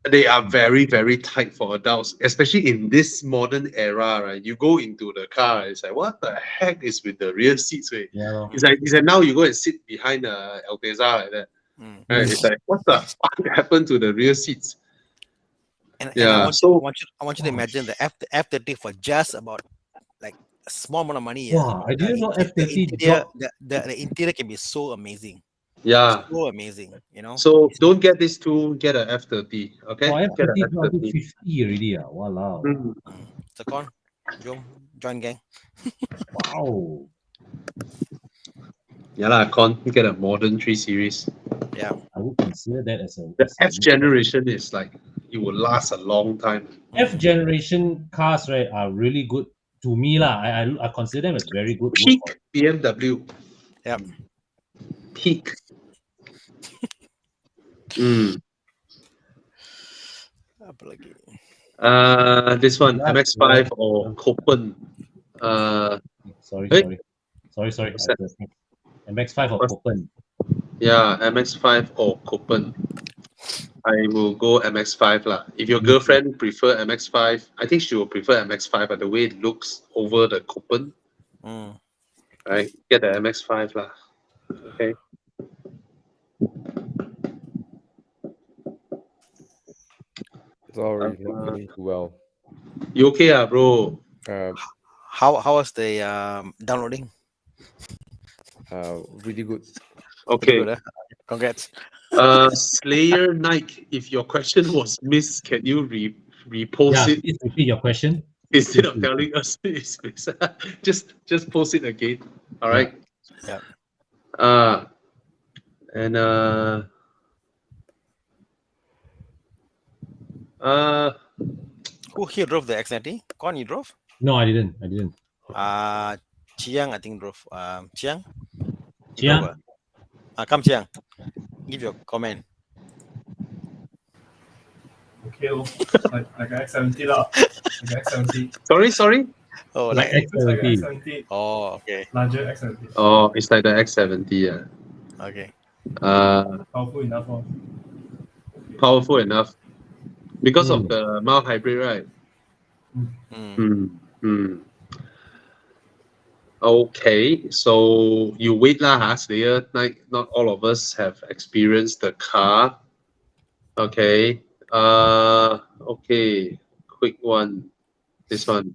They are very, very tight for adults, especially in this modern era, right? You go into the car, it's like, what the heck is with the rear seats, right? Yeah. It's like now you go and sit behind a Alteza like that. Right? It's like, what the fuck happened to the rear seats? And Yeah, I want you to imagine the F30 for just about like a small amount of money. Wow, I didn't know F30 the interior can be so amazing. yeah. So amazing, So don't get this two, get an F30, okay? Oh, Get F30 an got to F30. 50 already. Wow. So come on, join gang. Wow. Yeah, lah, get a modern 3 Series. Yeah. I would consider that as a The F generation is like, it will last a long time. F generation cars, right, are really good to me lah. I consider them as very good. Peak BMW. Yeah. Peak. This one, MX5 or Copen. Sorry. Hey? Sorry. What's that? MX5 or Copen. Yeah, MX5 or Copen. I will go MX5 lah. If your girlfriend prefer MX5, I think she will prefer MX5 by the way it looks over the Copen. Right, get the MX5 lah. Okay. Sorry, not feeling too well. You okay, bro? How was the downloading? Really good. Okay. Good, congrats. Slayer Nike, if your question was missed, can you repost it? Please repeat your question. Instead of telling us it's missed, just post it again. All right. Yeah. Who here drove the X90? Con, you drove? No, I didn't. Chiang, I think drove. Chiang? Chiang? Come Chiang. Give your comment. Okay, like an X70 lah. Like an X70. Sorry. Oh, Like It's like an X70. X70. Oh, okay. Larger X70. Oh, it's like the X70, yeah. Okay. Powerful enough. Powerful enough. Because of the mild hybrid, right? Okay, so you wait lah, Slayer. Not all of us have experienced the car. Okay. Okay. Quick one. This one.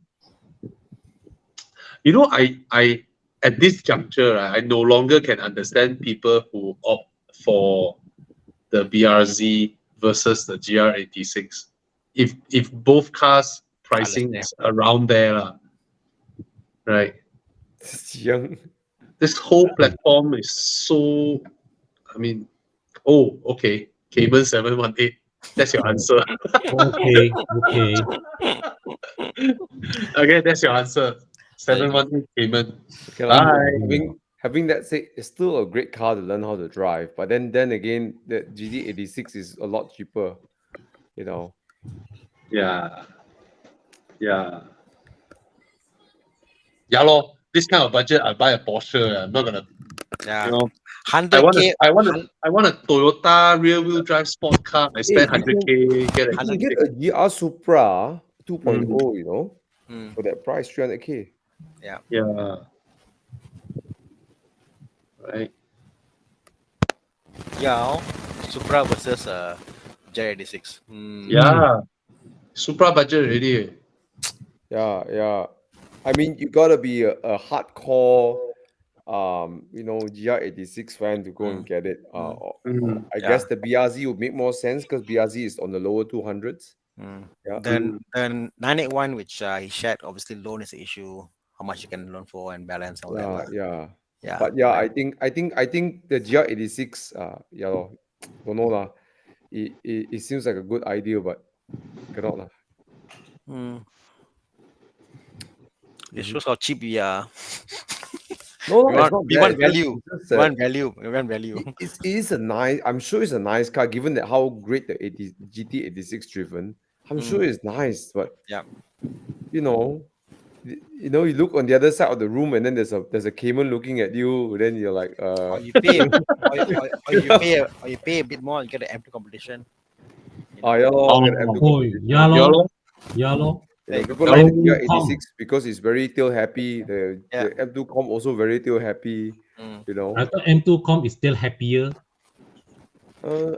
You know, I at this juncture, I no longer can understand people who opt for the BRZ versus the GR86. If both cars pricing is around there, right? Young. This whole platform is so, I mean, Oh, okay. Cayman 718. That's your answer. Okay, okay. Okay, that's your answer. 718 Cayman. Okay, lah, Bye. having that said, it's still a great car to learn how to drive. But then again, the GT86 is a lot cheaper. You know. Yeah. Yeah. Yeah, lor. This kind of budget, I buy a Porsche. I'm not gonna, Yeah. you know. I want 100K. a Toyota rear-wheel drive sport car. I spend 100K, get a You can G6. get a GR Supra 2.0, Mm. you know, Mm, for that price, 300K. Yeah. Right. yeah. Supra versus J86. Yeah. Supra budget already. Yeah. I mean, you gotta be a hardcore, GR86 fan to go and get it. I Yeah. guess the BRZ would make more sense because BRZ is on the lower 200s. Yeah. Then 981, which he shared, obviously loan is the issue. How much you can loan for and balance all that. lah. Yeah. But yeah, I think the GR86, lor, don't know lah. It seems like a good idea, but cannot lah. It shows how cheap we are. No, We it's want, not we bad. want It's just- value. it's just We that want value. We want value. it is a nice. I'm sure it's a nice car, given that how great the GT86 driven. I'm sure it's nice, but Yeah. you know, you look on the other side of the room, and then there's a Cayman looking at you. Then you're like, Or you pay, or you pay a bit more, you get an empty competition. yeah, lor, get empty Oh, competition. yeah, Yeah, lor. lor. Yeah, lor. Yeah, Like, people like the yeah, GR86 because it's very tail happy. The M2 Com also very tail happy. You know, I thought M2 Com is still happier.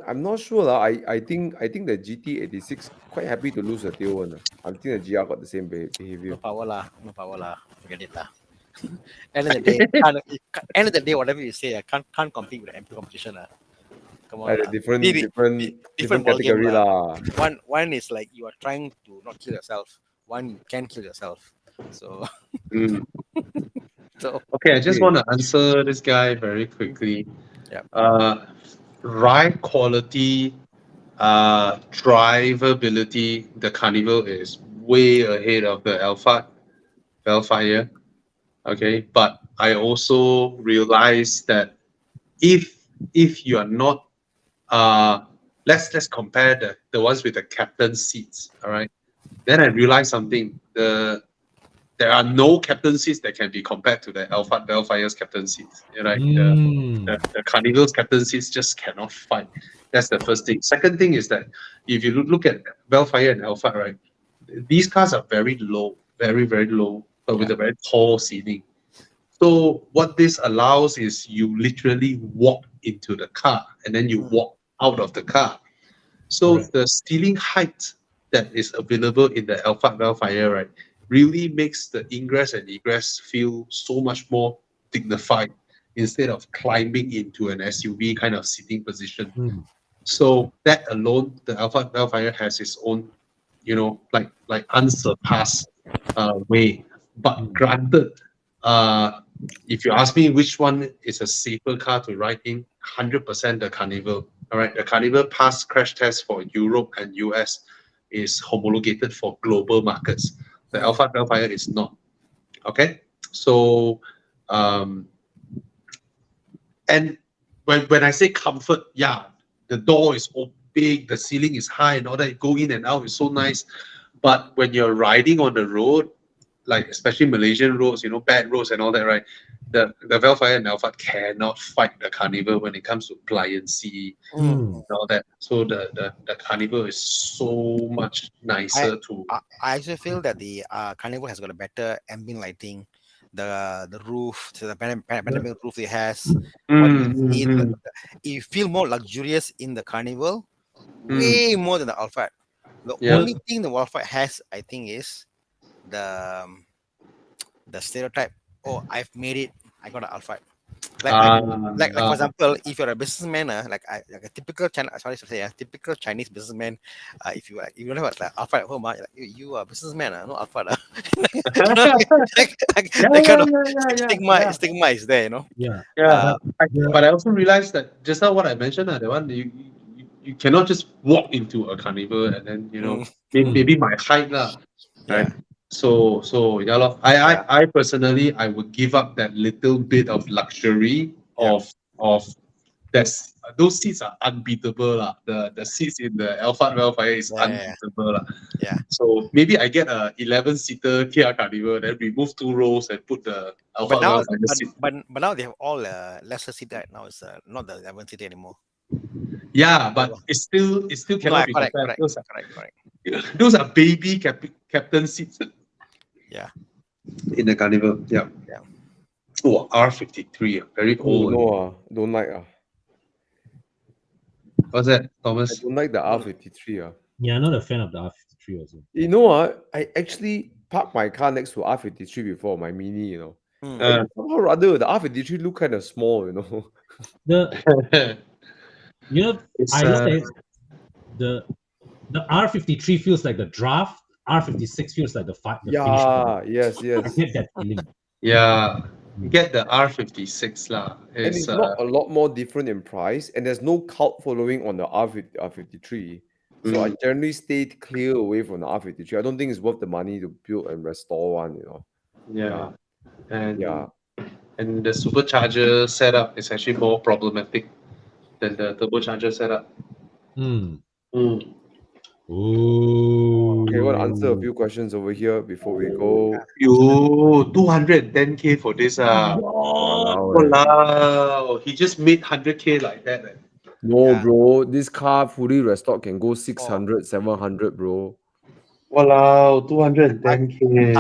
I'm not sure lah. I think the GT86 quite happy to lose the tail one. I think the GR got the same behavior. No power lah. Forget it lah. End of the day, end of the day, whatever you say, I can't compete with the empty competition lah. Come on, Like a lah. different different ball game category lah. lah. One is like you are trying to not kill yourself. One you can kill yourself. So Mm. so Okay, I just Okay. want to answer this guy very quickly. Yep. Ride quality, drivability, the Carnival is way ahead of the Alphard Bellfire. Okay, but I also realize that if you are not, let's compare the ones with the captain seats. All right, then I realized something. There are no captain seats that can be compared to the Alphard Bellfire's captain seats. Right? The Carnival's captain seats just cannot fight. That's the first thing. Second thing is that if you look at Bellfire and Alphard, right, these cars are very low, very, very low, but with a very tall ceiling. So what this allows is you literally walk into the car and then you walk out of the car. So Correct. the ceiling height that is available in the Alphard Bellfire, right, really makes the ingress and egress feel so much more dignified instead of climbing into an SUV kind of sitting position. So that alone, the Alphard Bellfire has its own, like unsurpassed way. But granted, if you ask me which one is a safer car to ride in, 100% the Carnival. All right, the Carnival passed crash test for Europe and US, is homologated for global markets. The Alphard Bellfire is not. Okay, so and when I say comfort, yeah, the door is big, the ceiling is high, and all that. Go in and out is so nice. But when you're riding on the road, like especially Malaysian roads, bad roads and all that, right? The Bellfire and Alphard cannot fight the Carnival when it comes to pliancy and all that. So the Carnival is so much nicer to. I actually feel that the Carnival has got a better ambient lighting. The roof, so the panoramic roof it has. You feel more luxurious in the Carnival, way more than the Alphard. The only thing the Alphard has, I think, is the stereotype. Oh, I've made it. I got an Alphard. Like for example, if you're a businessman, like a typical typical Chinese businessman, if you don't have like Alpha at home, like, you are a businessman, no Alpha. That kind of stigma is there, you know. Yeah. Yeah, Yeah. but I also realized that just now what I mentioned, the one you cannot just walk into a carnival and then maybe my height lah, right? Yeah. So yeah, lor. Yeah. I personally I would give up that little bit of luxury of those seats are unbeatable lah. The seats in the Alphard Wellfire is unbeatable lah. Yeah. So maybe I get a 11-seater Kia Carnival, then remove 2 rows and put the But Alphard now, Wellfire seat. but now they have all lesser seat right now. It's not the 11-seater anymore. Yeah, but it still cannot be compared. Correct. Those are baby captain seats. Yeah. In the Carnival, yeah. Oh, R53, very old. No, don't like. What's that, I Thomas? don't like the R53. Yeah, I'm not a fan of the R53 also. You know, I actually parked my car next to R53 before, my Mini, you know. Mm. Somehow or other, the R53 look kind of small, you know. The It's, I love it. The R53 feels like the draft. R56 feels like the finish. Yes. I get that feeling. yeah, you get the R56 lah. And it's not a lot more different in price, and there's no cult following on the R53. So I generally stayed clear away from the R53. I don't think it's worth the money to build and restore one, you know. And the supercharger setup is actually more problematic than the turbocharger setup. Ooh. Okay, I want to answer a few questions over here before we go. Yo, 210K for this. Walao, he just made 100K like that. No, bro, this car fully restored can go 600, 700, bro. Walao, 210K.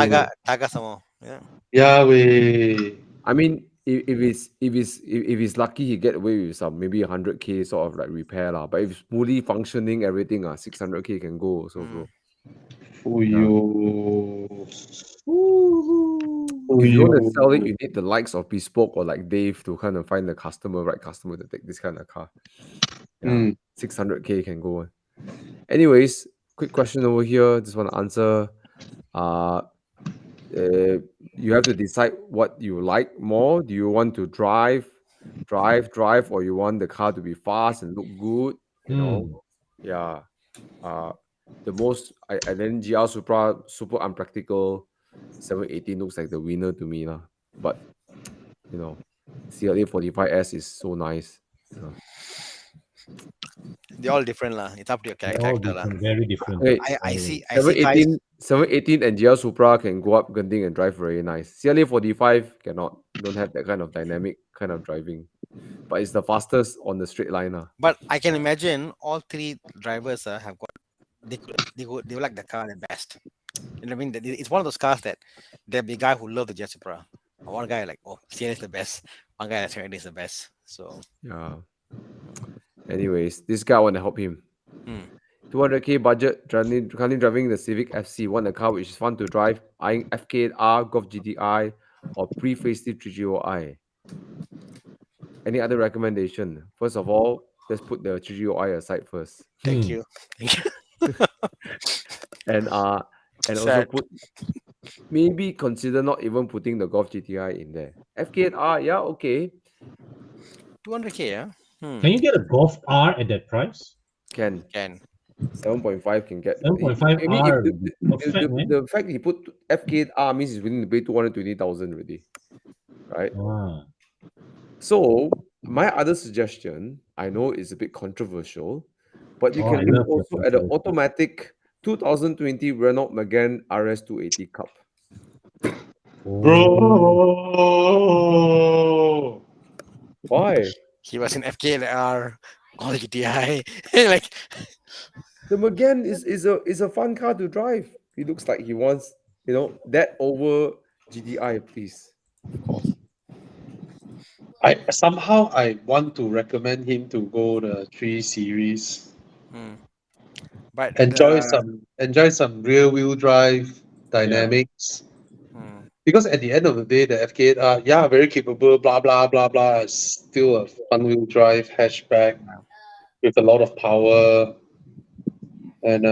Taga some more. Yeah. Yeah, we. I mean, if he's lucky, he get away with some maybe 100K sort of like repair lah. But if it's fully functioning, everything 600K can go. So, bro. If you want to sell it, you need the likes of Bespoke or like Dave to kind of find the right customer to take this kind of car. 600K can go. Anyways, quick question over here. Just want to answer. You have to decide what you like more. Do you want to drive, or you want the car to be fast and look good? You know, yeah. The most, I then GR Supra, super unpractical. 718 looks like the winner to me, but you know, CLA 45S is so nice. They're all different lah. It's up to your character lah. Very different. Okay, I see. 718 and GR Supra can go up Genting and drive very nice. CLA 45 cannot. Don't have that kind of dynamic kind of driving. But it's the fastest on the straight line. But I can imagine all three drivers have got they would like the car the best. You know what I mean? It's one of those cars that there'll be a guy who loves the Jet Supra. One guy like, CLA is the best. One guy that's is the best. So yeah. Anyways, this guy, I want to help him. 200K budget, currently driving the Civic FC. Want a car which is fun to drive, eyeing FK8R, Golf GTI, or pre-facelift 330i. Any other recommendation? First of all, let's put the 330i aside first. Thank you. And also maybe consider not even putting the Golf GTI in there. FK8R, yeah, okay. 200K, yeah. Can you get a Golf R at that price? Can. 7.5 can get. 7.5 R. The fact he put FK8R means he's willing to pay 220,000 already, right? So my other suggestion, I know it's a bit controversial, but you can look also at the automatic 2020 Renault Megane RS280 Cup. Bro, why? He was in FK8R, all GTI. Like the Megane is a fun car to drive. He looks like he wants, that over GTI, please. Of course. I want to recommend him to go the 3 Series. But enjoy some rear wheel drive dynamics. Because at the end of the day, the FK8R, yeah, very capable, blah blah blah blah. It's still a front-wheel drive hatchback with a lot of power, and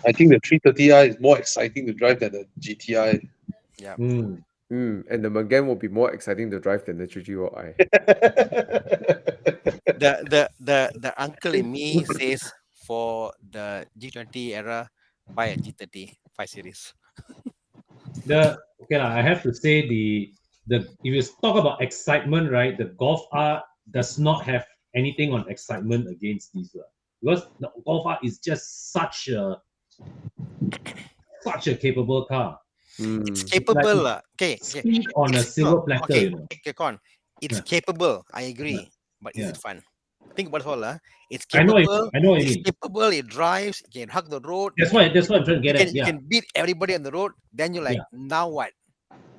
I think the 330i is more exciting to drive than the GTI. Yeah. And the Megane will be more exciting to drive than the 330i. The uncle in me says for the G20 era, buy a G30 5 Series. I have to say if you talk about excitement, right? The Golf R does not have anything on excitement against this, because the Golf R is just such a capable car. It's capable. Okay. Speed on a silver platter, Okay, you know. okay, Con. It's Yeah. capable. I agree. But is Yeah. it fun? Think about it all. It's I know capable. what you It's mean. capable. It drives. It can hug the road. That's why I'm trying to get at. You Yeah. can beat everybody on the road. Then you're like, Yeah. now what?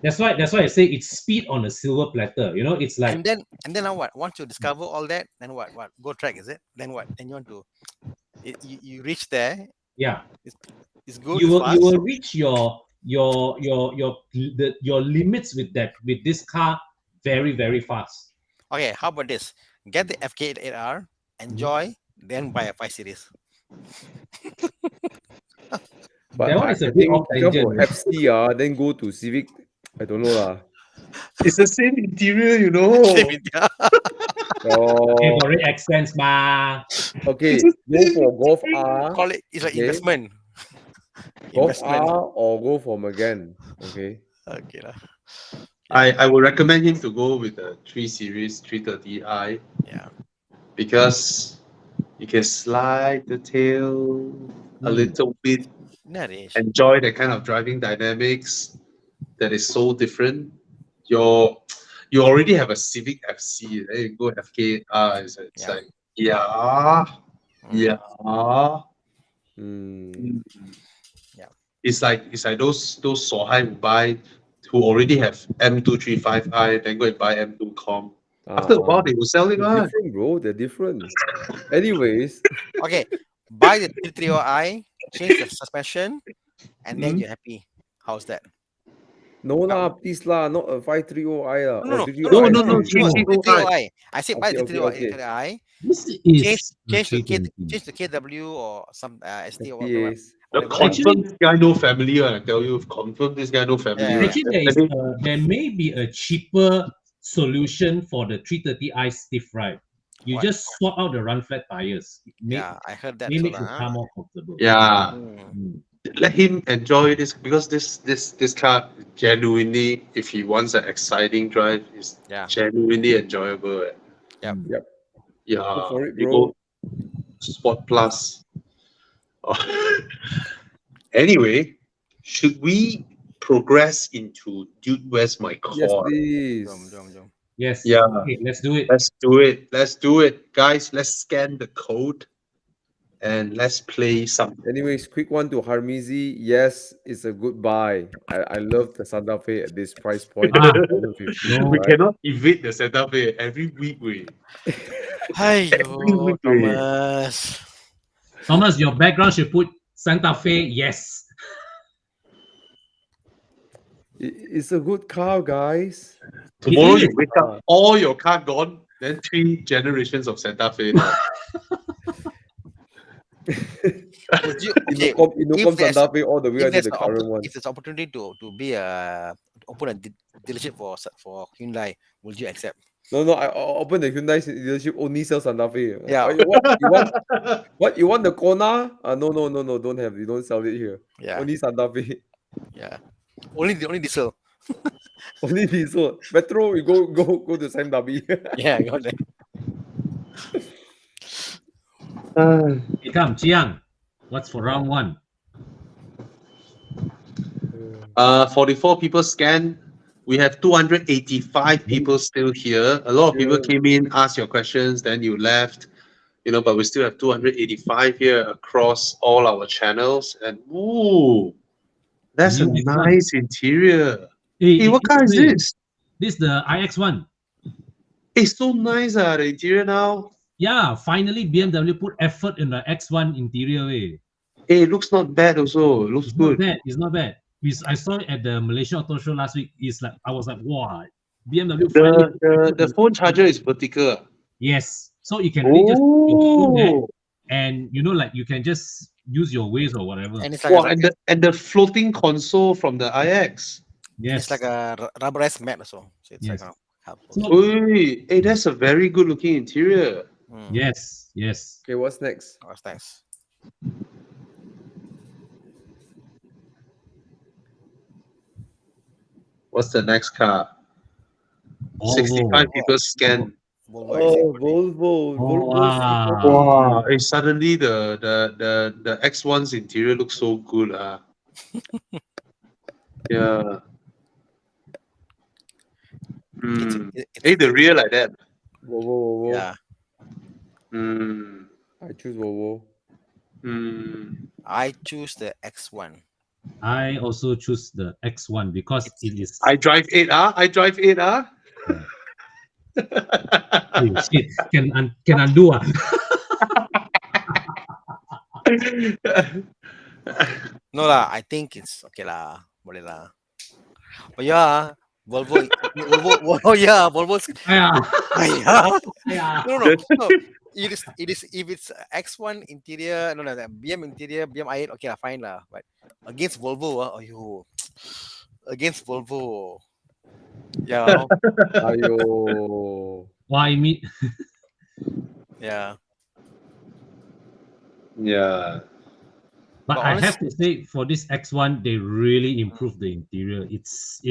That's why I say it's speed on a silver platter. You know, it's like And then now what? Once you discover all that, then what? What? Go track, is it? Then what? Then you want to you reach there. yeah. It's good. You it's fast. will reach your limits with this car very, very fast. Okay, how about this? Get the FK8R, enjoy, then buy a 5 Series. But That one I is a bit think off because tangent, for right? FC, then go to Civic. I don't know lah. It's the same interior, you know. Oh, Okay, got red accents, ma. okay. Go for Golf R. Call it, it's like Okay. investment. Golf R or go for Megane. Okay. Okay lah. I would recommend him to go with the 3 Series 330i Yeah. because you can slide the tail a little bit, Naresh. enjoy the kind of driving dynamics that is so different. You already have a Civic FC, then you go FK8R. It's Yeah. like yeah. Yeah. It's like those Sohai who already have M235i, then go and buy M2 Com. After a while, they will sell it. They're different, bro. They're different. Anyways, Okay. Buy the 330i, change the suspension, and then you're happy. How's that? no lah, please lah, not a 530i lah. No, or 330i. I said buy the Okay. 330i. This is Change to the KW or some ST or whatever. Yes. The confirm this guy no family, I tell you, confirm this guy no family. Yeah. Actually, there may be a cheaper solution for the 330i stiff ride. You What? just swap out the run flat tires. Yeah, I heard that. May too make the lah, car more comfortable. Yeah, Mm. let him enjoy this because this car genuinely, if he wants an exciting drive, is Yeah. genuinely enjoyable. Yep. Yep. Yeah, Go for it, you bro. go Sport Plus. Anyway, should we progress into Dude, Where's My Car? Yes, please. Jom. Yes. Yeah. Okay, let's do it. Let's do it. Guys, let's scan the code and let's play some. Anyways, quick one to Harmizi. Yes, it's a good buy. I love the Santa Fe at this price point. Ah, 150, We right? cannot evade the Santa Fe every week. Hi, Every Thomas. Thomas, your background should put Santa Fe. Yes. It's a good car, guys. Tomorrow It you is. wake up, all your car gone, then 3 generations of Santa Fe. Would you, okay, Innocom there's- Santa Fe all the way if until there's the an current one. if there's opportunity to be a open a dealership for Hyundai, would you accept? No, I open the Hyundai dealership, only sell Santa Fe. Yeah. What you want the Kona? No, don't have. You don't sell it here. Yeah, Only Santa Fe. yeah. Only diesel. Only diesel. Petrol, we go to Sam W. Yeah, got that. Hey, come, Chiang. What's for round one? 44 people scanned. We have 285 people still here. A lot of people came in, asked your questions, then you left. But we still have 285 here across all our channels. And ooh, that's a New nice interior. Hey, Hey, what car is this? This is the iX1. It's so nice, the interior now. Yeah, finally BMW put effort in the X1 interior way. Hey, it looks not bad also. It looks It's good. not bad. It's not bad. I saw it at the Malaysia Auto Show last week. It's like I was like, wow, BMW finally. The phone charger is vertical. Yes, so you can really just put your phone there, Oh, and like you can just use your Waze or whatever. And it's like wow, and the floating console from the iX. Yes, it's like a rubberized mat also. So it's Yes. like helpful. So- Oi, hey, that's a very good looking interior. yes. Okay, what's next? Oh, thanks. What's the next car? Volvo. 65 people scan. Volvo Oh, XC90. Volvo. Oh, Volvo wow. C40. Wow, hey, suddenly the X1's interior looks so good. Yeah. Hey, the rear like that. Volvo. Yeah, Mm. I choose Volvo. I choose the X1. I also choose the X1 because it is. I drive 8R. I drive 8R. Hey, shit, can undo. No lah, I think it's okay lah. Boleh lah. Oh yeah, Volvo. Oh yeah, Volvo's. Yeah. Yeah. Yeah. No. It is if it's X1 interior, no, the BM interior, BM i8, okay lah, fine lah. But against Volvo, against Volvo. Yeah. Ayo. Why me? Yeah. Yeah. But But I have to say, for this X1, they really improved the interior. It's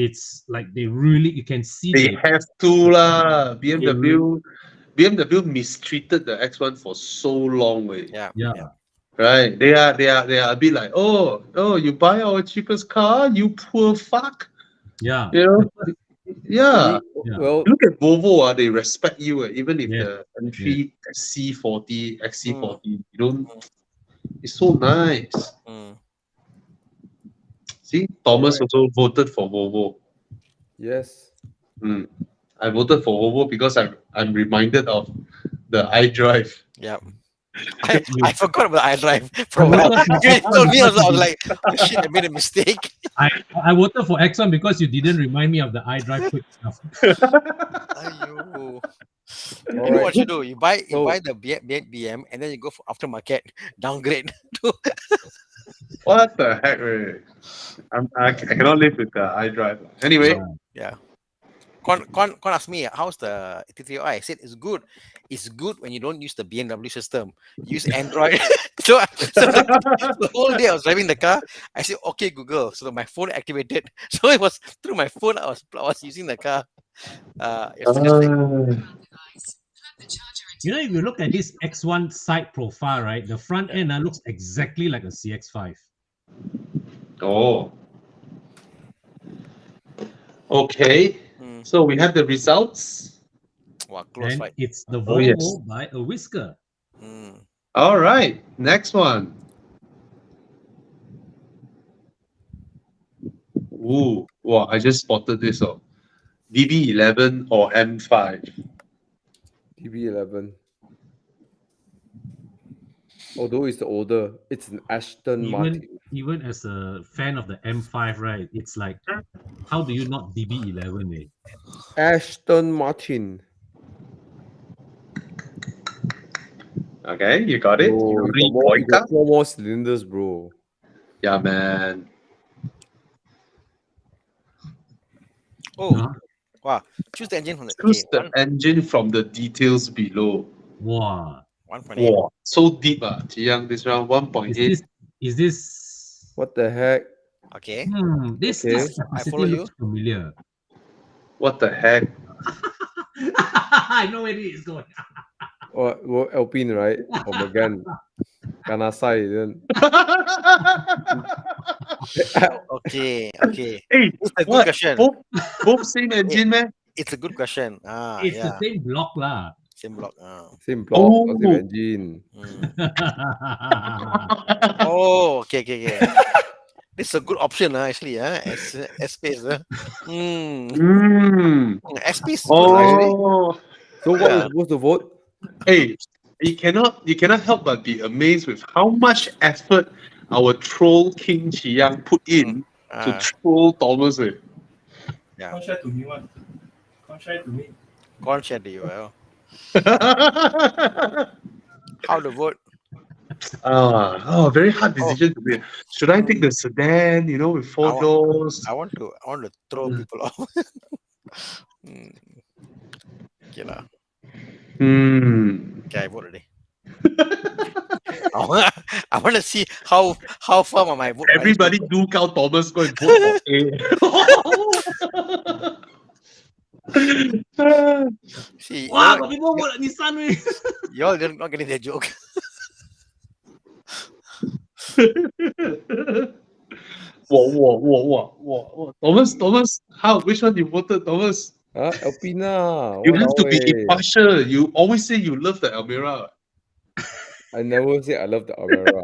like they really, you can see They have to lah. BMW mistreated the X1 for so long. Yeah. Yeah. Right? They are a bit like, oh, you buy our cheapest car, you poor fuck. Yeah. You know? Yeah. Yeah. Well, Look at Volvo, they respect you, even if Yeah. the entry C40, XC40, you don't. It's so nice. See, Thomas also voted for Volvo. yes. I voted for Volvo because I'm reminded of the iDrive. Yeah. I forgot about iDrive for a while. You told me, I was like, oh shit, I made a mistake. I voted for X1 because you didn't remind me of the iDrive quick stuff. Ayo. You know what you do? You buy the BM and then you go for aftermarket, downgrade. What the heck, really? I cannot live with the iDrive. Anyway, Yeah. Con asked me, how's the T3i? I said it's good when you don't use the BMW system. Use Android. so the whole day I was driving the car. I said, okay, Google. So my phone activated. So it was through my phone I was using the car. You know, if you look at this X1 side profile, right, the front end looks exactly like a CX5. oh. Okay. So we have the results. Wow, close And fight. it's the Oh, Volvo yes. by a whisker. All right. Next one. Ooh. Wow, I just spotted this. DB11 or M5. DB11. Although it's the older, it's an Aston Martin. Even as a fan of the M5, right, it's like, how do you not DB11, eh? Aston Martin. Okay, you got it. Bro, you got 4 more cylinders, bro. Yeah, man. Oh, wow. Choose the engine from the Choose the engine from the details below. Wow. 1.8. Wow, so deep, Chi Yang. This round 1.8. Is this? What the heck? Okay. This Okay. capacity follow you. looks familiar. What the heck? I know where it is going. Or Alpine, right? Or Megane. Kanasai. Then. Okay. Hey, It's a good what? question. Both same engine, man? It's a good question. It's the same block lah. Same block. Same block, Oh. same engine. Oh, okay. This is a good option, actually. S-Space. S-Space is good, actually. Oh, So what we're supposed to vote? hey, you cannot help but be amazed with how much effort our troll King Chi Yang put in to troll Thomas. Eh. Yeah. Can't share to me one. Can't share to me. Can't share to you. Well, how to vote? Very hard decision to make. Should I take the sedan, with I four want- doors? I want to throw people off. Okay lah. Okay, I vote already. I want to see how firm am I vote. Everybody do count Thomas, go and vote for A. See, Wow, got people vote Nissan. y'all they're not getting their joke. Whoa. Thomas, how? Which one you voted, Thomas? Alpina. You have to !walao be eh. impartial. You always say you love the Almera. I never say I love the Almera.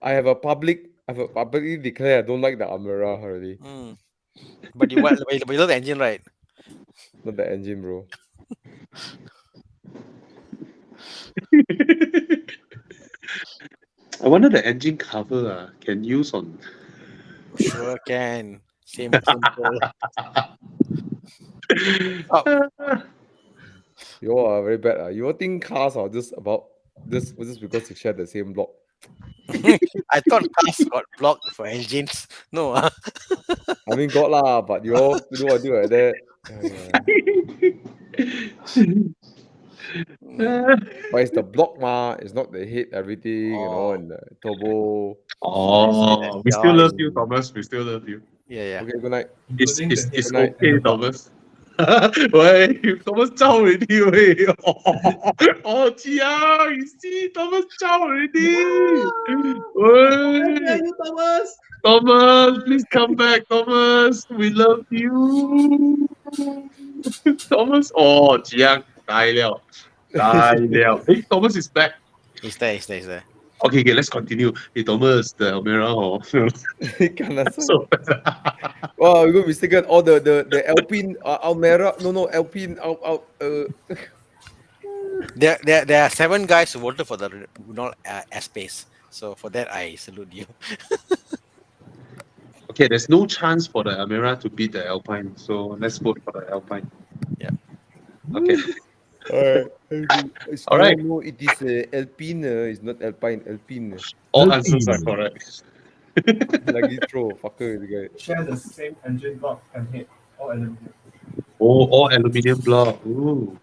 I have publicly declared I don't like the Almera already. But you love the engine, right? Not the engine, bro. I wonder the engine cover can use on. Sure can. Same simple. You all are very bad. You all think cars are just about just because they share the same block. I thought cars got blocked for engines. No, I mean, got lah, but you all do like that. But it's the block ma. It's not the head, everything, and the turbo. We still love you, Thomas. We still love you. Yeah. Okay, good night. It's Including the it's headlight and okay, the block. Thomas. Why? Thomas zao already, wey. Jiang, you see, Thomas zao already. Wey. Thomas. Thomas, please come back, Thomas. We love you. Thomas, Jiang, 呆了. Hey, Thomas is back. He's there. Okay, let's continue. Hey, Thomas, the Almera, So, wow, you got mistaken. Oh, the Alpine Almera. No, Alpine There are 7 guys who voted for the Renault S-Pace. So for that, I salute you. Okay, there's no chance for the Almera to beat the Alpine, so let's vote for the Alpine. Yeah. Okay. All right. No, it is Alpine. It's not Alpine. Alpine. All answers are correct. Like this throw, fucker, the guy. Share the same engine block and head. All aluminum. All aluminium block. Ooh.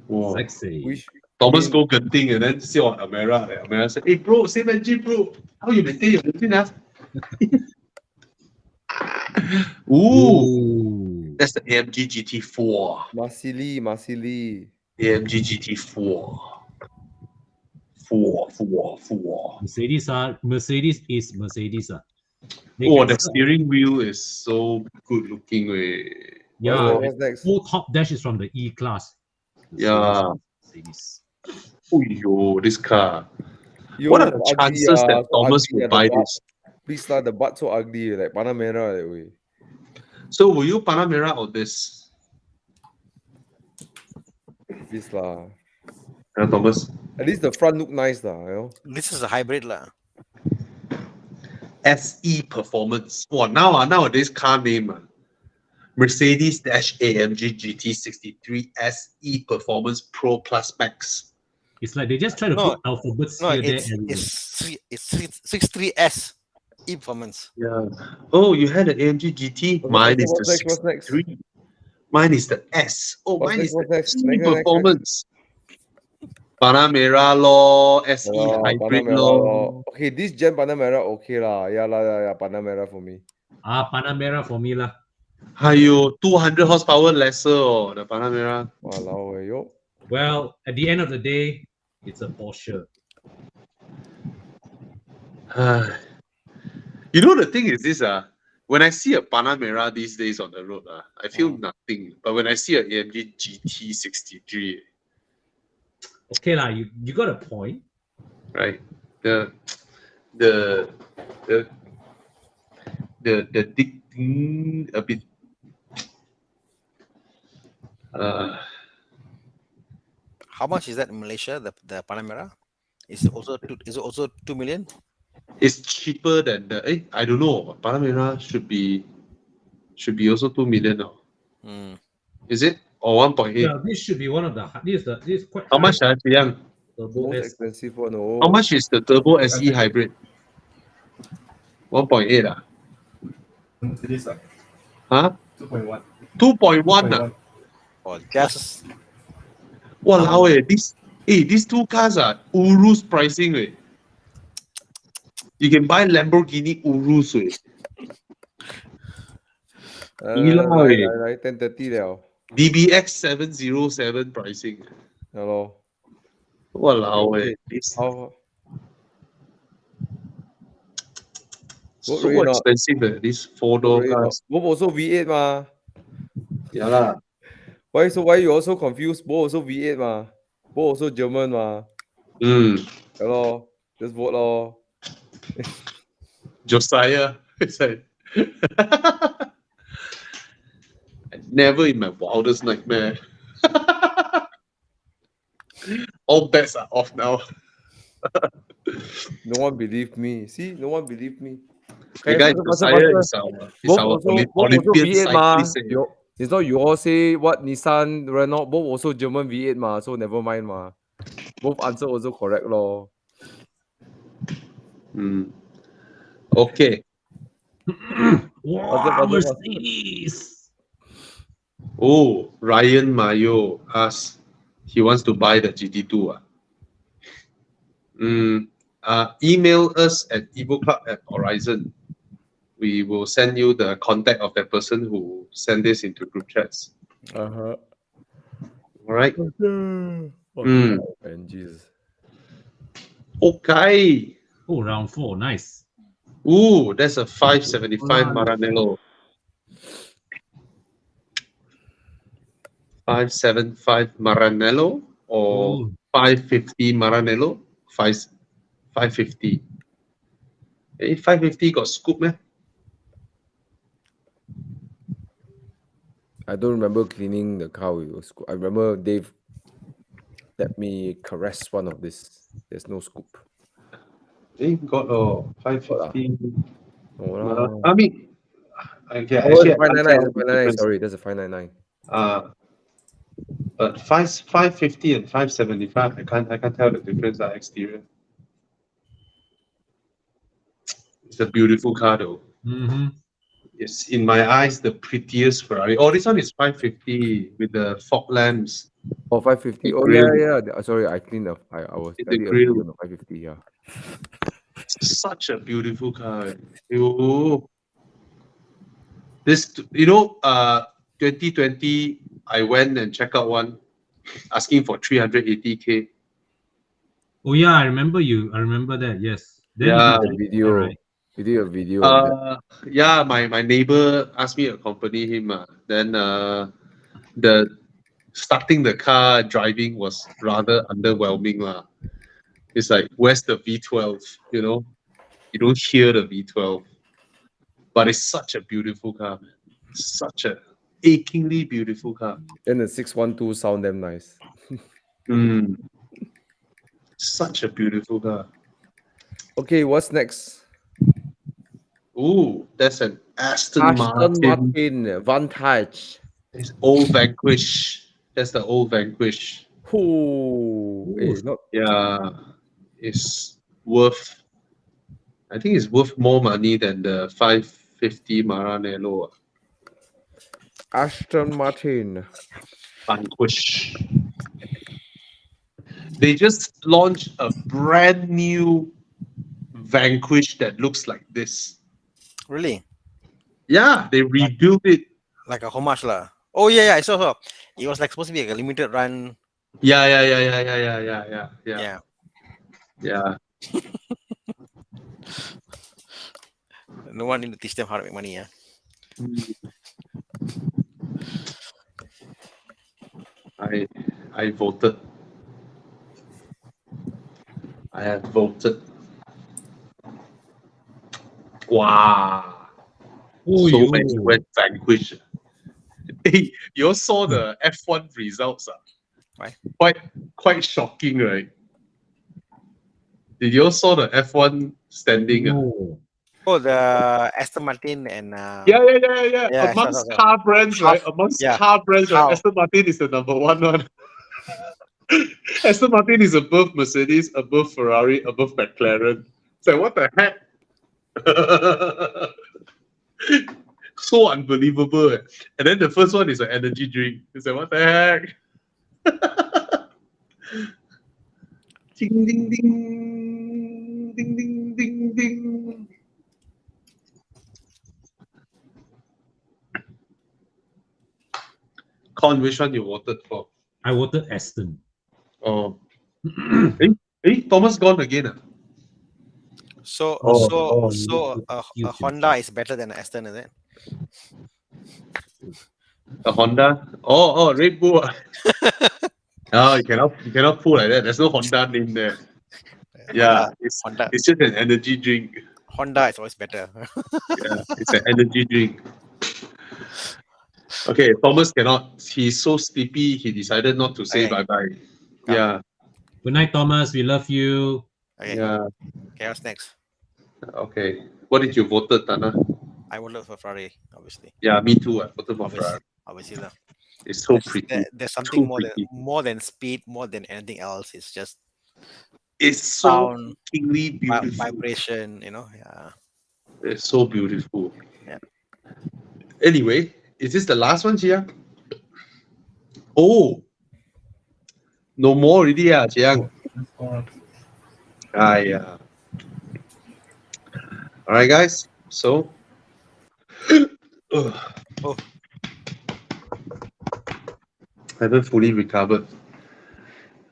Wow. Sexy. Which Thomas go Genting and then see on Almera. Almera said, hey bro, same engine, bro. How you maintain your engine, Ooh. That's the AMG GT4. Marsili. AMG GT4. Four. Mercedes is Mercedes. The steering wheel is so good looking. Yeah, What's next? full top dash is from the E class. Yeah. Mercedes. Oh, this car. Yo, What are the ugly, chances that so Thomas ugly, will the buy butt. this? Please lah, the butt so ugly, like Panamera that way. So will you Panamera or this? This lah. Thomas? At least the front look nice lah, This is a hybrid lah. SE Performance. Nowadays car name. Mercedes-AMG GT63 SE Performance Pro Plus Max. It's like they just try to put alphabets here, there, everywhere. It's 63S E-Performance. Yeah. Oh, you had an AMG GT? Mine is the What's next? 63. Mine is the S. Oh, What's mine next? is What's the next? E Next. Performance. Panamera law, SE hybrid Panamera law. Okay, this gen Panamera okay lah. Yeah, Panamera for me. Panamera for me lah. 200 horsepower lesser the Panamera. Walao, yo. Well, at the end of the day, it's a Porsche. The thing is this when I see a Panamera these days on the road I feel nothing. But when I see an AMG GT63, okay lah, you got a point. right? The thing a bit. How much is that in Malaysia? The Panamera? Is it also 2 million? It's cheaper than the. I don't know. Panamera should be also 2 million now. Is it or 1.8? Yeah, this should be one of the. This is quite How high. much, Yang? Turbo Most S. expensive one. Oh. How much is the Turbo SE hybrid? 1.8 ah? It is Huh? 2.1. 2.1 ah? Or just Walao these two cars are Urus pricing You can buy Lamborghini Urus Gila 来 10:30 了。 DBX 707 pricing. 呀咯。 Walao this How? so really not? expensive these 4-door cars. Both also V8 ma. Yeah lah. Why you also confused? Both also V8 ma. Both also German ma. Ya咯. Just vote lor. Josiah. It's like never in my wildest nightmare. All bets are off now. No one believed me. See, no one believed me. The guy Josiah is our Olympian V8 ma. cyclist. It's not you all say what Nissan, Renault, both also German V8 ma. So never mind ma. Both answer also correct lor. Okay. Wow, Mercedes. Oh, Ryan Mayo asks he wants to buy the GT2. Email us at evoclub@horizon. We will send you the contact of that person who sent this into group chats. All right. And Jesus. Okay. Oh, round 4, nice. Ooh, that's a 575 Maranello. 575 Maranello or 550 Maranello? 550. Hey, 550 got scoop, man. I don't remember cleaning the car with a scoop. I remember Dave let me caress one of this. There's no scoop. Hey, got 550. No, I mean, okay, oh, actually, 599. Sorry, that's a 599. But 550 and 575, I can't tell the difference. Exterior. It's a beautiful car, though. It's in my eyes the prettiest Ferrari. Oh, this one is 550 with the fog lamps. Oh, 550. Oh, grill. yeah. Sorry, I cleaned up. I was The very grill. early on the 550. Yeah. Such a beautiful car. This, 2020, I went and checked out one, asking for 380K. Oh yeah, I remember that. Yes. Then Yeah. you did a video. Right? You did a video. On that. Yeah, my neighbor asked me to accompany him. Then the starting the car driving was rather underwhelming. It's like, where's the V12? You don't hear the V12. But it's such a beautiful car, man. Such a achingly beautiful car. And the 612 sound damn nice. Such a beautiful car. Okay, what's next? Ooh, that's an Aston Martin Vantage. It's old Vanquish. That's the old Vanquish. Yeah, it's worth. I think it's worth more money than the 550 Maranello. Aston Martin Vanquish. They just launched a brand new Vanquish that looks like this. Really? Yeah, they rebuilt it. Like a homage lah. Oh yeah, I saw. It was like supposed to be like a limited run. Yeah. No one need to teach them how to make money. I voted. I have voted. Wow. So many went Vanquish. Hey, you all saw the F1 results. Right. Quite shocking, right? Did you all saw the F1 standing? No. Oh, the Aston Martin and Yeah. Yeah, Amongst so. car brands, right? Amongst yeah. car brands, right? How? Aston Martin is the number one. Aston Martin is above Mercedes, above Ferrari, above McLaren. So what the heck? So unbelievable. And then the first one is an energy drink. It's like, what the heck? Ding, ding, ding. Ding, ding, ding, ding. Con, which one you voted for? I voted Aston. Oh. Thomas gone again. So You a Honda is better than an Aston, is it? A Honda? Oh, Red Bull. No, you cannot pull like that. There's no Honda name there. Yeah, Honda. it's just an energy drink. Honda is always better. Yeah, it's an energy drink. Okay, Thomas cannot. He's so sleepy. He decided not to say Okay. bye-bye. Yeah, Good night, Thomas. We love you. Okay. yeah. Okay, what's next? Okay. What did you vote, Thana? I voted for Ferrari, obviously. Yeah, me too. I voted for Ferrari. Obviously, lah. It's so pretty. There's something Too more than speed, more than anything else. It's just It's so sound, kingly beautiful. vibration. Yeah. It's so beautiful. Yeah. Anyway, is this the last one, Jiang? Oh, no more already, Jiang. Let's go on. Yeah. All right, guys. So, haven't fully recovered.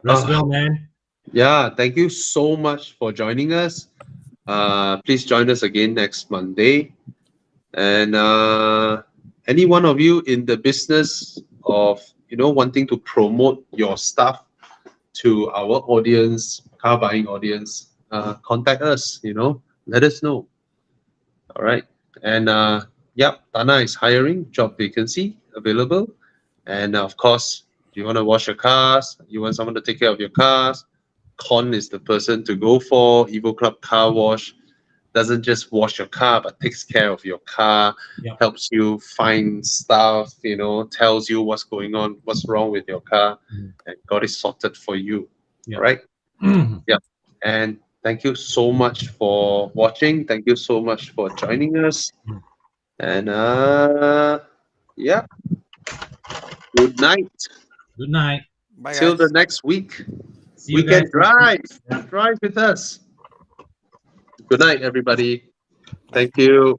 Rest well, man. Yeah, thank you so much for joining us. Please join us again next Monday. And any one of you in the business of wanting to promote your stuff to our audience, car buying audience, contact us. Let us know. All right. And Thana is hiring, job vacancy available. And of course, you want to wash your cars, you want someone to take care of your cars, Con is the person to go for. Evo Club Car Wash doesn't just wash your car, but takes care of your car, Yep. helps you find stuff, tells you what's going on, what's wrong with your car, and got it sorted for you. Yep. Right? Yeah. And thank you so much for watching. Thank you so much for joining us. And good night. Good night. Bye, Till guys. the next week. See you We can guys. drive. Yeah. Drive with us. Good night, everybody. Thank you.